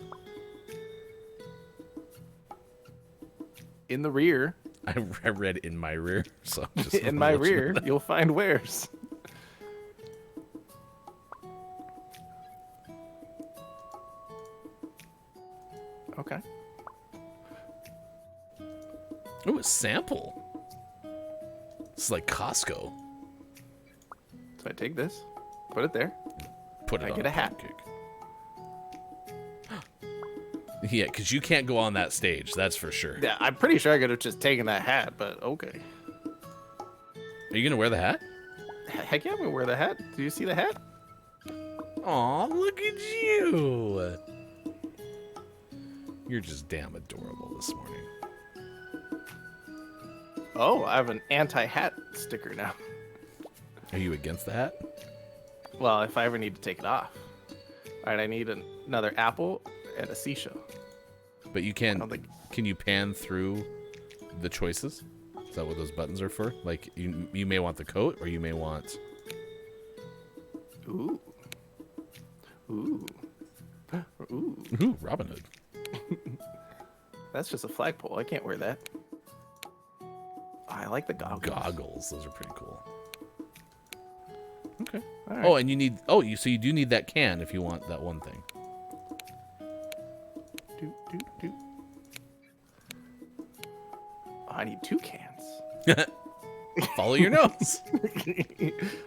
In the rear, I read in my rear, so I'm just in my let you know rear, that. you'll find wares. Okay. Ooh, a sample. This is like Costco. So I take this, put it there. Put it I on get a hat. pancake. Yeah, because you can't go on that stage. That's for sure. Yeah, I'm pretty sure I could have just taken that hat, but okay. Are you gonna wear the hat? Heck yeah, I'm gonna wear the hat. Do you see the hat? Aw, look at you. You're just damn adorable this morning. Oh, I have an anti-hat sticker now. Are you against the hat? Well, if I ever need to take it off. All right, I need another apple and a seashell. But you I can. don't think- Can you pan through the choices? Is that what those buttons are for? Like you may want the coat, or you may want. Ooh. Ooh. Ooh. Ooh, Robin Hood. That's just a flagpole. I can't wear that. Oh, I like the goggles. Goggles. Those are pretty cool. Okay. All right. Oh, and you need. Oh, so you do need that can if you want that one thing. Doot, doot, doot. Oh, I need 2 cans. Follow your nose.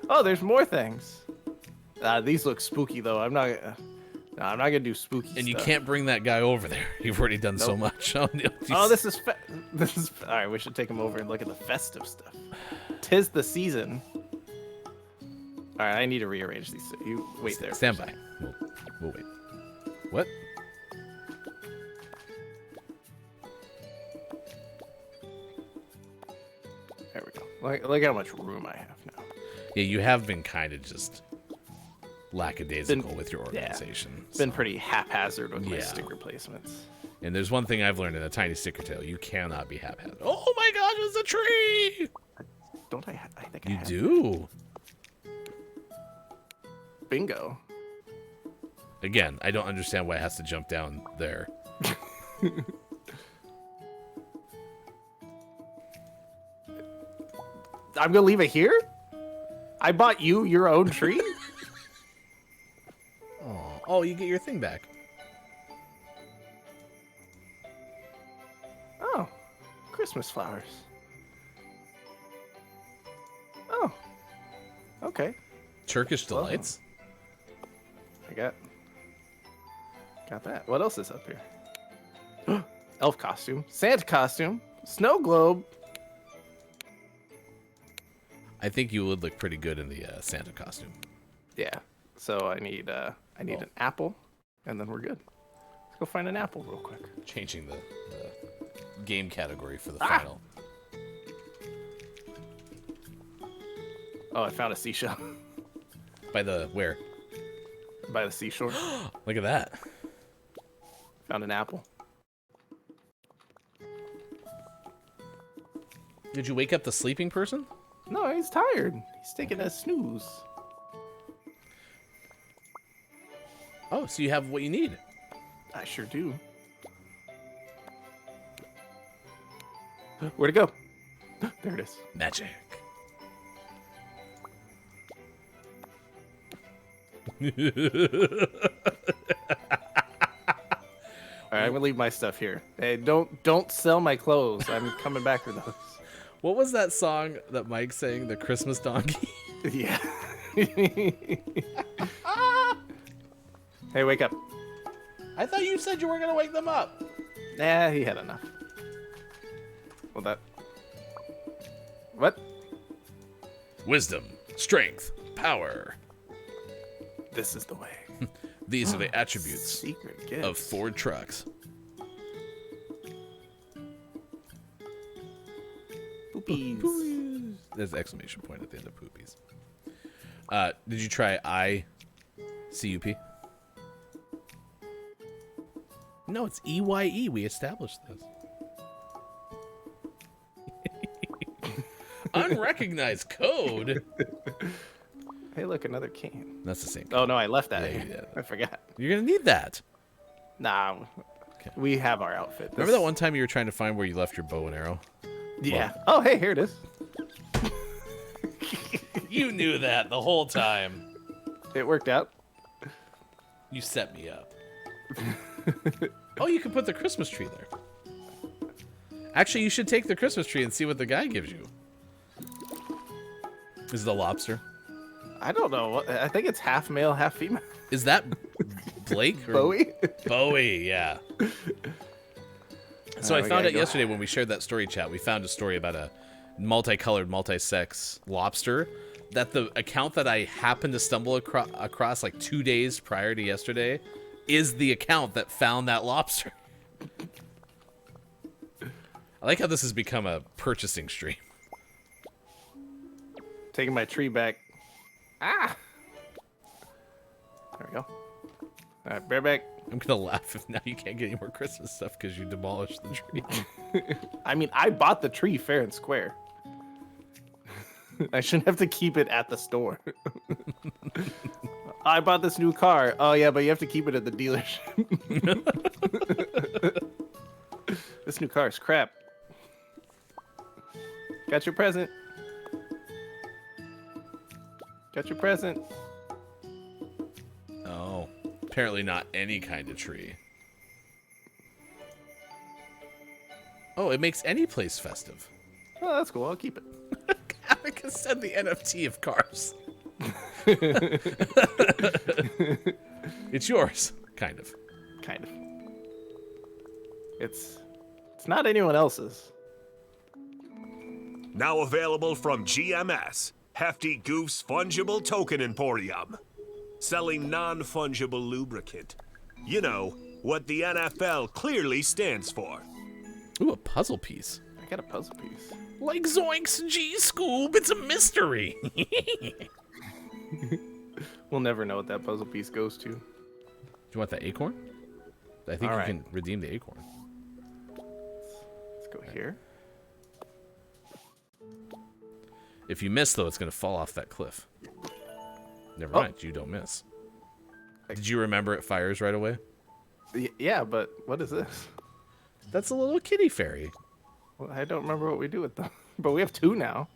Oh, there's more things. These look spooky though. I'm not. No, I'm not gonna do spooky. And you stuff. can't bring that guy over there. You've already done so Nope. much. Oh, no. Oh, this is all right. We should take him over and look at the festive stuff. 'Tis the season. All right, I need to rearrange these. You wait there. for a Stand by. second. We'll wait. What? There we go. Look how much room I have now. Yeah, you have been kind of just lackadaisical with your organization. Been pretty haphazard with my Yeah. sticker placements. And there's one thing I've learned in a tiny sticker tale: you cannot be haphazard. Oh my gosh, it's a tree! Don't I? I think I You have. do. Bingo. Again, I don't understand why it has to jump down there. I'm gonna leave it here. I bought you your own tree. Oh, you get your thing back. Oh, Christmas flowers. Oh, okay. Turkish delights. I got that. What else is up here? Elf costume, Santa costume, snow globe. I think you would look pretty good in the Santa costume. Yeah. So I need an apple, and then we're good. Let's go find an apple real quick. Changing the game category for the final. Oh, I found a seashell By the where? by the seashore. Look at that. Found an apple. Did you wake up the sleeping person? No, he's tired. He's taking a snooze. Oh, so you have what you need. I sure do. Where'd it go? There it is. Magic. All right, I'm gonna leave my stuff here. Hey, don't sell my clothes. I'm coming back for those. What was that song that Mike sang? The Christmas Donkey? Yeah. Hey, wake up. I thought you said you were going to wake them up. Nah, he had enough. Well, What? Wisdom, strength, power. This is the way. These are the attributes Secret gifts. of Ford trucks. Poopies. There's an exclamation point at the end of poopies. Did you try ICUP? No, it's EYE. We established this. Unrecognized code. Hey, look, another can. That's the same. Oh no, I left that. Yeah, here. you did. I forgot. You're gonna need that. Nah, we have our outfit. Remember that one time you were trying to find where you left your bow and arrow? Yeah. Oh, hey, here it is. You knew that the whole time. It worked out. You set me up. Oh, you can put the Christmas tree there. Actually, you should take the Christmas tree and see what the guy gives you. Is it the lobster? I don't know. I think it's half male, half female. Is that Blake? Or Bowie? Bowie, yeah. So I we found gotta out go. yesterday when we shared that story chat, we found a story about a multicolored, multi-sex lobster that the account that I happened to stumble across like 2 days prior to yesterday is the account that found that lobster. I like how this has become a purchasing stream. Taking my tree back. Ah! There we go. All right, bareback. I'm gonna laugh if now you can't get any more Christmas stuff because you demolished the tree. I mean, I bought the tree fair and square. I shouldn't have to keep it at the store. I bought this new car. Oh, yeah, but you have to keep it at the dealership. This new car is crap. Got your present. Got your present. Oh, apparently not any kind of tree. Oh, it makes any place festive. Oh, that's cool. I'll keep it. Attica said the NFT of cars. It's yours, kind of. Kind of. It's not anyone else's. Now available from GMS, Hefty Goof's Fungible Token Emporium. Selling non-fungible lubricant. You know, what the NFL clearly stands for. Ooh, a puzzle piece. I got a puzzle piece. Like Zoinks G Scoob, it's a mystery. We'll never know what that puzzle piece goes to. Do you want that acorn? I think All you right. can redeem the acorn. Let's go here. If you miss, though, it's going to fall off that cliff. Never Oh. mind, you don't miss. Did you remember it fires right away? Yeah, but what is this? That's a little kitty fairy. Well, I don't remember what we do with them. But we have two now.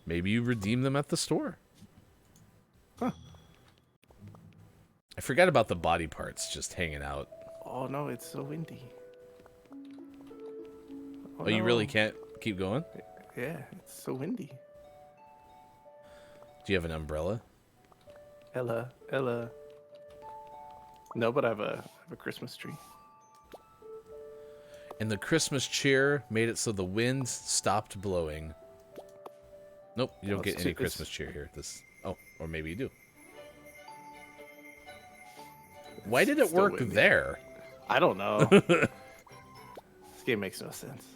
Maybe you redeem them at the store. Huh. I forgot about the body parts just hanging out. Oh no, it's so windy. Oh, you really no. can't keep going? Yeah, it's so windy. Do you have an umbrella? Ella. No, but I have a Christmas tree. And the Christmas cheer made it so the wind stopped blowing. Nope, you don't Oh, get it's any too- Christmas cheer here. Oh, or maybe you do. Why did it still work windy. there? I don't know. This game makes no sense.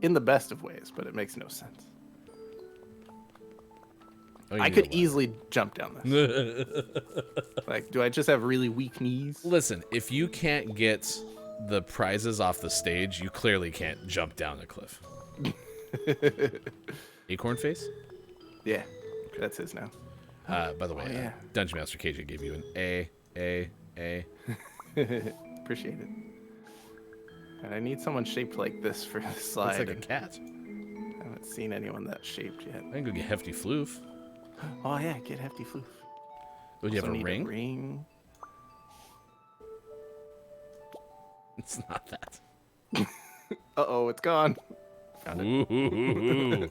In the best of ways, but it makes no sense. Oh, you I need could a ladder. easily jump down this. Like, do I just have really weak knees? Listen, if you can't get the prizes off the stage, you clearly can't jump down a cliff. Acorn face? Yeah, that's his now. By the way, yeah. Dungeon Master KJ gave you an A. Appreciate it. And I need someone shaped like this for the Looks slide. like a and cat. I haven't seen anyone that shaped yet. I can go get Hefty Floof. Oh yeah, get hefty floof. Would you have Also a need ring? ring. It's not that. Uh-oh, it's gone. Found it. Ooh.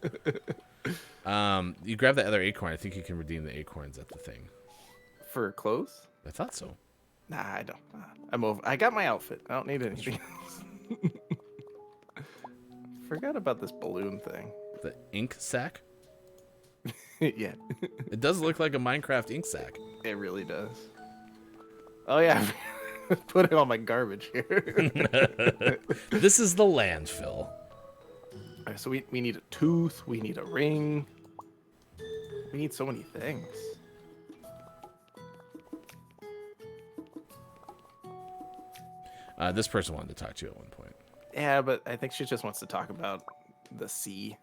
You grab that other acorn. I think you can redeem the acorns at the thing. For clothes? I thought so. Nah, I don't. I'm over. I got my outfit. I don't need anything else. Forgot about this balloon thing. The ink sack? Yeah, It does look like a Minecraft ink sack. it really does. Oh yeah, putting all my garbage here. This is the landfill. Alright, so we need a tooth, we need a ring. We need so many things. This person wanted to talk to you at one point. Yeah, but I think she just wants to talk about the sea.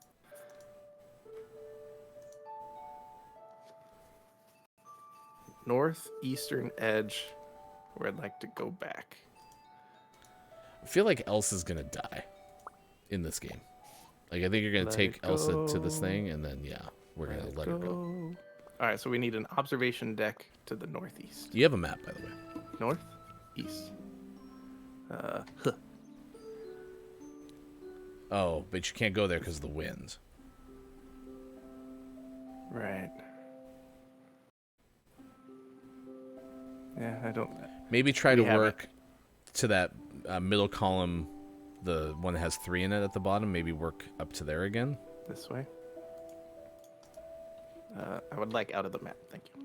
Northeastern edge, where I'd like to go back. I feel like Elsa's gonna die in this game. Like, I think you're gonna Let take it Elsa to this go. thing, and then yeah, we're gonna let her go. All right, so we need an observation deck to the northeast. You have a map, by the way. Northeast. Huh. Oh, but you can't go there because of the wind. Right. Yeah, I don't. Maybe try to We have work to that middle column, the one that has 3 in it at the bottom. Maybe work up to there again. This way. I would like out of the map, thank you.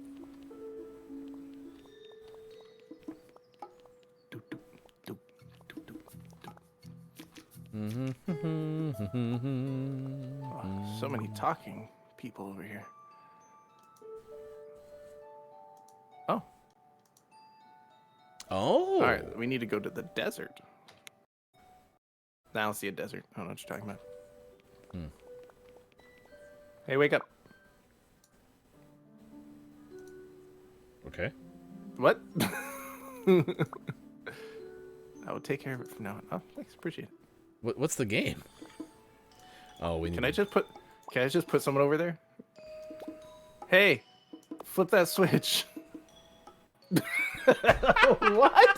Doop, doop, doop, doop, doop, doop. Oh, so many talking people over here. Oh, Oh. all right. We need to go to the desert. I don't see a desert. I don't know what you're talking about. Hey, wake up. Okay. What? I will take care of it from now on. Oh, thanks. Appreciate it. What's the game? Oh, we need. Can I just put someone over there? Hey, flip that switch. What?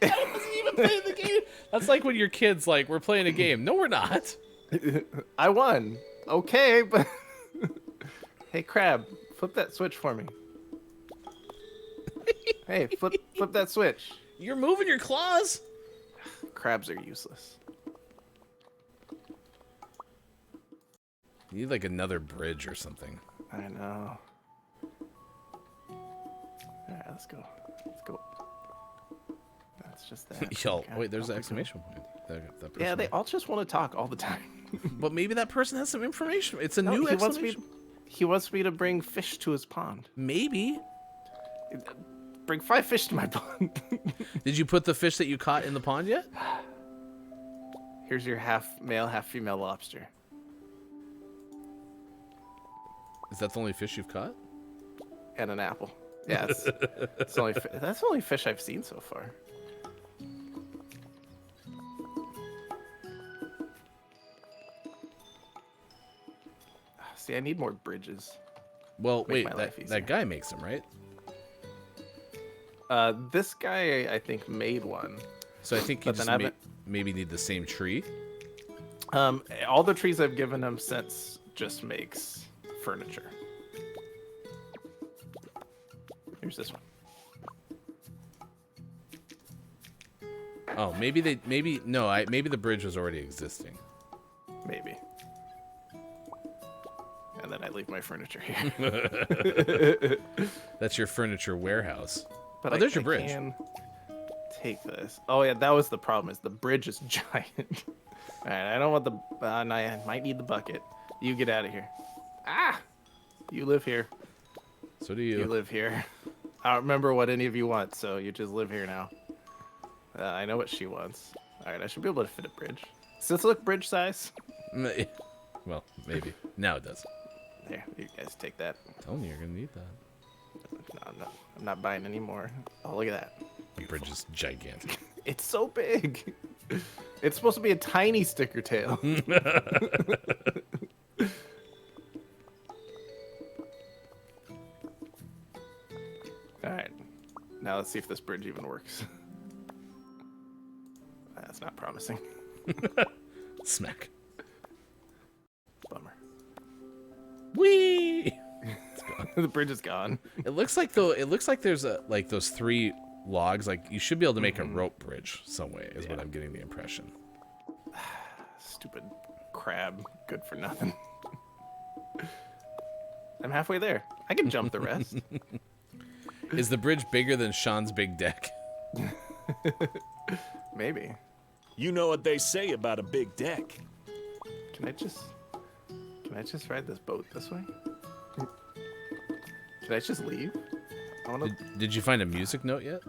wasn't even playing the game. That's like when your kids like, we're playing a game. No, we're not. I won. Okay, but hey, Crab, flip that switch for me. Hey, flip that switch. You're moving your claws. Crabs are useless. You need like another bridge or something. I know. Alright, let's go. Let's go. That's just that. Yo, Okay, wait, there's off an we go. exclamation point. That Yeah, person- they all just want to talk all the time. But maybe that person has some information. It's a No, new he wants exclamation. he wants me to bring fish to his pond. Maybe. Bring 5 fish to my pond. Did you put the fish that you caught in the pond yet? Here's your half male, half female lobster. Is that the only fish you've caught? And an apple. Yeah, it's that's the only fish I've seen so far. See, I need more bridges. Well, Make wait, my life that easier. guy makes them, right? This guy, I think, made one. So I think you But then just I haven't- maybe need the same tree. All the trees I've given him since just makes furniture. Here's this one. Oh, maybe maybe the bridge was already existing. Maybe. And then I leave my furniture here. That's your furniture warehouse. But Oh, there's your bridge. Can take this. Oh yeah, that was the problem. Is the bridge is giant. All right, I don't want the. And I might need the bucket. You get out of here. Ah, you live here. So do You live here. I don't remember what any of you want, so you just live here now. I know what she wants. All right, I should be able to fit a bridge. Does this look bridge size? Well, maybe. Now it does. There, you guys take that. I'm telling you, you're gonna need that. No, I'm not buying any more. Oh, look at that. The bridge is gigantic. It's so big. It's supposed to be a tiny sticker tail. All right. Now let's see if this bridge even works. That's not promising. Smack. Bummer. Whee! The bridge is gone. It looks like there's like those 3 logs. Like you should be able to make a rope bridge some way. Is what I'm getting the impression. Stupid crab, good for nothing. I'm halfway there. I can jump the rest. Is the bridge bigger than Sean's big deck? Maybe. You know what they say about a big deck. Can I just ride this boat this way? Can I just leave? I wanna... Did you find a music note yet?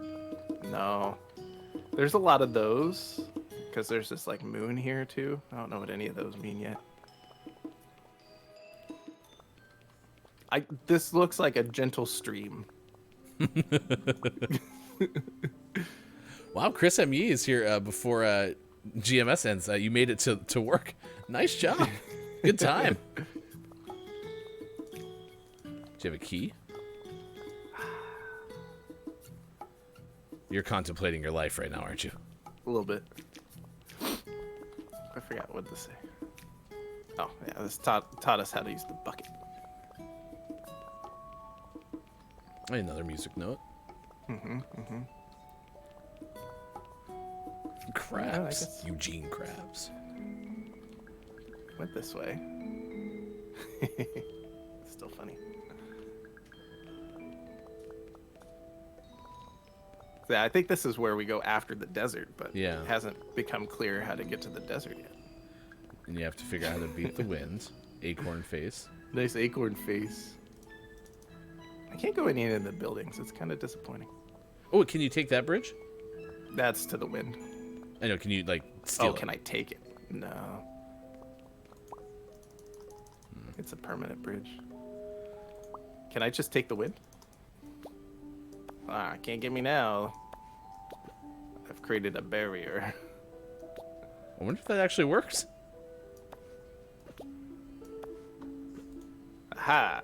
No. There's a lot of those because there's this like moon here too. I don't know what any of those mean yet. This looks like a gentle stream. Wow, Chris M.E. is here before GMS ends. You made it to work. Nice job. Good time. Do you have a key? You're contemplating your life right now, aren't you? A little bit. I forgot what to say. Oh, yeah, this taught us how to use the bucket. Another music note. Crabs. guess- Eugene Krabs. Went this way. Still funny. Yeah, I think this is where we go after the desert, but Yeah. it hasn't become clear how to get to the desert yet. And you have to figure out how to beat the wind. Acorn face. Nice acorn face. I can't go in any of the buildings. It's kind of disappointing. Oh, can you take that bridge? That's to the wind. I know. Can you like steal Oh, it? can I take it? No. It's a permanent bridge. Can I just take the wind? Ah, can't get me now. I've created a barrier. I wonder if that actually works. Aha!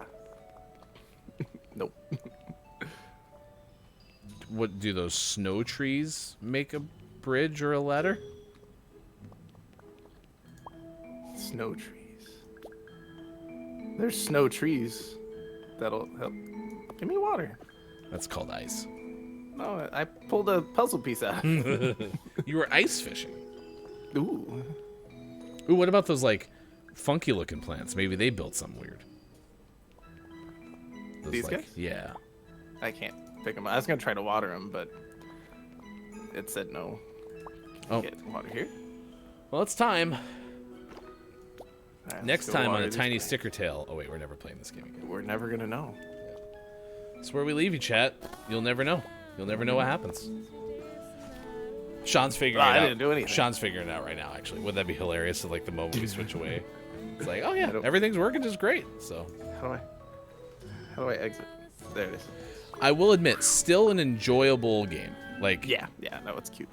Nope. What do those snow trees make a bridge or a ladder? Snow trees. There's snow trees that'll help. Give me water. That's called ice. No, I pulled a puzzle piece out. You were ice fishing. Ooh. Ooh, what about those like funky looking plants? Maybe they built something weird. Those, These like, guys? Yeah. I can't pick them up. I was gonna try to water them, but it said no. Oh, Get water here. well, it's time. All right, Next let's go time on water a these tiny plants. sticker tail. Oh wait, we're never playing this game again. We're never gonna know. It's where we leave you, chat. You'll never know. You'll never know what happens. Sean's figuring it out. I didn't do anything. Sean's figuring it out right now. Actually, would that be hilarious? If, like the moment we switch away, it's like, oh yeah, don't- everything's working just great. So How do I exit? There it is. I will admit, still an enjoyable game. Like Yeah, no, it's cute.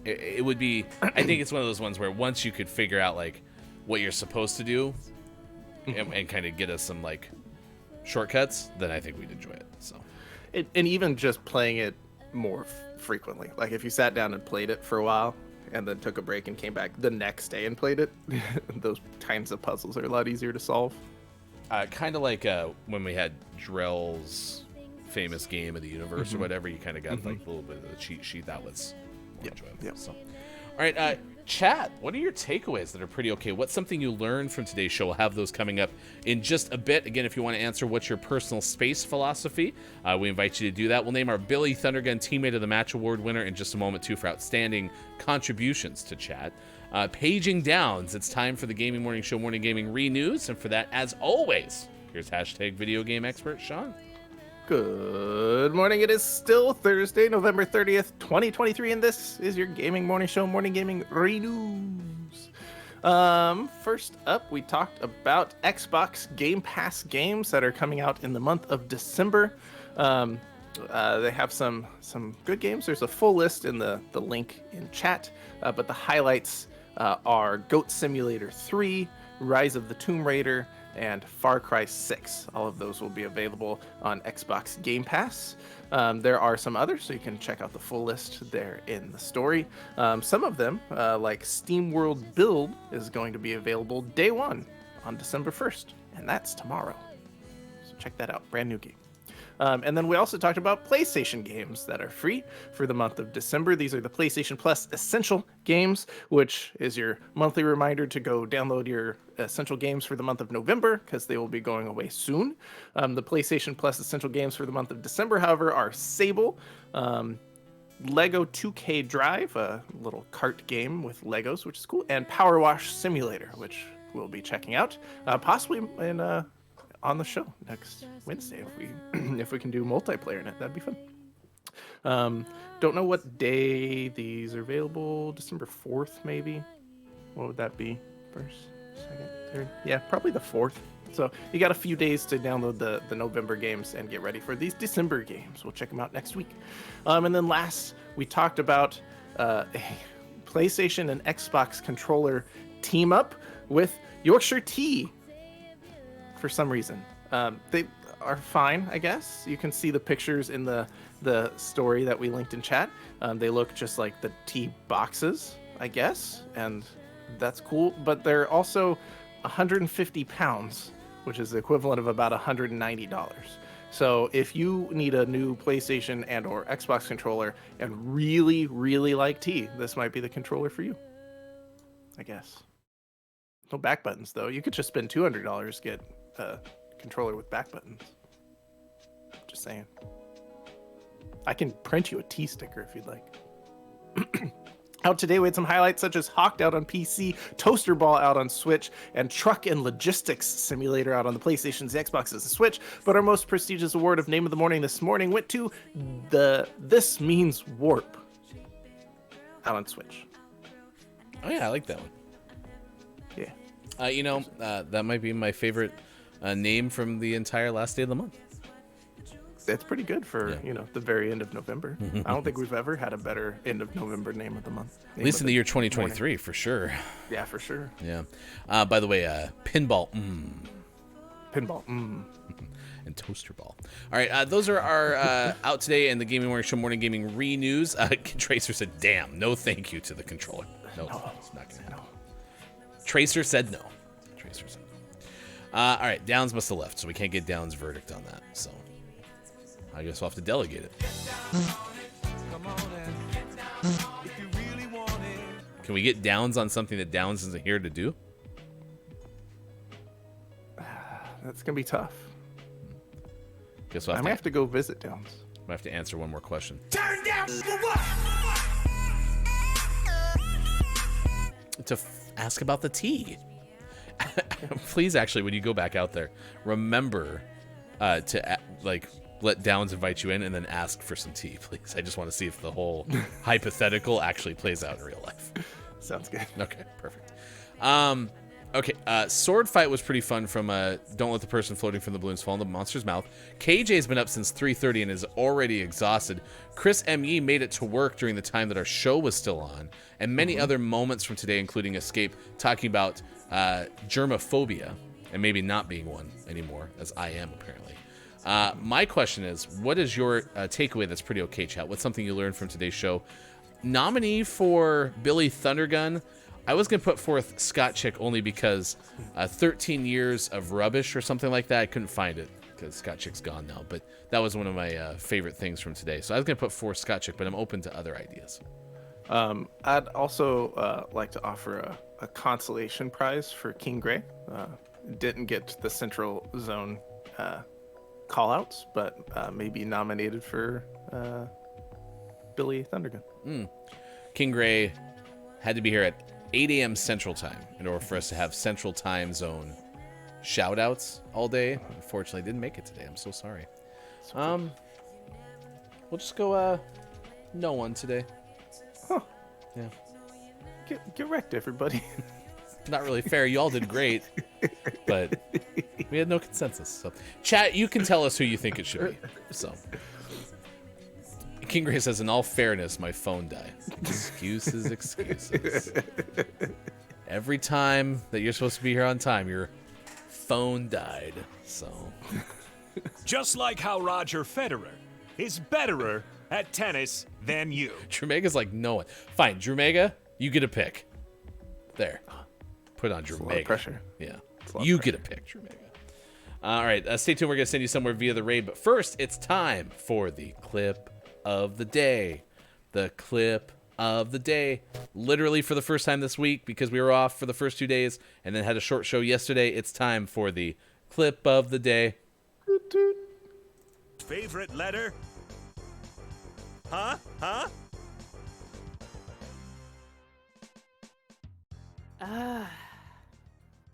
it would be. I think it's one of those ones where once you could figure out like what you're supposed to do, and kind of get us some like shortcuts, then I think we'd enjoy it. So And even just playing it more frequently. Like if you sat down and played it for a while and then took a break and came back the next day and played it, those kinds of puzzles are a lot easier to solve. kind of like when we had Drell's famous game of the universe or whatever, you kind of got like a little bit of the cheat sheet. That was more enjoyable. yep. So, all right, chat, what are your takeaways that are pretty okay? What's something you learned from today's show? We'll have those coming up in just a bit. Again, if you want to answer what's your personal space philosophy, we invite you to do that. We'll name our Billy Thundergun Teammate of the Match Award winner in just a moment, too, for outstanding contributions to chat. Paging downs, it's time for the Gaming Morning Show Morning Gaming Renews, and for that, as always, here's hashtag video game expert Sean. Good morning. It is still Thursday, November 30th, 2023, and this is your Gaming Morning Show Morning Gaming Renews. First up, we talked about Xbox Game Pass games that are coming out in the month of December. They have some good games. There's a full list in the link in chat, but the highlights are Goat Simulator 3, Rise of the Tomb Raider, and Far Cry 6. All of those will be available on Xbox Game Pass. There are some others, so you can check out the full list there in the story. Some of them, like SteamWorld Build, is going to be available day one on December 1st, and that's tomorrow. So check that out, brand new game. And then we also talked about PlayStation games that are free for the month of December. These are the PlayStation Plus Essential Games, which is your monthly reminder to go download your Essential Games for the month of November, because they will be going away soon. The PlayStation Plus Essential Games for the month of December, however, are Sable, Lego 2K Drive, a little kart game with Legos, which is cool, and Power Wash Simulator, which we'll be checking out, possibly in on the show next Wednesday if we can do multiplayer in it. That'd be fun. Don't know what day these are available. December 4th, maybe. What would that be? First, second, third? Yeah, probably the 4th. So you got a few days to download the November games and get ready for these December games. We'll check them out next week. And then last, we talked about a PlayStation and Xbox controller team up with Yorkshire Tea for some reason. They are fine, I guess. You can see the pictures in the story that we linked in chat. They look just like the tea boxes, I guess, and that's cool. But they're also 150 pounds, which is the equivalent of about $190. So if you need a new PlayStation and or Xbox controller and really, really like tea, this might be the controller for you, I guess. No back buttons, though. You could just spend $200, get a controller with back buttons. Just saying. I can print you a tea sticker if you'd like. Out today, we had some highlights such as Hawked out on PC, Toaster Ball out on Switch, and Truck and Logistics Simulator out on the PlayStations, the Xboxes, the Switch. But our most prestigious award of Name of the Morning this morning went to This Means Warp out on Switch. Oh yeah, I like that one. Yeah. That might be my favorite name from the entire last day of the month. It's pretty good for, the very end of November. I don't think we've ever had a better end of November name of the month. At least in the year 2023, for sure. Yeah, for sure. Yeah. By the way, pinball. Pinball. And Toaster Ball. All right, those are our out today and the Gaming Morning Show Morning Gaming Re-News. Tracer said, damn, no thank you to the controller. No, it's not going to happen. Tracer said no. All right, Downs must have left, so we can't get Downs' verdict on that. So I guess we'll have to delegate it. Can we get Downs on something that Downs isn't here to do? That's going to be tough. Guess we'll I might have to go visit Downs. I have to answer one more question. Turn down for what? To ask about the tea. Please, actually, when you go back out there, remember to let Downs invite you in and then ask for some tea, please. I just want to see if the whole hypothetical actually plays out in real life. Sounds good. Okay, perfect. Sword fight was pretty fun from Don't Let the Person Floating from the Balloons Fall in the Monster's Mouth. KJ's been up since 3:30 and is already exhausted. Chris M.E. made it to work during the time that our show was still on. And many other moments from today, including Escape, talking about germophobia and maybe not being one anymore, as I am apparently. My question is, what is your takeaway that's pretty okay, chat? What's something you learned from today's show? Nominee for Billy Thundergun, I was going to put forth Scott Chick only because 13 years of rubbish or something like that. I couldn't find it because Scott Chick's gone now. But that was one of my favorite things from today. So I was going to put forth Scott Chick, but I'm open to other ideas. I'd also like to offer a consolation prize for King Gray. Didn't get the Central Zone callouts, but maybe nominated for Billy Thundergun. King Gray had to be here at 8 a.m. Central Time in order for us to have Central Time Zone shout-outs all day. Unfortunately, didn't make it today. I'm so sorry. We'll just go no one today. Huh. Yeah. Get wrecked, everybody. Not really fair. You all did great, but we had no consensus. So, chat, you can tell us who you think it should be. So, King Gray says, in all fairness, my phone died. Excuses. Every time that you're supposed to be here on time, your phone died. So, Just like how Roger Federer is betterer at tennis than you. Drumega's like no one. Fine, Drumega, you get a pick. There. Put on Drumega. A lot of pressure. Yeah. A lot You of get a pick, Drumega. All right, stay tuned. We're going to send you somewhere via the raid. But first, it's time for the clip of the day. The clip of the day. Literally for the first time this week because we were off for the first 2 days and then had a short show yesterday. It's time for the clip of the day. Favorite letter? Huh?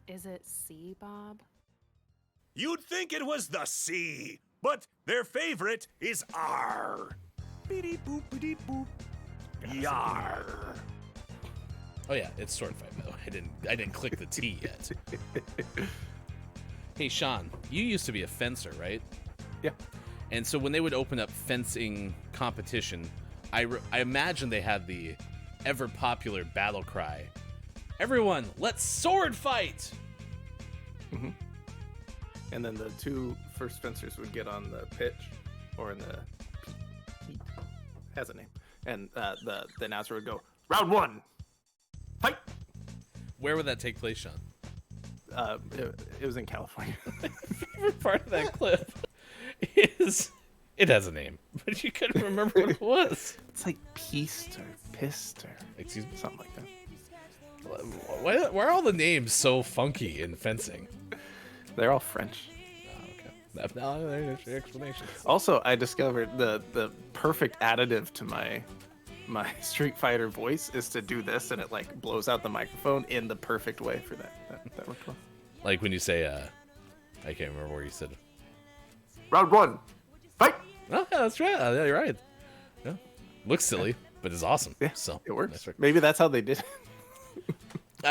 Is it C, Bob? You'd think it was the C, but their favorite is R. Beep boop beep boop. Yar. Oh yeah, it's sword fight by the way. I didn't click the T yet. Hey Sean, you used to be a fencer, right? Yeah. And so when they would open up fencing competition, I imagine they had the ever popular battle cry, "Everyone, let's sword fight!" Mm-hmm. And then the two first fencers would get on the pitch, or in the heat, has a name, and the announcer would go, "Round one, fight!" Where would that take place, Sean? It was in California. Favorite part of that clip is it has a name, but you couldn't remember what it was. It's like Peast or Pist or Excuse me? something like that. Why are all the names so funky in fencing? They're all French. Oh, okay. No, there's your explanation. Also, I discovered the perfect additive to my Street Fighter voice is to do this, and it like blows out the microphone in the perfect way for that. That worked well. Like when you say, I can't remember where you said. Round one, fight! Oh, yeah, that's right. Yeah, you're right. Yeah. Looks silly, but it's awesome. Yeah, So it works. that's right. Maybe that's how they did it.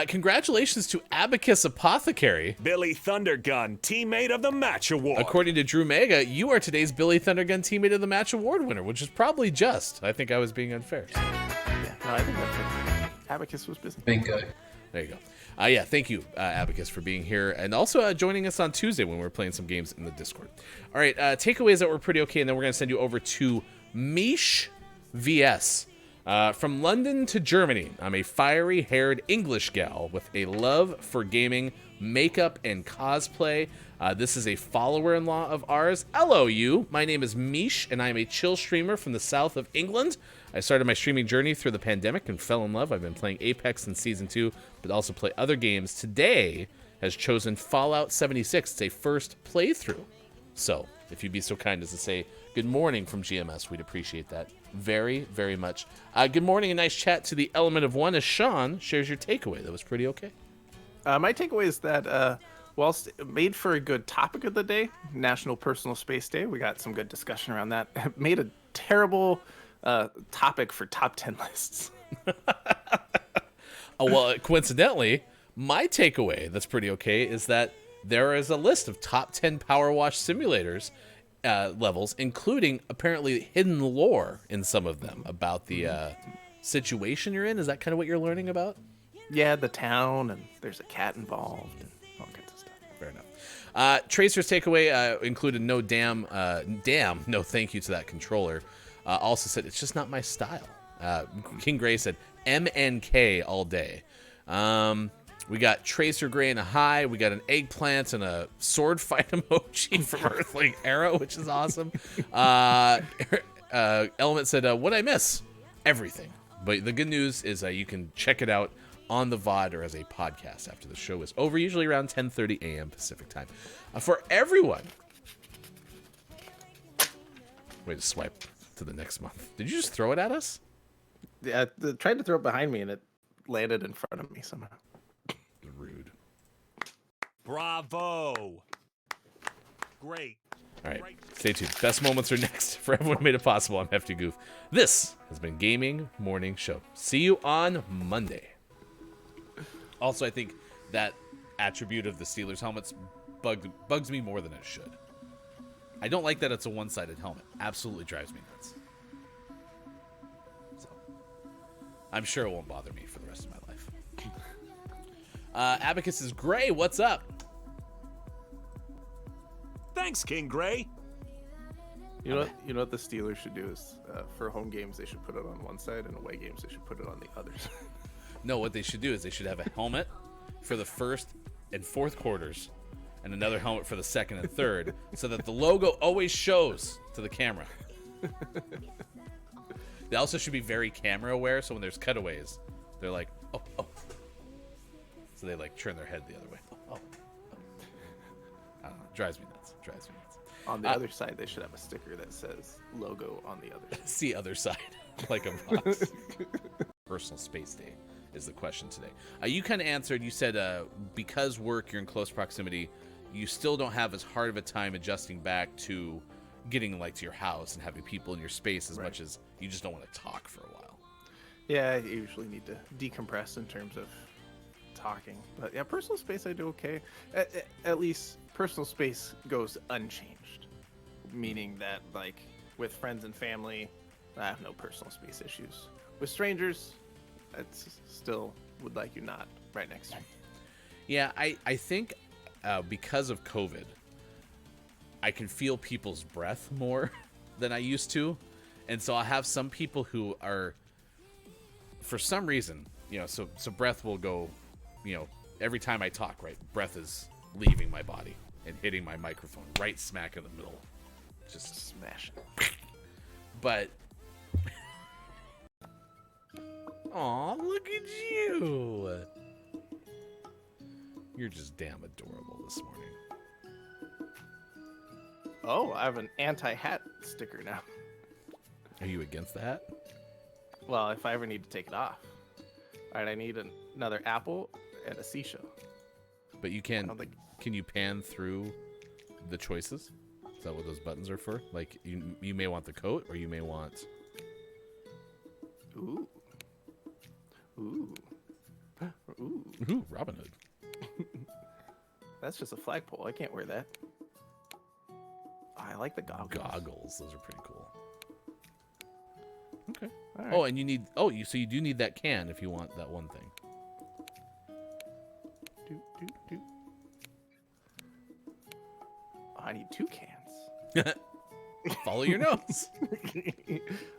Congratulations to Abacus Apothecary. Billy Thundergun, Teammate of the Match Award. According to Drew Mega, you are today's Billy Thundergun Teammate of the Match Award winner, which is probably just. I think I was being unfair. Yeah, no, I think that's it. Abacus was busy. Bingo. There you go. Yeah, thank you, Abacus, for being here and also joining us on Tuesday when we're playing some games in the Discord. All right, takeaways that were pretty okay, and then we're going to send you over to Mish VS. From London to Germany, I'm a fiery-haired English gal with a love for gaming, makeup, and cosplay. This is a follower-in-law of ours. Hello, you. My name is Mish, and I'm a chill streamer from the south of England. I started my streaming journey through the pandemic and fell in love. I've been playing Apex in Season 2, but also play other games. Today has chosen Fallout 76. It's a first playthrough. So, if you'd be so kind as to say good morning from GMS, we'd appreciate that very, very much. Good morning and nice chat to the Element of One as Sean shares your takeaway. That was pretty okay. My takeaway is that whilst made for a good topic of the day, National Personal Space Day, we got some good discussion around that. Made a terrible topic for top 10 lists. Oh, well, coincidentally, my takeaway that's pretty okay is that there is a list of top 10 Power Wash simulators levels, including apparently hidden lore in some of them about the situation you're in. Is that kind of what you're learning about? Yeah, the town, and there's a cat involved, and all kinds of stuff. Fair enough. Tracer's takeaway included no thank you to that controller. Also said, it's just not my style. King Gray said, MNK all day. We got Tracer Gray and a high. We got an eggplant and a sword fight emoji from Earthling Arrow, which is awesome. Element said, what'd I miss? Everything. But the good news is you can check it out on the VOD or as a podcast after the show is over, usually around 10:30 a.m. Pacific time. For everyone. Way to swipe to the next month. Did you just throw it at us? Yeah, I tried to throw it behind me, and it landed in front of me somehow. Rude. Bravo. Great. All right, stay tuned. Best moments are next. For everyone who made it possible, I'm Hefty Goof. This has been Gaming Morning Show. See you on Monday. Also, I think that attribute of the Steelers helmets bugs me more than it should. I don't like that it's a one-sided helmet. Absolutely drives me nuts. So, I'm sure it won't bother me for the rest of my life. Abacus is Gray. What's up? Thanks, King Gray. You know what the Steelers should do is for home games they should put it on one side, and away games they should put it on the other side. No, what they should do is they should have a helmet for the first and fourth quarters, and another helmet for the second and third, so that the logo always shows to the camera. They also should be very camera aware, so when there's cutaways, they're like, oh, oh. So they like turn their head the other way. Oh, oh. I don't know. Drives me nuts. On the other side, they should have a sticker that says logo on the other side. See other side, like a box. Personal space day is the question today. You kind of answered, you said because work, you're in close proximity, you still don't have as hard of a time adjusting back to getting like to your house and having people in your space as much as you just don't want to talk for a while. Yeah, I usually need to decompress in terms of talking. But yeah, personal space I do okay. At least personal space goes unchanged. Meaning that like with friends and family, I have no personal space issues. With strangers, it's still would like you not right next to me. Yeah, I think because of COVID, I can feel people's breath more than I used to. And so I have some people who are, for some reason, so breath will go, every time I talk, right? Breath is leaving my body and hitting my microphone right smack in the middle. Just Smash. But, aw, look at you. You're just damn adorable this morning. Oh, I have an anti-hat sticker now. Are you against the hat? Well, if I ever need to take it off. All right, I need another apple and a seashell. But you can you pan through the choices? Is that what those buttons are for? Like, you may want the coat, or you may want... Ooh. Ooh. Ooh. Ooh, Robin Hood. That's just a flagpole. I can't wear that. I like the goggles. Goggles. Those are pretty cool. Okay. All right. Oh, and you need... Oh, so you do need that can if you want that one thing. Do. Oh, I need 2 cans. Follow your nose.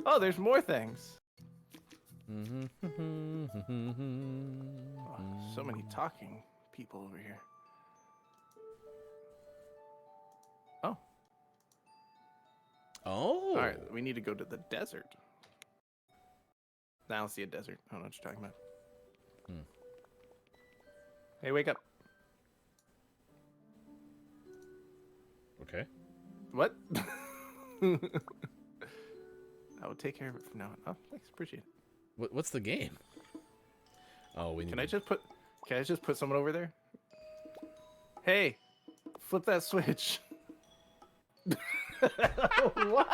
Oh, there's more things. Mm-hmm. Oh, so many talking people over here. Oh. Oh. All right, we need to go to the desert. I don't see a desert. I don't know what you're talking about. Hey, wake up. Okay. What? I will take care of it from now on. Oh, thanks. Appreciate it. What's the game? Oh, we need. Can I just put someone over there? Hey, flip that switch. What?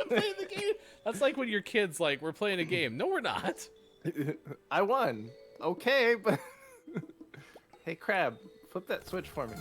Playing the game. That's like when your kids like, we're playing a game. No, we're not. I won. Okay, but hey, Crab, flip that switch for me.